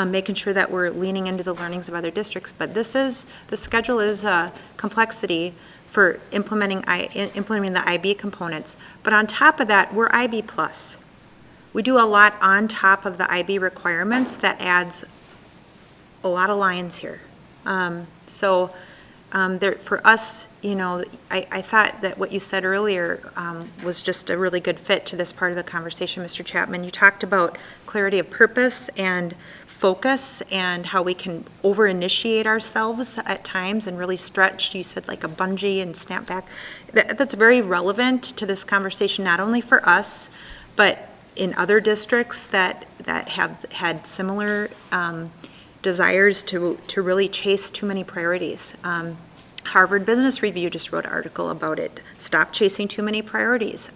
Speaker 12: making sure that we're leaning into the learnings of other districts. But the schedule is a complexity for implementing the IB components. But on top of that, we're IB plus. We do a lot on top of the IB requirements that adds a lot of lines here. For us, you know, I thought that what you said earlier was just a really good fit to this part of the conversation, Mr. Chapman. You talked about clarity of purpose and focus and how we can over-initiate ourselves at times and really stretch, you said like a bungee and snap back. That's very relevant to this conversation, not only for us, but in other districts that have had similar desires to really chase too many priorities. Harvard Business Review just wrote an article about it. Stop chasing too many priorities.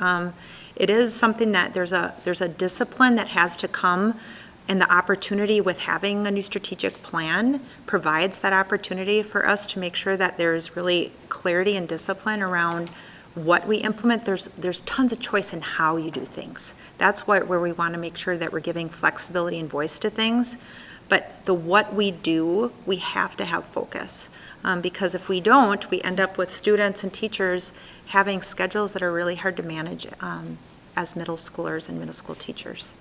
Speaker 12: It is something that there's a discipline that has to come, and the opportunity with having a new strategic plan provides that opportunity for us to make sure that there's really clarity and discipline around what we implement. There's tons of choice in how you do things. That's where we want to make sure that we're giving flexibility and voice to things. But the what we do, we have to have focus. Because if we don't, we end up with students and teachers having schedules that are really hard to manage as middle schoolers and middle school teachers.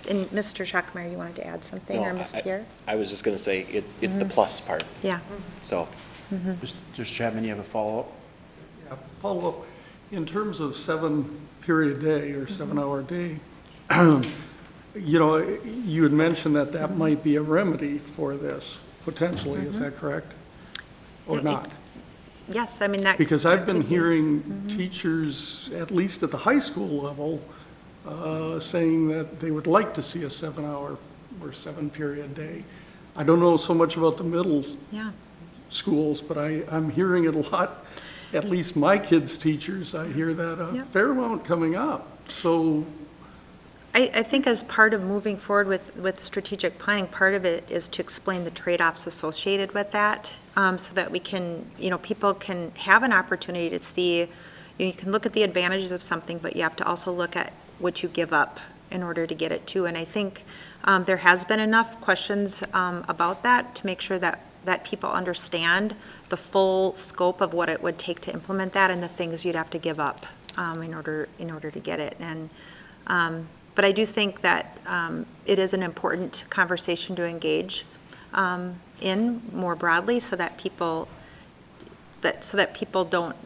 Speaker 12: And Mr. Schuckmeyer, you wanted to add something, or Ms. Pierre?
Speaker 15: I was just going to say, it's the plus part.
Speaker 12: Yeah.
Speaker 15: So.
Speaker 1: Mr. Chapman, you have a follow-up?
Speaker 8: Follow up, in terms of 7-period day or 7-hour day, you know, you had mentioned that that might be a remedy for this, potentially, is that correct? Or not?
Speaker 12: Yes, I mean, that.
Speaker 8: Because I've been
Speaker 12: could be.
Speaker 8: hearing teachers, at least at the high school level, saying that they would like to see a 7-hour or 7-period day. I don't know so much about the middle
Speaker 12: Yeah.
Speaker 8: schools, but I'm hearing it a lot, at least my kids' teachers, I hear that a
Speaker 12: Yep.
Speaker 8: fair amount coming up. So,
Speaker 12: I think as part of moving forward with strategic planning, part of it is to explain the trade-offs associated with that, so that we can, you know, people can have an opportunity to see, you can look at the advantages of something, but you have to also look at what you give up in order to get it too. And I think there has been enough questions about that to make sure that people understand the full scope of what it would take to implement that and the things you'd have to give up in order to get it. And but I do think that it is an important conversation to engage in more broadly, so that people don't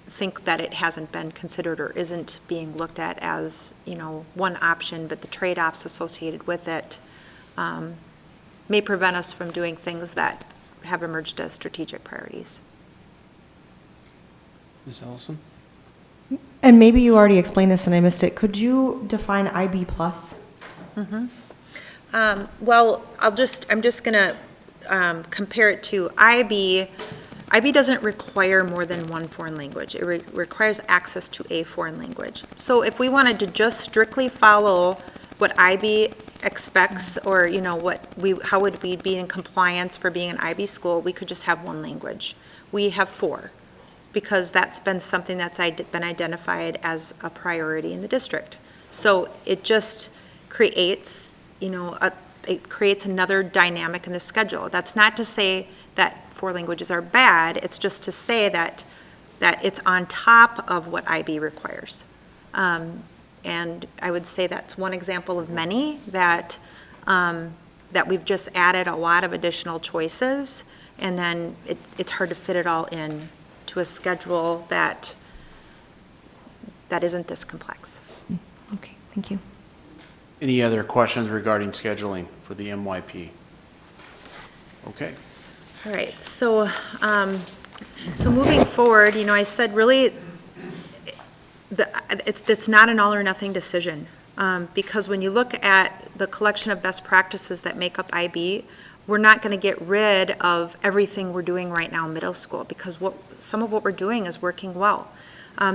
Speaker 12: think that it hasn't been considered or isn't being looked at as, you know, one option, but the trade-offs associated with it may prevent us from doing things that have emerged as strategic priorities.
Speaker 14: Ms. Ellison?
Speaker 3: And maybe you already explained this and I missed it. Could you define IB plus?
Speaker 12: Well, I'm just going to compare it to IB. IB doesn't require more than one foreign language. It requires access to a foreign language. So if we wanted to just strictly follow what IB expects, or, you know, how would we be in compliance for being an IB school, we could just have one language. We have 4, because that's been something that's been identified as a priority in the district. So it just creates, you know, it creates another dynamic in the schedule. That's not to say that 4 languages are bad, it's just to say that it's on top of what IB requires. And I would say that's one example of many that we've just added a lot of additional choices, and then it's hard to fit it all in to a schedule that isn't this complex.
Speaker 3: Okay, thank you.
Speaker 1: Any other questions regarding scheduling for the MYP? Okay.
Speaker 12: All right, so moving forward, you know, I said really, it's not an all or nothing decision, because when you look at the collection of best practices that make up IB, we're not going to get rid of everything we're doing right now in middle school, because some of what we're doing is working well.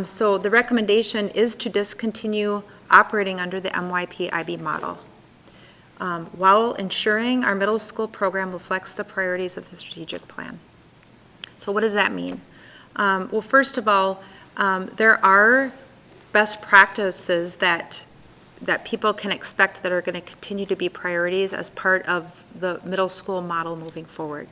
Speaker 12: So the recommendation is to discontinue operating under the MYP IB model, while ensuring our middle school program reflects the priorities of the strategic plan. So what does that mean? Well, first of all, there are best practices that people can expect that are going to continue to be priorities as part of the middle school model moving forward.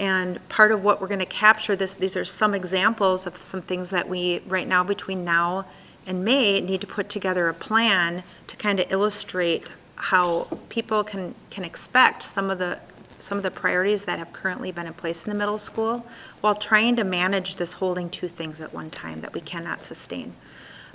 Speaker 12: And part of what we're going to capture, these are some examples of some things that we, right now, between now and May, need to put together a plan to kind of illustrate how people can expect some of the priorities that have currently been in place in the middle school, while trying to manage this holding 2 things at one time that we cannot sustain.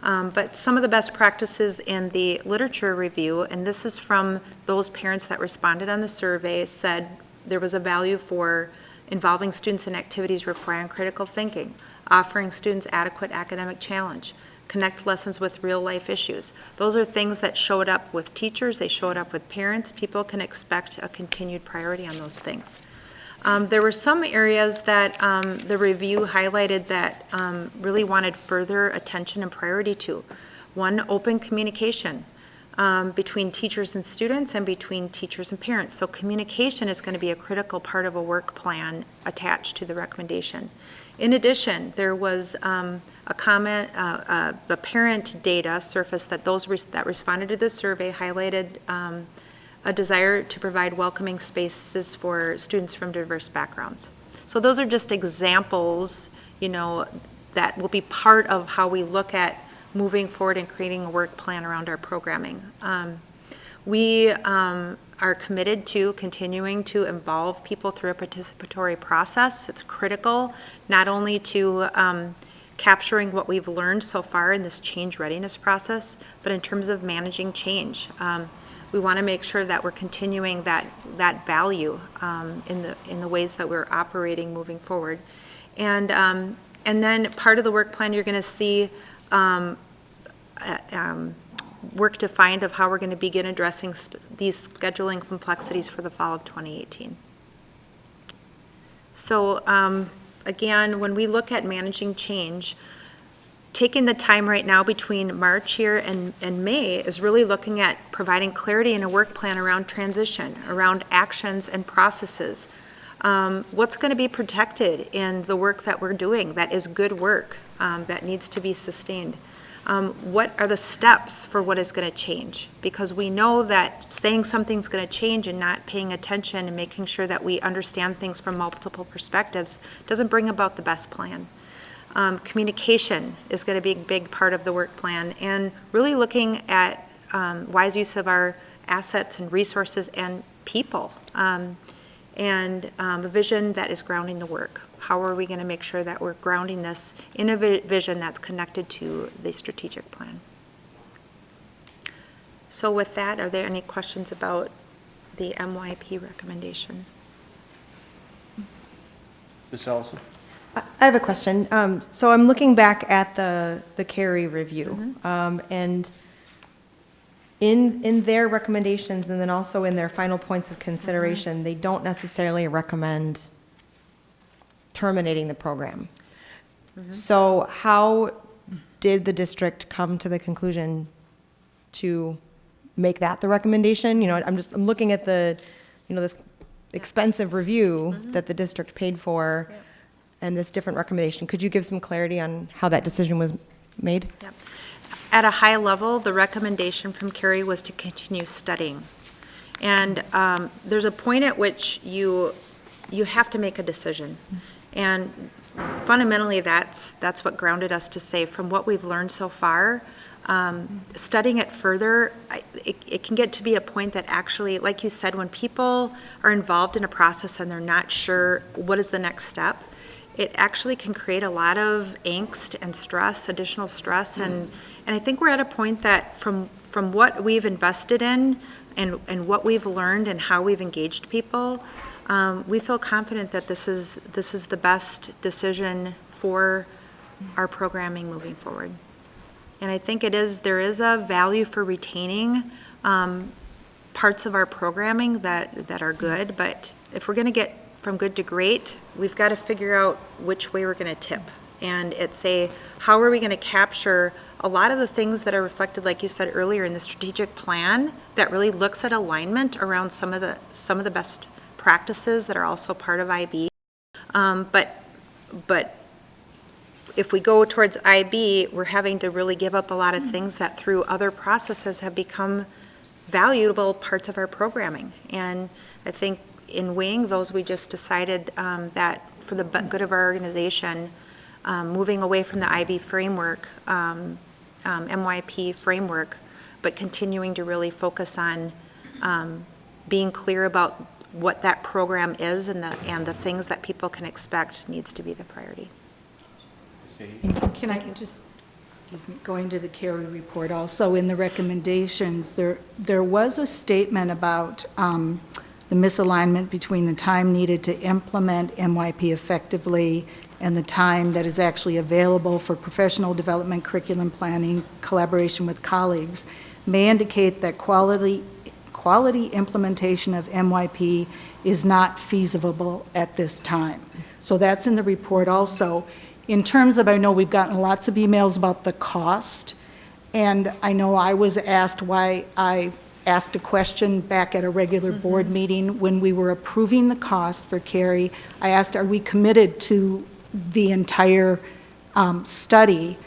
Speaker 12: But some of the best practices in the literature review, and this is from those parents that responded on the survey, said there was a value for involving students in activities requiring critical thinking, offering students adequate academic challenge, connect lessons with real-life issues. Those are things that showed up with teachers, they showed up with parents. People can expect a continued priority on those things. There were some areas that the review highlighted that really wanted further attention and priority to. One, open communication between teachers and students and between teachers and parents. So communication is going to be a critical part of a work plan attached to the recommendation. In addition, there was a comment, the parent data surfaced that those that responded to the survey highlighted a desire to provide welcoming spaces for students from diverse backgrounds. So those are just examples, you know, that will be part of how we look at moving forward and creating a work plan around our programming. We are committed to continuing to involve people through a participatory process. It's critical not only to capturing what we've learned so far in this change readiness process, but in terms of managing change. We want to make sure that we're continuing that value in the ways that we're operating moving forward. And then part of the work plan, you're going to see work defined of how we're going to begin addressing these scheduling complexities for the fall of 2018. So again, when we look at managing change, taking the time right now between March here and May is really looking at providing clarity in a work plan around transition, around actions and processes. What's going to be protected in the work that we're doing that is good work that needs to be sustained? What are the steps for what is going to change? Because we know that saying something's going to change and not paying attention and making sure that we understand things from multiple perspectives doesn't bring about the best plan. Communication is going to be a big part of the work plan, and really looking at wise use of our assets and resources and people, and a vision that is grounding the work. How are we going to make sure that we're grounding this in a vision that's connected to the strategic plan? So with that, are there any questions about the MYP recommendation?
Speaker 1: Ms. Ellison?
Speaker 3: I have a question. So I'm looking back at the Carey review, and in their recommendations, and then also in their final points of consideration, they don't necessarily recommend terminating the program. So how did the district come to the conclusion to make that the recommendation? You know, I'm looking at the, this expensive review that the district paid for, and this different recommendation. Could you give some clarity on how that decision was made?
Speaker 12: Yep. At a high level, the recommendation from Carey was to continue studying. And there's a point at which you have to make a decision. And fundamentally, that's what grounded us to say, from what we've learned so far, studying it further, it can get to be a point that actually, like you said, when people are involved in a process and they're not sure what is the next step, it actually can create a lot of angst and stress, additional stress, and I think we're at a point that from what we've invested in and what we've learned and how we've engaged people, we feel confident that this is the best decision for our programming moving forward. And I think there is a value for retaining parts of our programming that are good, but if we're going to get from good to great, we've got to figure out which way we're going to tip. And it's how are we going to capture a lot of the things that are reflected, like you said earlier, in the strategic plan that really looks at alignment around some of the best practices that are also part of IB. But if we go towards IB, we're having to really give up a lot of things that through other processes have become valuable parts of our programming. And I think in weighing those, we just decided that for the good of our organization, moving away from the IB framework, MYP framework, but continuing to really focus on being clear about what that program is and the things that people can expect needs to be the priority.
Speaker 5: Can I just, going to the Carey report also, in the recommendations, there was a statement about the misalignment between the time needed to implement MYP effectively and the time that is actually available for professional development, curriculum planning, collaboration with colleagues, may indicate that quality implementation of MYP is not feasible at this time. So that's in the report also. In terms of, I know we've gotten lots of emails about the cost, and I know I was asked why I asked a question back at a regular board meeting when we were approving the cost for Carey. I asked, are we committed to the entire study?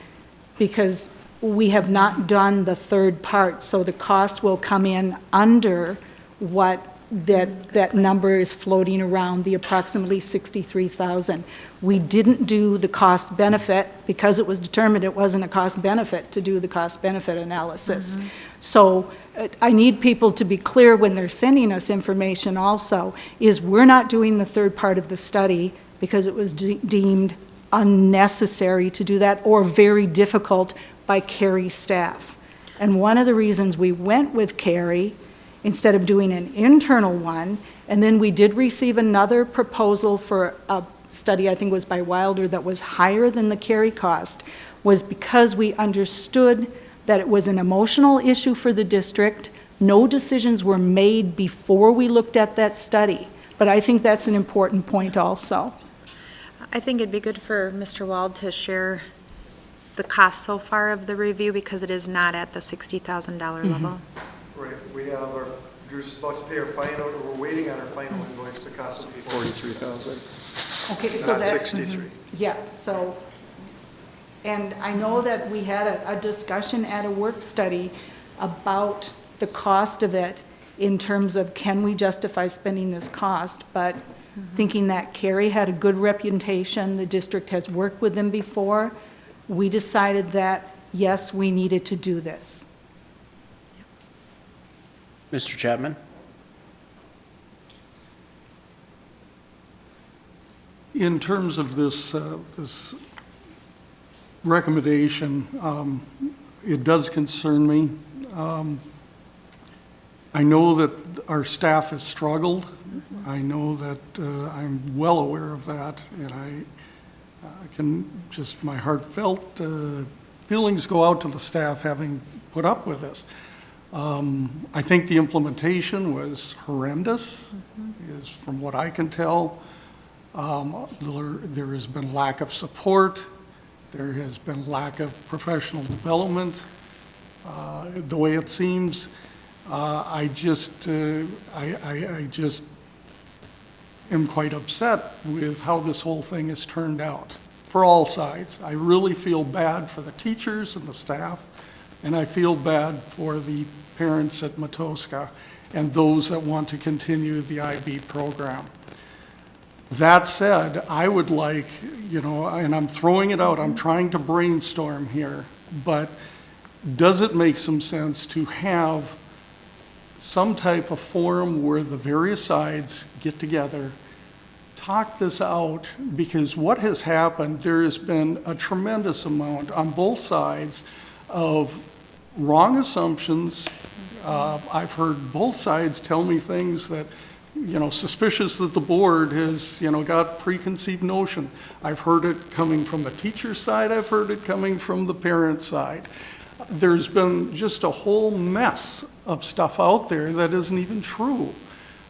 Speaker 5: Because we have not done the third part, so the cost will come in under what that number is floating around, the approximately $63,000. We didn't do the cost benefit because it was determined it wasn't a cost benefit to do the cost benefit analysis. So I need people to be clear when they're sending us information also, is we're not doing the third part of the study because it was deemed unnecessary to do that or very difficult by Carrie's staff. And one of the reasons we went with Carrie instead of doing an internal one, and then we did receive another proposal for a study, I think it was by Wilder, that was higher than the Carrie cost, was because we understood that it was an emotional issue for the district. No decisions were made before we looked at that study. But I think that's an important point also.
Speaker 12: I think it'd be good for Mr. Wald to share the cost so far of the review, because it is not at the $60,000 level.
Speaker 13: Right, we have our, Drew's about to pay our final, or we're waiting on our final invoice, the cost will be 43,000.
Speaker 5: Okay, so
Speaker 13: Not
Speaker 5: that's,
Speaker 13: 63.
Speaker 5: yeah, so, and I know that we had a discussion at a work study about the cost of it in terms of can we justify spending this cost, but thinking that Carrie had a good reputation, the district has worked with them before, we decided that, yes, we needed to do this.
Speaker 1: Mr. Chapman?
Speaker 8: In terms of this, this recommendation, it does concern me. I know that our staff has struggled. I know that I'm well aware of that, and I can just, my heartfelt feelings go out to the staff having put up with this. I think the implementation was horrendous, is from what I can tell. There has been lack of support. There has been lack of professional development. The way it seems, I just am quite upset with how this whole thing has turned out for all sides. I really feel bad for the teachers and the staff, and I feel bad for the parents at Matoska and those that want to continue the IB program. That said, I would like, you know, and I'm throwing it out, I'm trying to brainstorm here, but does it make some sense to have some type of forum where the various sides get together, talk this out, because what has happened, there has been a tremendous amount on both sides of wrong assumptions. I've heard both sides tell me things that, you know, suspicious that the board has, you know, got preconceived notion. I've heard it coming from the teacher's side, I've heard it coming from the parent side. There's been just a whole mess of stuff out there that isn't even true.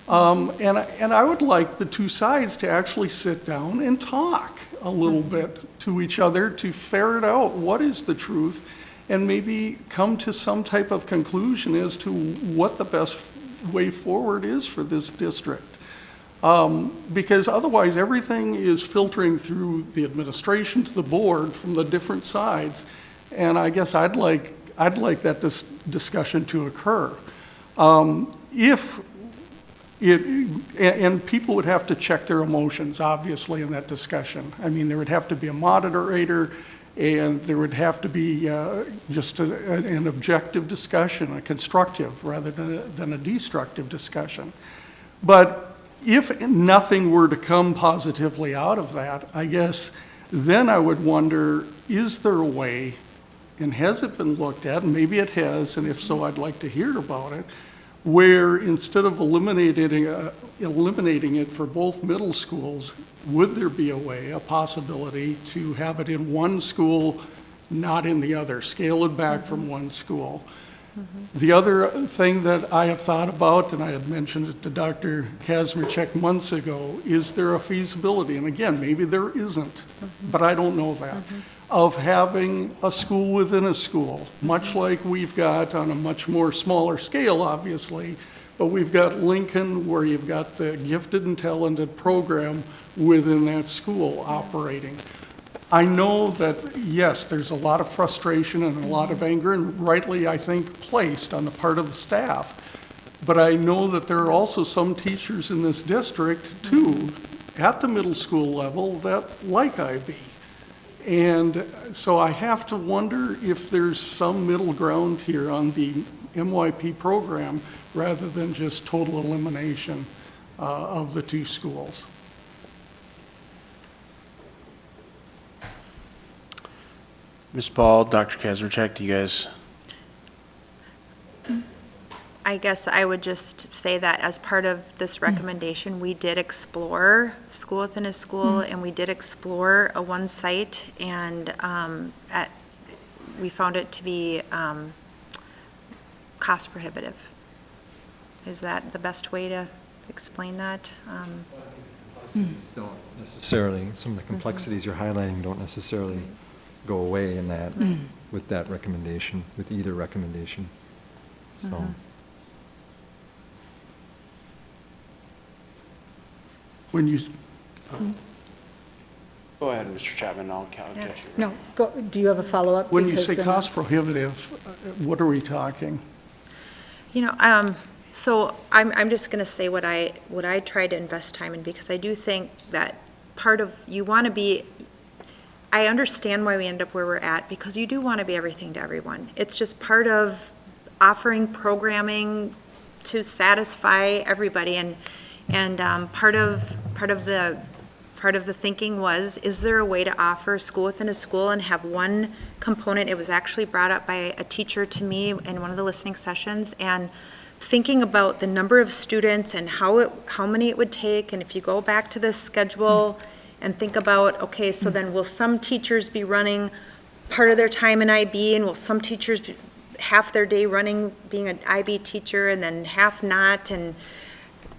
Speaker 8: And I would like the two sides to actually sit down and talk a little bit to each other to ferret out what is the truth and maybe come to some type of conclusion as to what the best way forward is for this district. Because otherwise everything is filtering through the administration to the board from the different sides. And I guess I'd like that discussion to occur. And people would have to check their emotions, obviously, in that discussion. I mean, there would have to be a moderator, and there would have to be just an objective discussion, a constructive rather than a destructive discussion. But if nothing were to come positively out of that, I guess then I would wonder, is there a way, and has it been looked at, and maybe it has, and if so, I'd like to hear about it, where instead of eliminating it for both middle schools, would there be a way, a possibility to have it in one school, not in the other, scale it back from one school? The other thing that I have thought about, and I had mentioned it to Dr. Kazmierczak months ago, is there a feasibility, and again, maybe there isn't, but I don't know that, of having a school within a school, much like we've got on a much more smaller scale, obviously, but we've got Lincoln where you've got the gifted and talented program within that school operating. I know that, yes, there's a lot of frustration and a lot of anger, and rightly, I think, placed on the part of the staff. But I know that there are also some teachers in this district, too, at the middle school level that like IB. And so I have to wonder if there's some middle ground here on the MYP program rather than just total elimination of the two schools.
Speaker 1: Ms. Paul, Dr. Kazmierczak, do you guys?
Speaker 12: I guess I would just say that as part of this recommendation, we did explore school within a school, and we did explore a one site, and we found it to be cost prohibitive. Is that the best way to explain that?
Speaker 4: Don't necessarily, some of the complexities you're highlighting don't necessarily go away in that, with that recommendation, with either recommendation. So.
Speaker 8: When you,
Speaker 1: Go ahead, Mr. Chapman, I'll catch you.
Speaker 2: No, go, do you have a follow-up?
Speaker 8: when you
Speaker 2: Because
Speaker 8: say
Speaker 2: then-
Speaker 8: cost prohibitive, what are we talking?
Speaker 12: You know, so I'm just going to say what I try to invest time in, because I do think that part of, you want to be, I understand why we end up where we're at, because you do want to be everything to everyone. It's just part of offering programming to satisfy everybody, and part of the thinking was, is there a way to offer school within a school and have one component? It was actually brought up by a teacher to me in one of the listening sessions, and thinking about the number of students and how many it would take, and if you go back to this schedule and think about, okay, so then will some teachers be running part of their time in IB, and will some teachers be half their day running, being an IB teacher, and then half not, and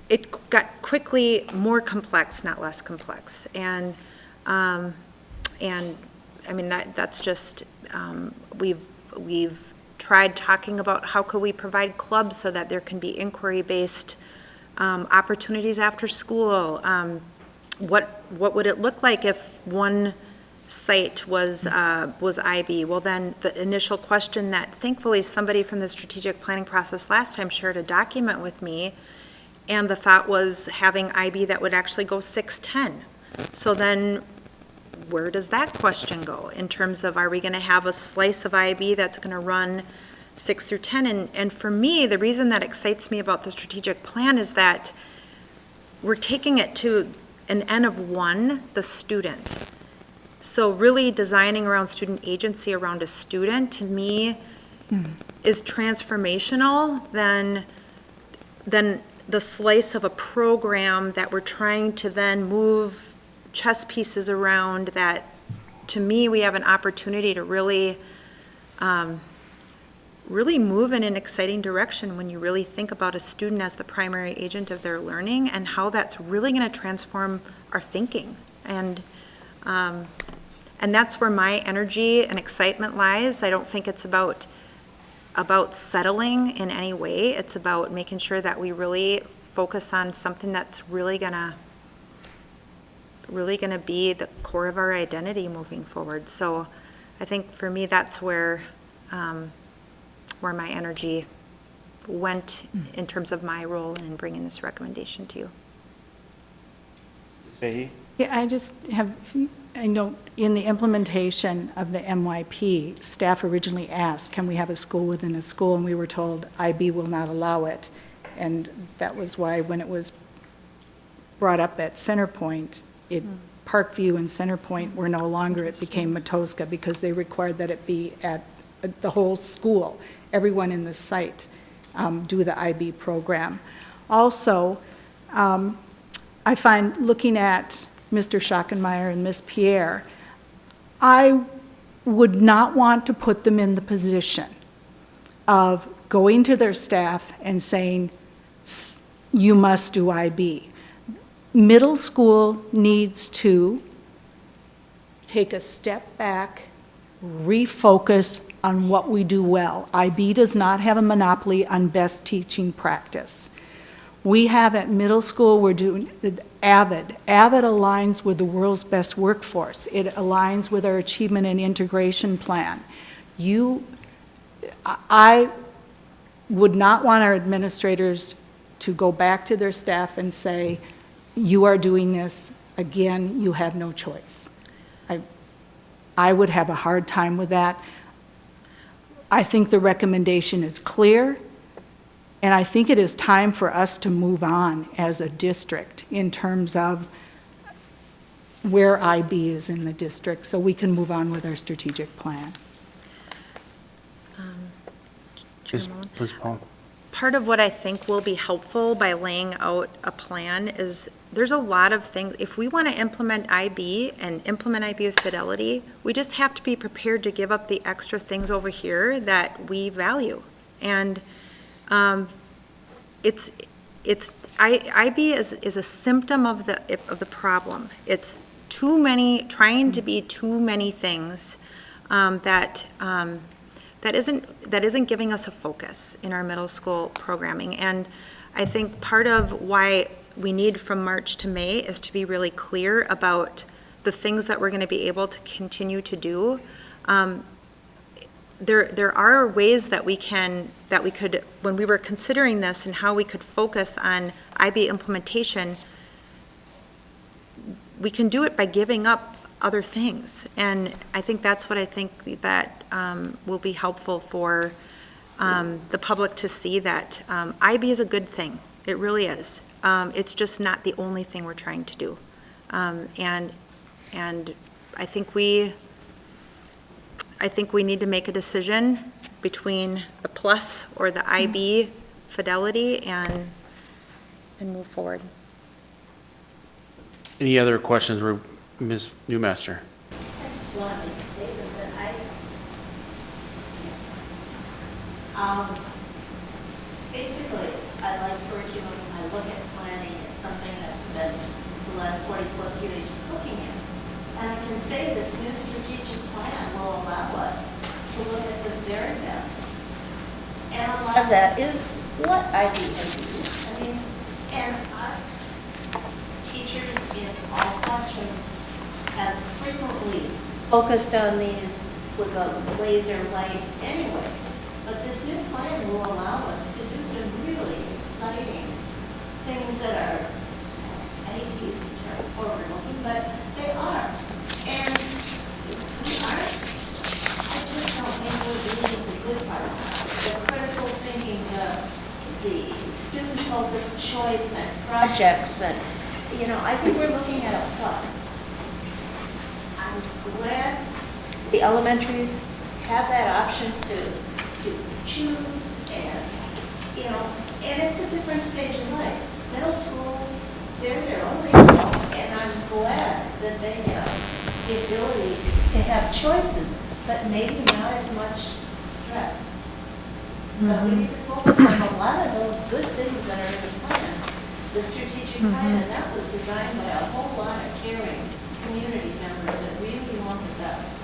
Speaker 12: it got quickly more complex, not less complex. And I mean, that's just, we've tried talking about how could we provide clubs so that there can be inquiry-based opportunities after school. What would it look like if one site was IB? Well, then the initial question that thankfully somebody from the strategic planning process last time shared a document with me, and the thought was having IB that would actually go 6-10. So then where does that question go in terms of, are we going to have a slice of IB that's going to run 6 through 10? And for me, the reason that excites me about the strategic plan is that we're taking it to an N of 1, the student. So really designing around student agency around a student, to me, is transformational than the slice of a program that we're trying to then move chess pieces around. That, to me, we have an opportunity to really move in an exciting direction when you really think about a student as the primary agent of their learning, and how that's really going to transform our thinking. And that's where my energy and excitement lies. I don't think it's about settling in any way. It's about making sure that we really focus on something that's really gonna be the core of our identity moving forward. So I think for me, that's where my energy went in terms of my role in bringing this recommendation to you.
Speaker 1: Fahey?
Speaker 5: Yeah, I know in the implementation of the MYP, staff originally asked, can we have a school within a school? And we were told IB will not allow it. And that was why when it was brought up at Centerpoint, Parkview and Centerpoint were no longer, it became Matoska, because they required that it be at the whole school, everyone in the site do the IB program. Also, I find, looking at Mr. Schockenmeyer and Ms. Pierre, I would not want to put them in the position of going to their staff and saying, you must do IB. Middle school needs to take a step back, refocus on what we do well. IB does not have a monopoly on best teaching practice. We have at middle school, we're doing AVID. AVID aligns with the world's best workforce. It aligns with our achievement and integration plan. I would not want our administrators to go back to their staff and say, you are doing this, again, you have no choice. I would have a hard time with that. I think the recommendation is clear. And I think it is time for us to move on as a district in terms of where IB is in the district, so we can move on with our strategic plan.
Speaker 1: Please, Paul.
Speaker 12: Part of what I think will be helpful by laying out a plan is there's a lot of things, if we want to implement IB and implement IB with fidelity, we just have to be prepared to give up the extra things over here that we value. And IB is a symptom of the problem. It's too many, trying to be too many things that isn't giving us a focus in our middle school programming. And I think part of why we need from March to May is to be really clear about the things that we're going to be able to continue to do. There are ways that we could, when we were considering this and how we could focus on IB implementation, we can do it by giving up other things. And I think that's what I think that will be helpful for the public to see, that IB is a good thing. It really is. It's just not the only thing we're trying to do. And I think we need to make a decision between the plus or the IB fidelity and move forward.
Speaker 1: Any other questions, Ms. Newmaster?
Speaker 11: I just want to make a statement that basically, I like curriculum, I look at planning, it's something I've spent the last 40 plus years looking at. And I can say this new strategic plan will allow us to look at the very best. And a lot of that is what IB has used. I mean, and teachers in all classrooms have frequently focused on these with a laser light anyway. But this new plan will allow us to do some really exciting things that are, I hate to use the term forward-looking, but they are. And we aren't, I just don't think we're doing the good parts. The critical thinking, the student-focused choice and projects, and, I think we're looking at a plus. I'm glad the elementaries have that option to choose, and it's a different stage in life. Middle school, they're their own people, and I'm glad that they have the ability to have choices, but maybe not as much stress. So we need to focus on a lot of those good things that are in the plan, the strategic plan, and that was designed by a whole lot of caring community members that really want the best.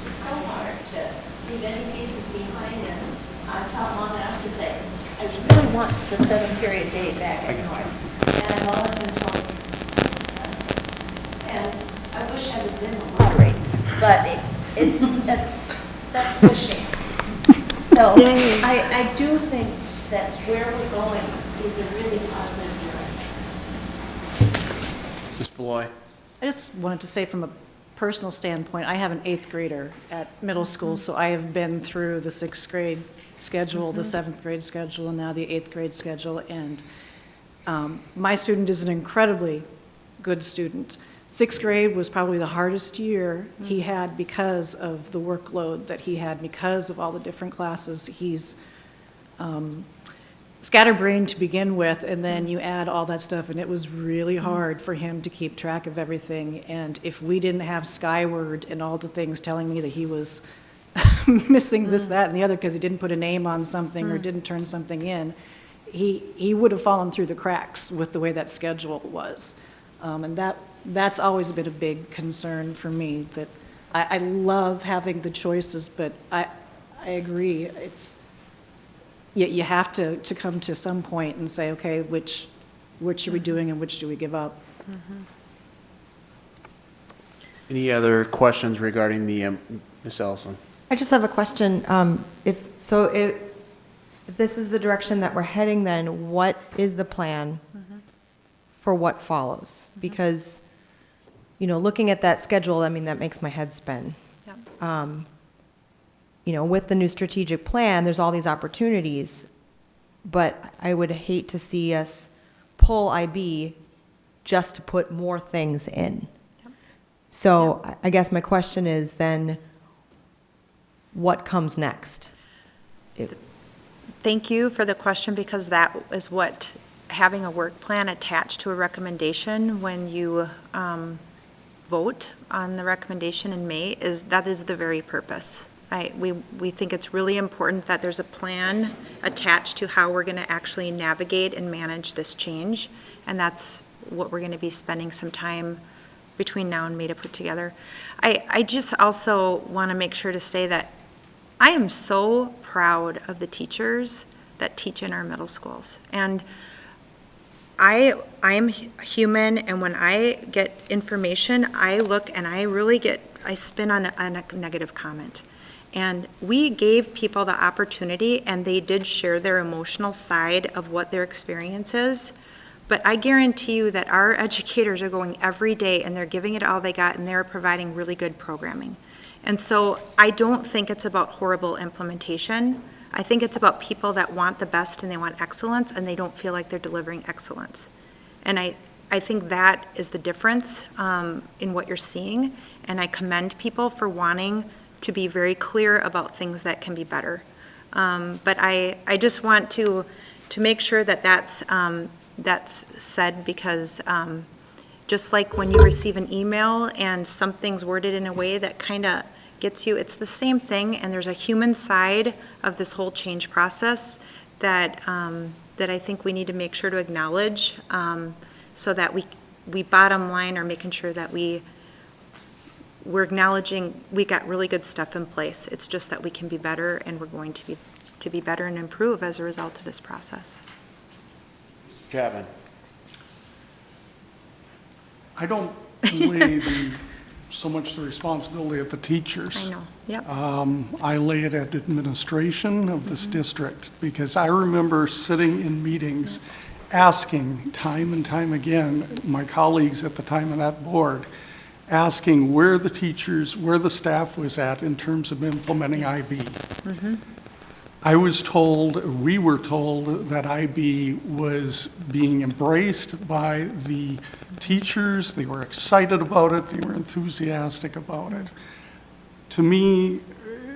Speaker 11: It's so hard to leave any pieces behind, and I've thought long enough to say, I really want the 7-period day back at North. And I've always been told it's expensive. And I wish I would have been the lottery, but that's wishing. So I do think that where we're going is a really positive direction.
Speaker 1: Ms. Beloy?
Speaker 9: I just wanted to say, from a personal standpoint, I have an 8th grader at middle school, so I have been through the 6th grade schedule, the 7th grade schedule, and now the 8th grade schedule, and my student is an incredibly good student. 6th grade was probably the hardest year he had because of the workload that he had, because of all the different classes. He's scatterbrained to begin with, and then you add all that stuff, and it was really hard for him to keep track of everything. And if we didn't have Skyward and all the things telling me that he was missing this, that, and the other because he didn't put a name on something or didn't turn something in, he would have fallen through the cracks with the way that schedule was. And that's always been a big concern for me, that I love having the choices, but I agree, you have to come to some point and say, okay, which are we doing and which do we give up?
Speaker 1: Any other questions regarding the, Ms. Ellison?
Speaker 3: I just have a question. If this is the direction that we're heading, then what is the plan for what follows? Because, looking at that schedule, that makes my head spin. With the new strategic plan, there's all these opportunities, but I would hate to see us pull IB just to put more things in. So I guess my question is then, what comes next?
Speaker 12: Thank you for the question, because that is what having a work plan attached to a recommendation when you vote on the recommendation in May that is the very purpose. We think it's really important that there's a plan attached to how we're going to actually navigate and manage this change, and that's what we're going to be spending some time between now and May to put together. I just also want to make sure to say that I am so proud of the teachers that teach in our middle schools. And I am human, and when I get information, I look and I spin on a negative comment. And we gave people the opportunity, and they did share their emotional side of what their experience is. But I guarantee you that our educators are going every day, and they're giving it all they got, and they're providing really good programming. And so I don't think it's about horrible implementation. I think it's about people that want the best and they want excellence, and they don't feel like they're delivering excellence. And I think that is the difference in what you're seeing, and I commend people for wanting to be very clear about things that can be better. But I just want to make sure that that's said, because just like when you receive an email and something's worded in a way that kind of gets you, it's the same thing, and there's a human side of this whole change process that I think we need to make sure to acknowledge, so that we bottom line are making sure that we're acknowledging we got really good stuff in place. It's just that we can be better, and we're going to be better and improve as a result of this process.
Speaker 15: Chapman.
Speaker 8: I don't lay so much the responsibility at the teachers.
Speaker 12: I know, yep.
Speaker 8: I lay it at administration of this district, because I remember sitting in meetings asking time and time again, my colleagues at the time of that board, asking where the staff was at in terms of implementing IB. We were told that IB was being embraced by the teachers. They were excited about it. They were enthusiastic about it. To me,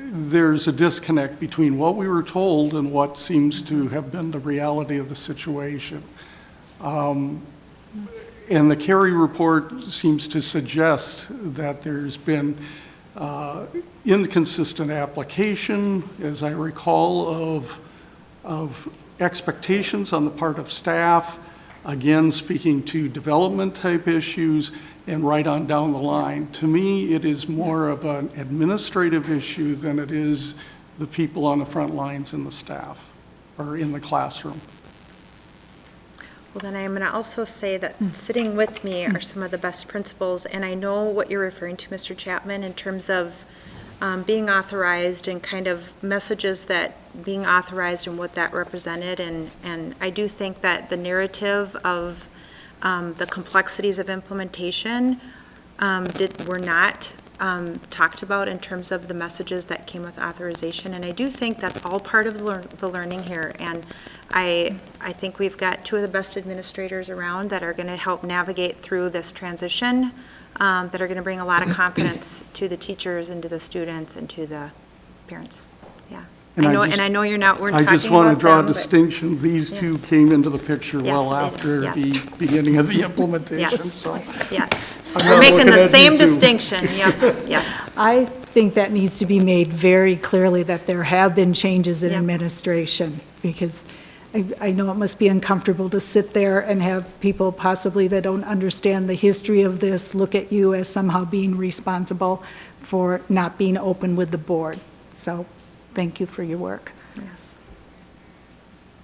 Speaker 8: there's a disconnect between what we were told and what seems to have been the reality of the situation. And the Kerry report seems to suggest that there's been inconsistent application, as I recall, of expectations on the part of staff, again, speaking to development type issues, and right on down the line. To me, it is more of an administrative issue than it is the people on the front lines in the staff or in the classroom.
Speaker 12: Well, then I'm going to also say that sitting with me are some of the best principals, and I know what you're referring to, Mr. Chapman, in terms of being authorized and kind of messages that being authorized and what that represented. And I do think that the narrative of the complexities of implementation were not talked about in terms of the messages that came with authorization. And I do think that's all part of the learning here. And I think we've got two of the best administrators around that are going to help navigate through this transition, that are going to bring a lot of confidence to the teachers and to the students and to the parents. Yeah. I know we're talking about them.
Speaker 8: I just want to draw a distinction. These two came into the picture well after the beginning of the implementation.
Speaker 12: Yes.
Speaker 8: So
Speaker 12: yes.
Speaker 8: I'm
Speaker 12: We're
Speaker 8: not
Speaker 12: making
Speaker 8: looking
Speaker 12: the
Speaker 8: at
Speaker 12: same
Speaker 8: you two.
Speaker 12: distinction. Yep. Yes.
Speaker 5: I think that needs to be made very clearly that there have been changes in administration, because I know it must be uncomfortable to sit there and have people possibly that don't understand the history of this look at you as somehow being responsible for not being open with the board. So thank you for your work.
Speaker 12: Yes.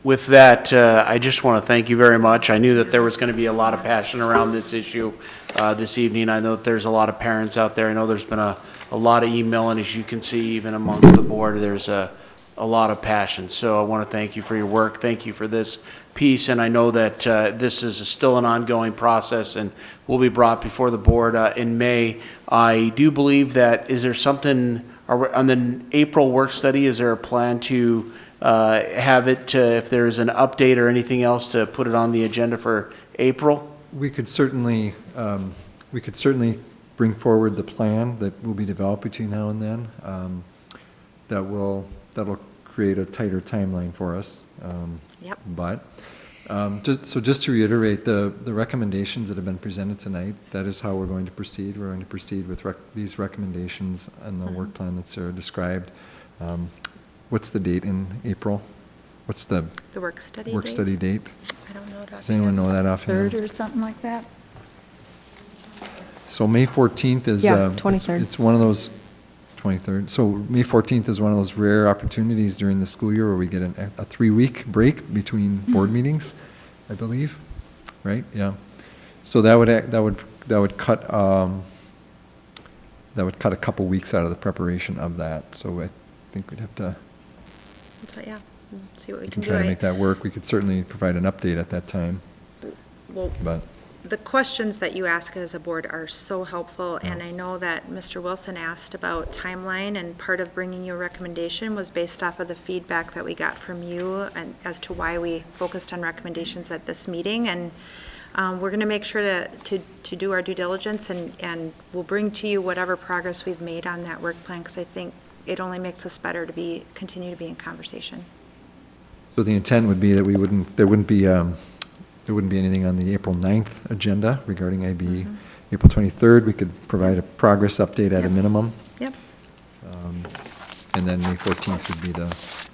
Speaker 1: With that, I just want to thank you very much. I knew that there was going to be a lot of passion around this issue this evening. I know that there's a lot of parents out there. I know there's been a lot of emailing, as you can see, even amongst the board. There's a lot of passion. So I want to thank you for your work. Thank you for this piece. And I know that this is still an ongoing process and will be brought before the board in May. I do believe that, is there something, on the April work study, is there a plan to have it, if there's an update or anything else, to put it on the agenda for April?
Speaker 4: we could certainly bring forward the plan that will be developed between now and then. That'll create a tighter timeline for us.
Speaker 12: Yep.
Speaker 4: But, just to reiterate, the recommendations that have been presented tonight, that is how we're going to proceed. We're going to proceed with these recommendations and the work plan that Sarah described. What's the date in April? What's the
Speaker 12: work study
Speaker 4: work
Speaker 12: date?
Speaker 4: study date?
Speaker 12: I don't know.
Speaker 4: Does anyone know that offhand?
Speaker 5: Third or something like that?
Speaker 4: So May 14th is.
Speaker 3: Yeah, 23rd.
Speaker 4: It's one of those, 23rd. So May 14th is one of those rare opportunities during the school year where we get a 3-week break between board meetings, I believe, right? Yeah. So that would cut a couple weeks out of the preparation of that. So I think we'd have to.
Speaker 12: Yeah, see what we
Speaker 4: We
Speaker 12: can
Speaker 4: can
Speaker 12: do.
Speaker 4: try to make that work. We could certainly provide an update at that time,
Speaker 12: Well,
Speaker 4: but.
Speaker 12: the questions that you ask as a board are so helpful, and I know that Mr. Wilson asked about timeline, and part of bringing you a recommendation was based off of the feedback that we got from you and as to why we focused on recommendations at this meeting, and we're going to make sure to do our due diligence, and we'll bring to you whatever progress we've made on that work plan, because I think it only makes us better to continue to be in conversation.
Speaker 4: So the intent would be that there wouldn't be anything on the April 9th agenda regarding IB. April 23rd, we could provide a progress update at a minimum.
Speaker 12: Yep.
Speaker 4: And then May 14th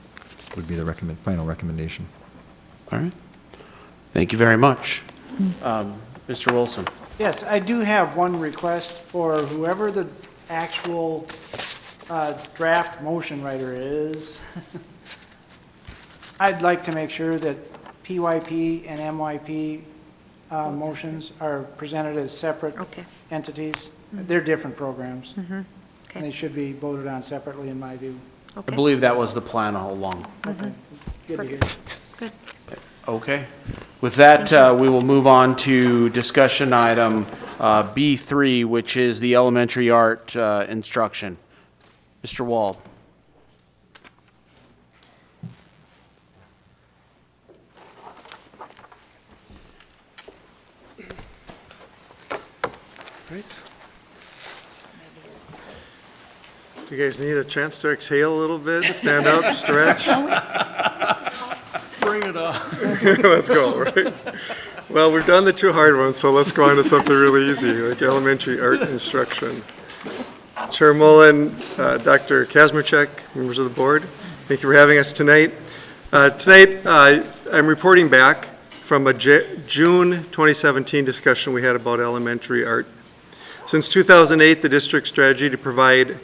Speaker 4: would be the final recommendation.
Speaker 1: All right. Thank you very much. Mr. Wilson?
Speaker 10: Yes, I do have one request for whoever the actual draft motion writer is. I'd like to make sure that PYP and MYP motions are presented as separate entities. They're different programs. And they should be voted on separately, in my view.
Speaker 1: I believe that was the plan all along.
Speaker 10: Okay, good to hear.
Speaker 12: Good.
Speaker 1: Okay. With that, we will move on to discussion item B3, which is the elementary art instruction. Mr. Wald.
Speaker 13: Right. Do you guys need a chance to exhale a little bit, stand up, stretch?
Speaker 8: Bring it on.
Speaker 13: Let's go, right? Well, we've done the two hard ones, so let's go on to something really easy, like elementary art instruction. Chair Mullen, Dr. Kazmierczak, members of the board, thank you for having us tonight. Tonight, I'm reporting back from a June 2017 discussion we had about elementary art. Since 2008, the district's strategy to provide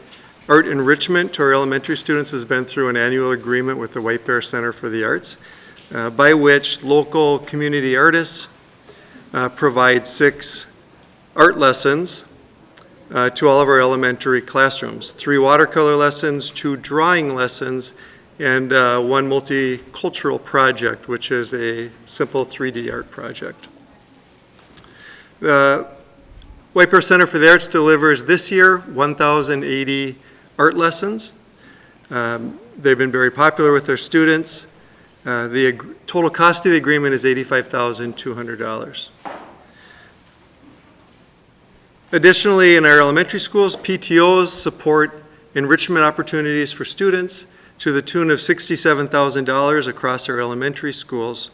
Speaker 13: art enrichment to our elementary students has been through an annual agreement with the White Bear Center for the Arts, by which local community artists provide 6 art lessons to all of our elementary classrooms. 3 watercolor lessons, 2 drawing lessons, and 1 multicultural project, which is a simple 3D art project. The White Bear Center for the Arts delivers this year 1,080 art lessons. They've been very popular with their students. The total cost of the agreement is $85,200. Additionally, in our elementary schools, PTOs support enrichment opportunities for students to the tune of $67,000 across our elementary schools.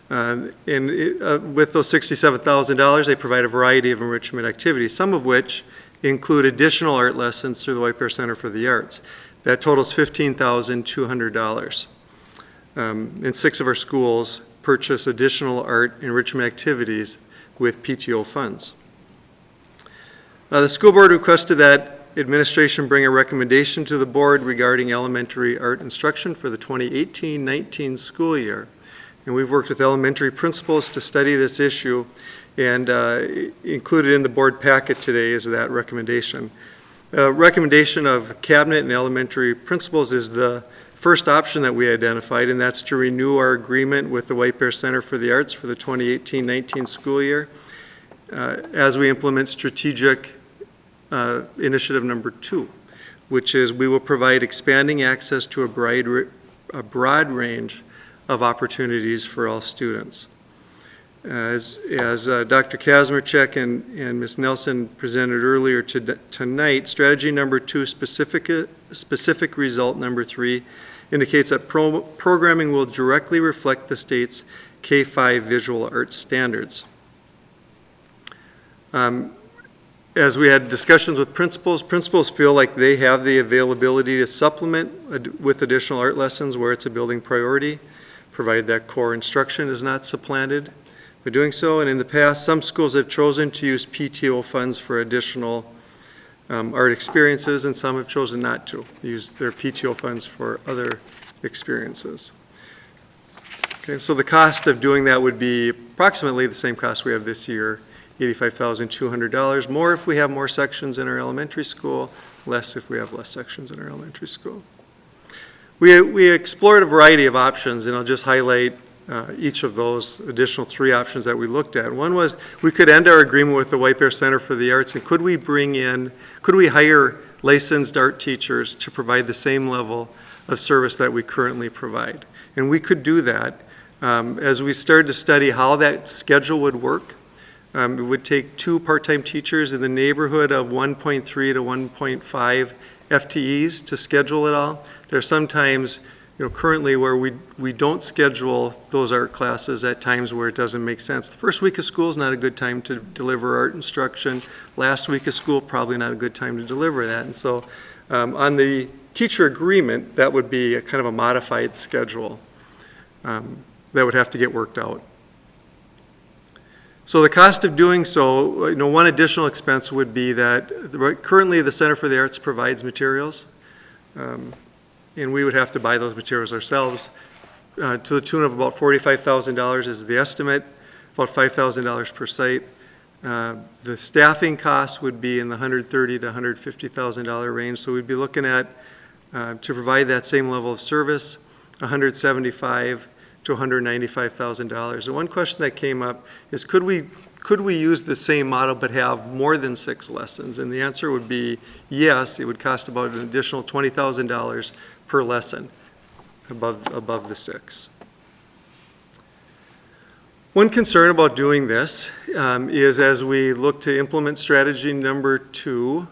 Speaker 13: With those $67,000, they provide a variety of enrichment activities, some of which include additional art lessons through the White Bear Center for the Arts. That totals $15,200. And 6 of our schools purchase additional art enrichment activities with PTO funds. The school board requested that administration bring a recommendation to the board regarding elementary art instruction for the 2018-19 school year. And we've worked with elementary principals to study this issue, and included in the board packet today is that recommendation. Recommendation of cabinet and elementary principals is the first option that we identified, and that's to renew our agreement with the White Bear Center for the Arts for the 2018-19 school year as we implement strategic initiative number 2, which is we will provide expanding access to a broad range of opportunities for all students. As Dr. Kazmierczak and Ms. Nelson presented earlier tonight, strategy number 2, specific result number 3, indicates that programming will directly reflect the state's K-5 visual arts standards. As we had discussions with principals feel like they have the availability to supplement with additional art lessons where it's a building priority, provided that core instruction is not supplanted by doing so. And in the past, some schools have chosen to use PTO funds for additional art experiences, and some have chosen not to use their PTO funds for other experiences. Okay, so the cost of doing that would be approximately the same cost we have this year, $85,200, more if we have more sections in our elementary school, less if we have less sections in our elementary school. We explored a variety of options, and I'll just highlight each of those additional 3 options that we looked at. One was we could end our agreement with the White Bear Center for the Arts, and could we hire licensed art teachers to provide the same level of service that we currently provide? And we could do that. As we started to study how that schedule would work, it would take 2 part-time teachers in the neighborhood of 1.3 to 1.5 FTEs to schedule it all. There are some times, currently where we don't schedule those art classes at times where it doesn't make sense. The first week of school is not a good time to deliver art instruction. Last week of school, probably not a good time to deliver that. And so on the teacher agreement, that would be a kind of a modified schedule that would have to get worked out. So the cost of doing so, one additional expense would be that currently the Center for the Arts provides materials, and we would have to buy those materials ourselves to the tune of about $45,000 is the estimate, about $5,000 per site. The staffing costs would be in the $130,000 to $150,000 range, so we'd be looking at, to provide that same level of service, $175,000 to $195,000. And one question that came up is, could we use the same model but have more than 6 lessons? And the answer would be yes. It would cost about an additional $20,000 per lesson above the 6. One concern about doing this is as we look to implement strategy number 2,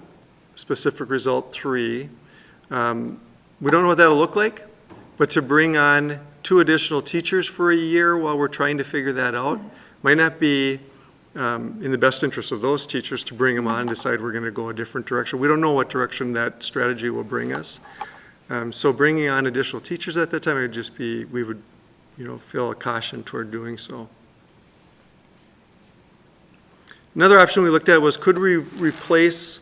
Speaker 13: specific result 3, we don't know what that'll look like, but to bring on 2 additional teachers for a year while we're trying to figure that out might not be in the best interest of those teachers to bring them on and decide we're going to go a different direction. We don't know what direction that strategy will bring us. So bringing on additional teachers at that time would just be, we would feel a caution toward doing so. Another option we looked at was, could we replace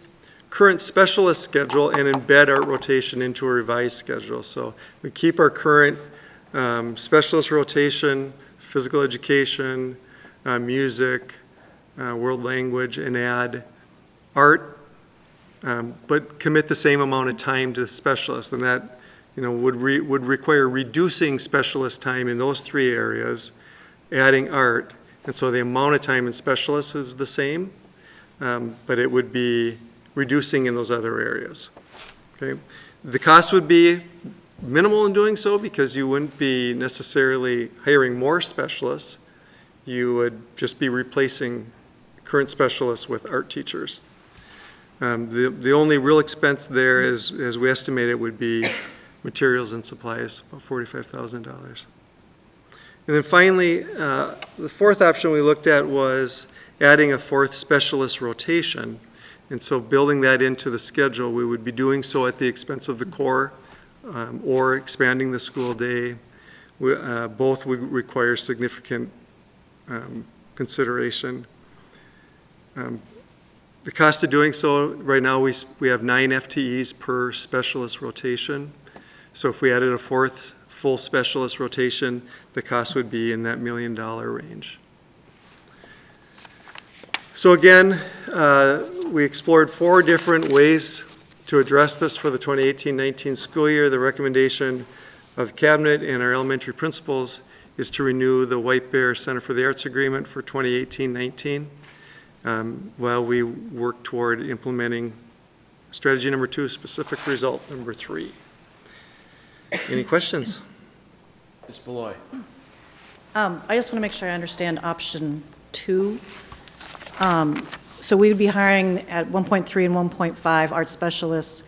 Speaker 13: current specialist schedule and embed art rotation into a revised schedule? So we keep our current specialist rotation, physical education, music, world language, and add art, but commit the same amount of time to specialists. And that would require reducing specialist time in those 3 areas, adding art. And so the amount of time in specialists is the same, but it would be reducing in those other areas. Okay? The cost would be minimal in doing so because you wouldn't be necessarily hiring more specialists. You would just be replacing current specialists with art teachers. The only real expense there is, as we estimate it, would be materials and supplies, about $45,000. And then finally, the 4th option we looked at was adding a 4th specialist rotation. And so building that into the schedule, we would be doing so at the expense of the core or expanding the school day. Both would require significant consideration. The cost of doing so, right now we have 9 FTEs per specialist rotation. So if we added a 4th full specialist rotation, the cost would be in that $1 million range. So again, we explored 4 different ways to address this for the 2018-19 school year. The recommendation of Cabinet and our elementary principals is to renew the White Bear Center for the Arts Agreement for 2018-19 while we work toward implementing strategy number 2, specific result number 3. Any questions?
Speaker 1: Ms. Beloy.
Speaker 9: I just want to make sure I understand option 2. So we would be hiring at 1.3 and 1.5 art specialists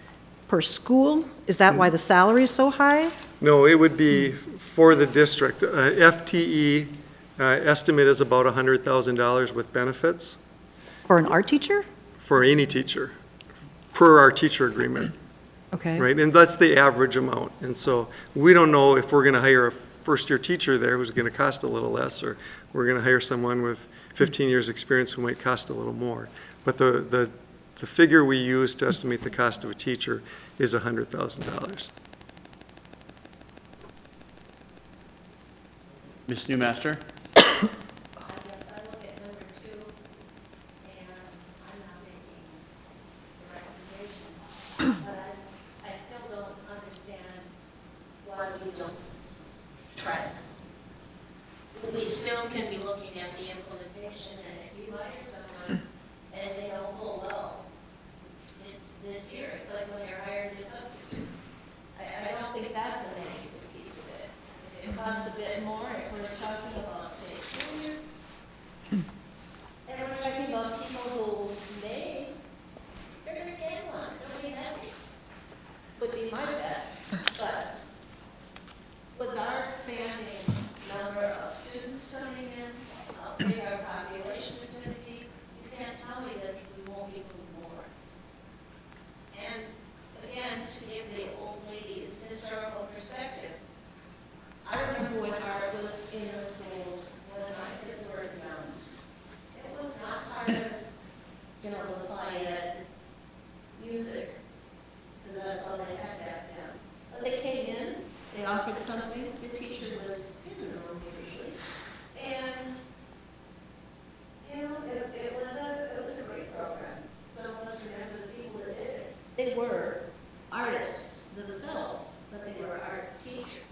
Speaker 9: per school? Is that why the salary is so high?
Speaker 13: No, it would be for the district. FTE estimate is about $100,000 with benefits
Speaker 9: For an art teacher?
Speaker 13: for any teacher, per our teacher agreement,
Speaker 9: Okay.
Speaker 13: right? And that's the average amount. And so we don't know if we're going to hire a first-year teacher there who's going to cost a little less, or we're going to hire someone with 15 years' experience who might cost a little more. But the figure we use to estimate the cost of a teacher is $100,000.
Speaker 1: Ms. Newmaster?
Speaker 11: I guess I look at number 2, and I'm not making the recommendation, but I still don't understand why we don't try it. We still can be looking at the implementation, and if you hire someone, and they know full well, it's this year, it's like when you're hired as substitute. I don't think that's a negative piece of it. If it costs a bit more, if we're talking about state standards, and we're talking about people who they're gonna get one, they'll be happy. Would be my bet, but with our expanding number of students coming in, how big our population is gonna be, you can't tell me that we won't be doing more. And again, to give the old ladies historical perspective, I remember when art was in the schools, when my kids were young. It was not part of, the Lafayette music, because that's all they had back then. But they came in, they offered something, the teacher was in the room usually, and, it was a great program. Some of us remember the people that did it. They were artists themselves, but they were art teachers.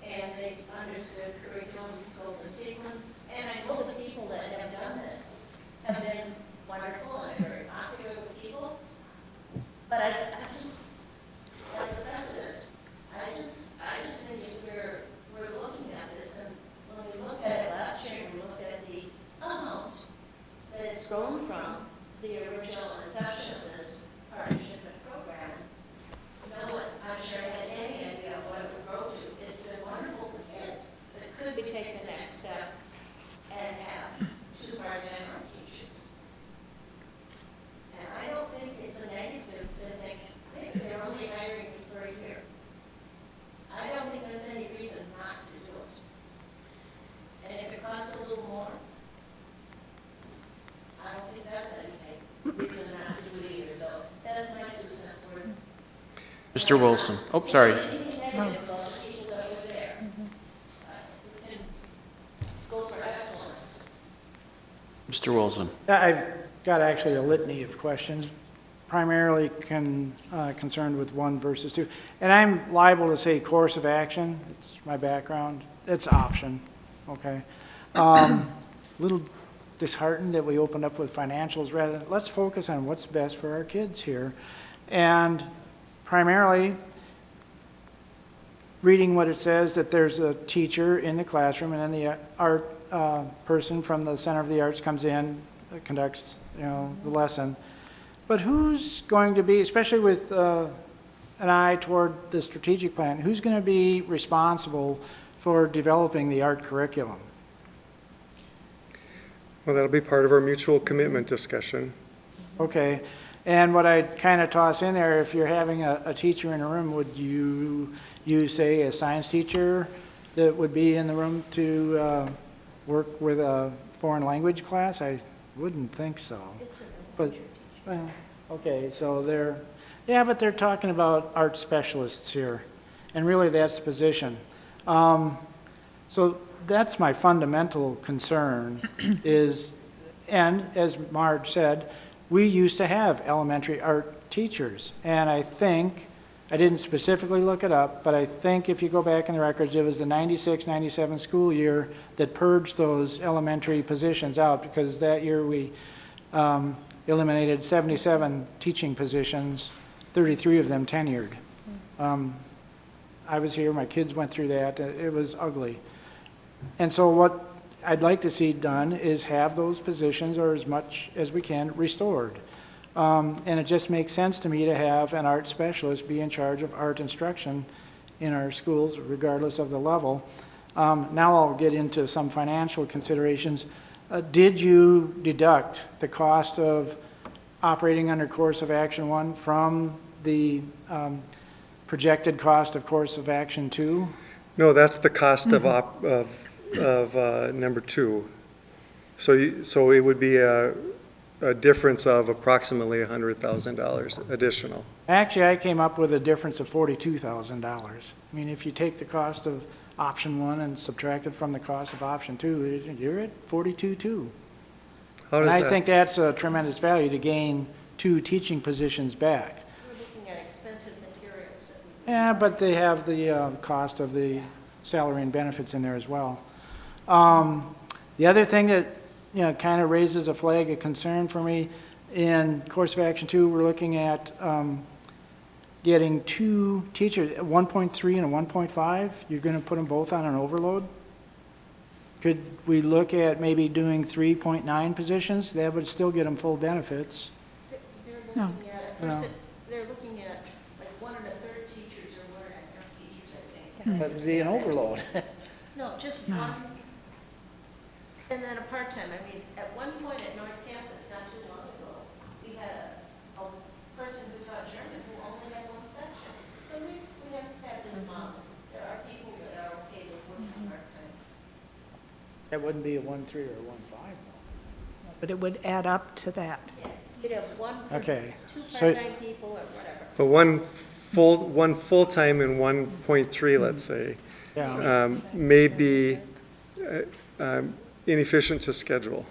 Speaker 11: And they understood curriculum and scope and sequence. And I know the people that have done this have been wonderful and very popular with people. But I just, as a president, I just think if we're looking at this, and when we looked at it last year, we looked at the amount that it's grown from the original inception of this partnership and program. No one, I'm sure, had any idea what it would grow to. It's been wonderful for kids, but could we take the next step and have 2 part-time art teachers? And I don't think it's a negative to think, maybe they're only hiring me for a year. I don't think there's any reason not to do it. And if it costs a little more, I don't think that's anything, reason not to do it either. So that's my 2 cents worth.
Speaker 1: Mr. Wilson? Oh, sorry.
Speaker 11: Anything negative about the people that were there. We can go for excellence.
Speaker 1: Mr. Wilson?
Speaker 10: I've got actually a litany of questions, primarily concerned with 1 versus 2. And I'm liable to say course of action, it's my background, it's option, okay? Little disheartened that we opened up with financials rather than, let's focus on what's best for our kids here. And primarily, reading what it says, that there's a teacher in the classroom, and then the art person from the Center of the Arts comes in, conducts, the lesson. But who's going to be, especially with an eye toward the strategic plan, who's going to be responsible for developing the art curriculum?
Speaker 13: Well, that'll be part of our mutual commitment discussion.
Speaker 10: Okay, and what I'd kind of toss in there, if you're having a teacher in a room, would you say a science teacher that would be in the room to work with a foreign language class? I wouldn't think so. But, well, okay, so but they're talking about art specialists here, and really that's the position. So that's my fundamental concern is, and as Marge said, we used to have elementary art teachers. And I think, I didn't specifically look it up, but I think if you go back in the records, it was the 96, 97 school year that purged those elementary positions out, because that year we eliminated 77 teaching positions, 33 of them tenured. I was here, my kids went through that, it was ugly. And so what I'd like to see done is have those positions, or as much as we can, restored. And it just makes sense to me to have an art specialist be in charge of art instruction in our schools, regardless of the level. Now I'll get into some financial considerations. Did you deduct the cost of operating under course of action 1 from the projected cost of course of action 2?
Speaker 13: No, that's the cost of number 2. So it would be a difference of approximately $100,000 additional.
Speaker 10: Actually, I came up with a difference of $42,000. I mean, if you take the cost of option 1 and subtract it from the cost of option 2, you're at 42.2.
Speaker 13: How does
Speaker 10: And I
Speaker 13: that-
Speaker 10: think that's a tremendous value to gain 2 teaching positions back.
Speaker 11: We're looking at expensive materials.
Speaker 10: Yeah, but they have the cost of the salary and benefits in there as well. The other thing that, kind of raises a flag of concern for me, in course of action 2, we're looking at getting 2 teachers, a 1.3 and a 1.5. You're going to put them both on an overload? Could we look at maybe doing 3.9 positions? That would still get them full benefits.
Speaker 11: They're
Speaker 5: No.
Speaker 11: looking at,
Speaker 10: No.
Speaker 11: they're looking at like 1 1/3 teachers or 1 1/2 teachers, I think.
Speaker 10: That would be an overload.
Speaker 11: No, just one, and then a part-time. I mean, at one point at North Campus, not too long ago, we had a person who taught German who only had 1 section. So we have to have this model. There are people that are okay with working part-time.
Speaker 10: That wouldn't be a 1.3 or a 1.5, though.
Speaker 5: But it would add up to that.
Speaker 11: Yeah, you'd have 1,
Speaker 10: Okay.
Speaker 11: 2
Speaker 10: So-
Speaker 11: part-time people or whatever.
Speaker 13: But one full-time and 1.3, let's say,
Speaker 10: Yeah.
Speaker 13: may be inefficient to schedule.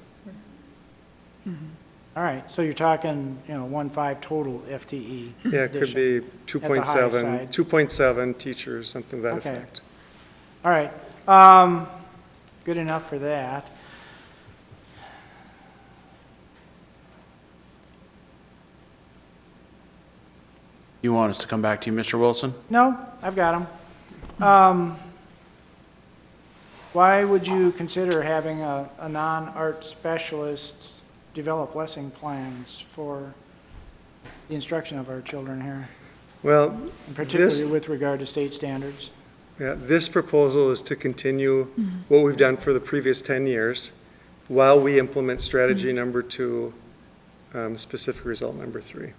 Speaker 10: All right, so you're talking, 1.5 total FTE.
Speaker 13: Yeah, it could
Speaker 10: addition.
Speaker 13: be
Speaker 10: At the high
Speaker 13: 2.7,
Speaker 10: side.
Speaker 13: 2.7 teachers, something to that
Speaker 10: Okay.
Speaker 13: effect.
Speaker 10: All right, good enough for that.
Speaker 1: You want us to come back to you, Mr. Wilson?
Speaker 10: No, I've got them. Why would you consider having a non-art specialist develop lesson plans for the instruction of our children here,
Speaker 13: Well,
Speaker 10: and
Speaker 13: this,
Speaker 10: particularly with regard to state standards?
Speaker 13: yeah, this proposal is to continue what we've done for the previous 10 years while we implement strategy number 2, specific result number 3.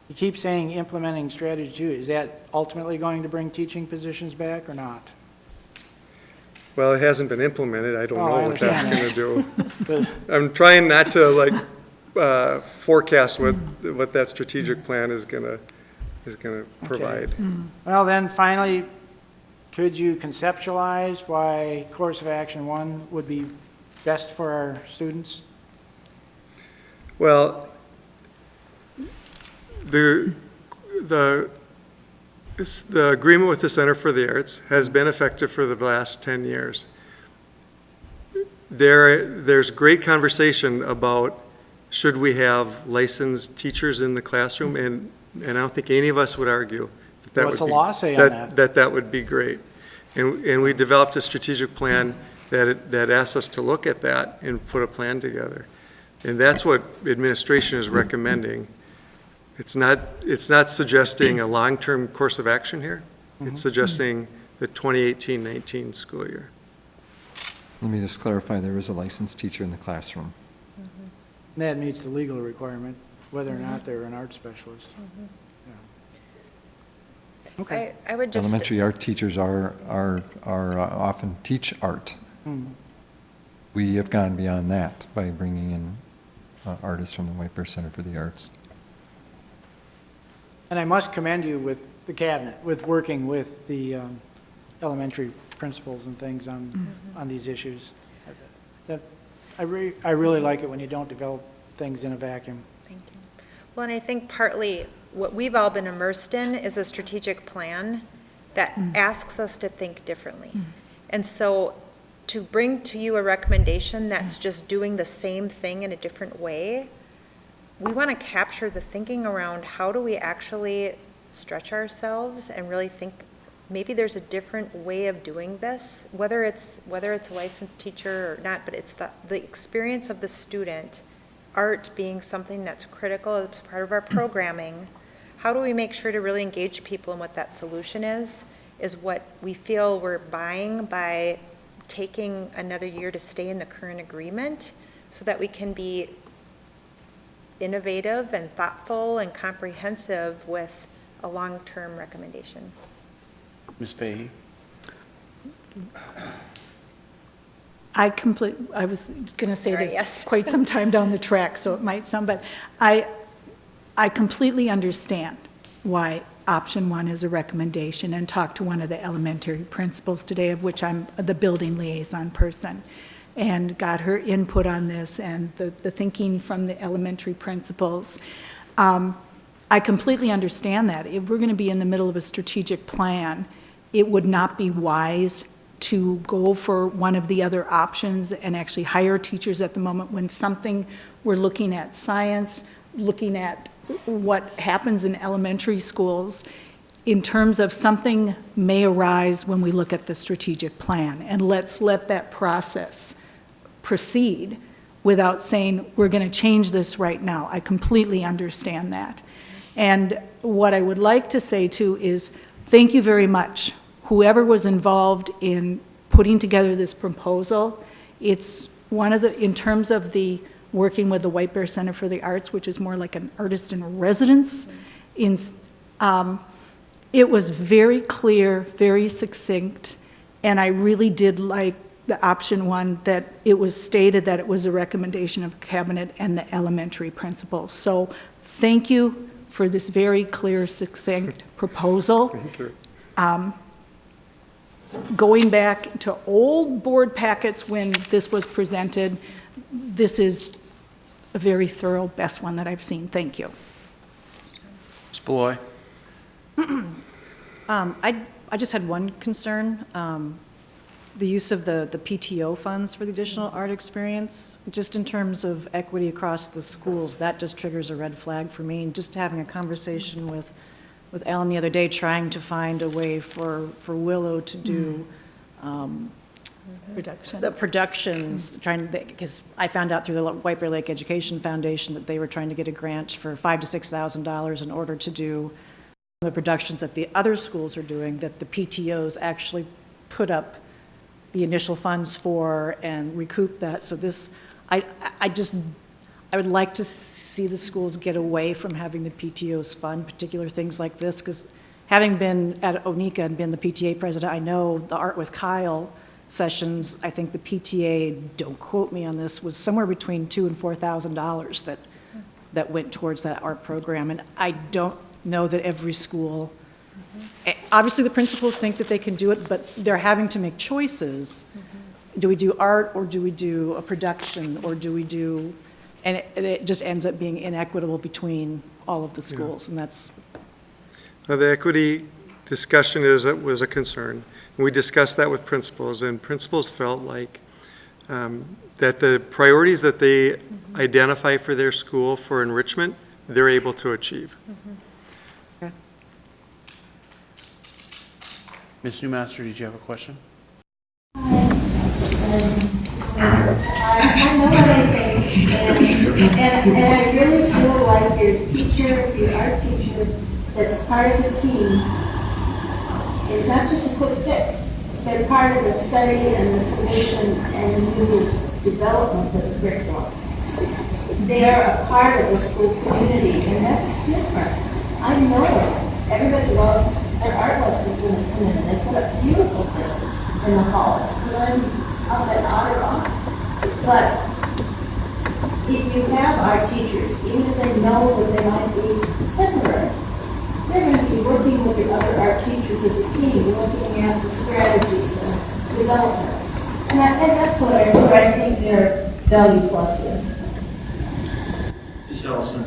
Speaker 10: You keep saying implementing strategy 2. Is that ultimately going to bring teaching positions back or not?
Speaker 13: Well, it hasn't been implemented. I don't
Speaker 10: Oh, I
Speaker 13: know what that's going
Speaker 10: understand
Speaker 13: to do.
Speaker 10: But
Speaker 13: I'm trying not to forecast what that strategic plan is gonna provide.
Speaker 10: Well, then finally, could you conceptualize why course of action 1 would be best for our students?
Speaker 13: Well, the agreement with the Center for the Arts has been effective for the last 10 years. There's great conversation about should we have licensed teachers in the classroom, and I don't think any of us would argue that
Speaker 10: What's
Speaker 13: would
Speaker 10: the
Speaker 13: be,
Speaker 10: law say on that?
Speaker 13: that would be great. And we developed a strategic plan that asks us to look at that and put a plan together. And that's what administration is recommending. It's not suggesting a long-term course of action here. It's suggesting the 2018-19 school year.
Speaker 16: Let me just clarify, there is a licensed teacher in the classroom.
Speaker 10: That meets the legal requirement, whether or not they're an art specialist. Yeah. Okay.
Speaker 12: I would just.
Speaker 16: Elementary art teachers are often teach art. We have gone beyond that by bringing in artists from the White Bear Center for the Arts.
Speaker 10: And I must commend you with the cabinet, with working with the elementary principals and things on these issues. I really like it when you don't develop things in a vacuum.
Speaker 12: Thank you. Well, and I think partly what we've all been immersed in is a strategic plan that asks us to think differently. And so to bring to you a recommendation that's just doing the same thing in a different way, we want to capture the thinking around how do we actually stretch ourselves and really think maybe there's a different way of doing this, whether it's a licensed teacher or not, but it's the experience of the student, art being something that's critical, it's part of our programming. How do we make sure to really engage people in what that solution is what we feel we're buying by taking another year to stay in the current agreement so that we can be innovative and thoughtful and comprehensive with a long-term recommendation.
Speaker 1: Ms. Fahey?
Speaker 5: I was going to say
Speaker 12: Sorry,
Speaker 5: this
Speaker 12: yes.
Speaker 5: quite some time down the track, so it might sound, but I completely understand why option one is a recommendation, and talked to one of the elementary principals today, of which I'm the building liaison person, and got her input on this and the thinking from the elementary principals. I completely understand that. If we're going to be in the middle of a strategic plan, it would not be wise to go for one of the other options and actually hire teachers at the moment when we're looking at science, looking at what happens in elementary schools in terms of something may arise when we look at the strategic plan. And let's let that process proceed without saying, we're going to change this right now. I completely understand that. And what I would like to say too is, thank you very much. Whoever was involved in putting together this proposal, it's one of the, in terms of the working with the White Bear Center for the Arts, which is more like an artist in residence, it was very clear, very succinct, and I really did like the option one, that it was stated that it was a recommendation of cabinet and the elementary principals. So thank you for this very clear, succinct proposal.
Speaker 13: Thank you.
Speaker 5: Going back to old board packets when this was presented, this is a very thorough, best one that I've seen. Thank you.
Speaker 1: Ms. Beloy?
Speaker 9: I just had one concern, the use of the PTO funds for the additional art experience, just in terms of equity across the schools, that just triggers a red flag for me. And just having a conversation with Ellen the other day, trying to find a way for Willow to do the productions, because I found out through the White Bear Lake Education Foundation that they were trying to get a grant for $5,000 to $6,000 in order to do the productions that the other schools are doing, that the PTOs actually put up the initial funds for and recoup that. So this, I would like to see the schools get away from having the PTOs fund particular things like this, because having been at Onika and been the PTA president, I know the Art with Kyle sessions, I think the PTA, don't quote me on this, was somewhere between $2,000 and $4,000 that went towards that art program. And I don't know that every school, obviously the principals think that they can do it, but they're having to make choices. Do we do art, or do we do a production, or do we do, and it just ends up being inequitable between all of the schools, and that's.
Speaker 13: Now, the equity discussion was a concern. We discussed that with principals, and principals felt like that the priorities that they identify for their school for enrichment, they're able to achieve.
Speaker 12: Okay.
Speaker 1: Ms. Newmaster, did you have a question?
Speaker 11: I know what I think, and I really feel like your teacher, your art teacher, that's part of the team, is not just a quick fix. They're part of the study and the solution and new development of the curriculum. They are a part of the school community, and that's different. I know everybody loves their art lessons when they come in, and they put up beautiful things in the halls, because I'm up at Ottawa. But if you have art teachers, even if they know that they might be temporary, they're going to be working with your other art teachers as a team, looking at the strategies and development. And that's what I think their value plus is.
Speaker 1: Ms. Ellison?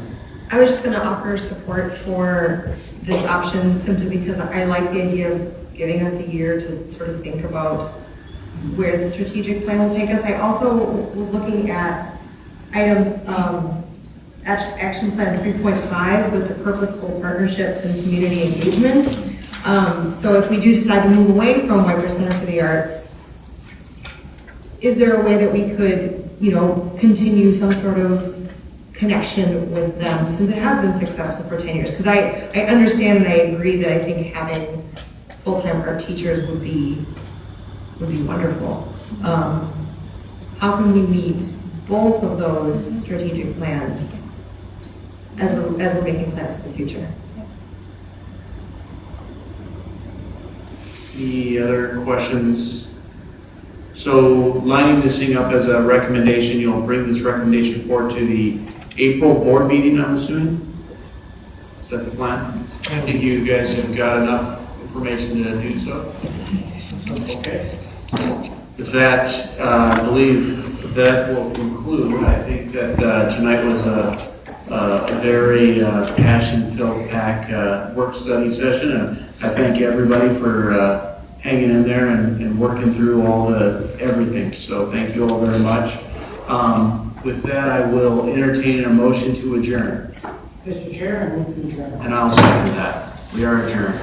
Speaker 3: I was just going to offer support for this option simply because I like the idea of giving us a year to sort of think about where the strategic plan will take us. I also was looking at item action plan 3.5 with the purposeful partnerships and community engagement. So if we do decide to move away from Whitefish Center for the Arts, is there a way that we could, continue some sort of connection with them, since it has been successful for 10 years? Because I understand and I agree that I think having full-time art teachers would be wonderful. How can we meet both of those strategic plans as we're making plans for the future?
Speaker 17: Any other questions? So lining this thing up as a recommendation, you'll bring this recommendation forward to the April board meeting, I'm assuming? Is that the plan? I think you guys have got enough information to do so. Okay. With that, I believe that will conclude. I think that tonight was a very passion-filled pack work study session, and I thank everybody for hanging in there and working through everything. So thank you all very much. With that, I will entertain a motion to adjourn.
Speaker 10: Mr. Chair, I move to adjourn.
Speaker 17: And I'll second that. We are adjourned.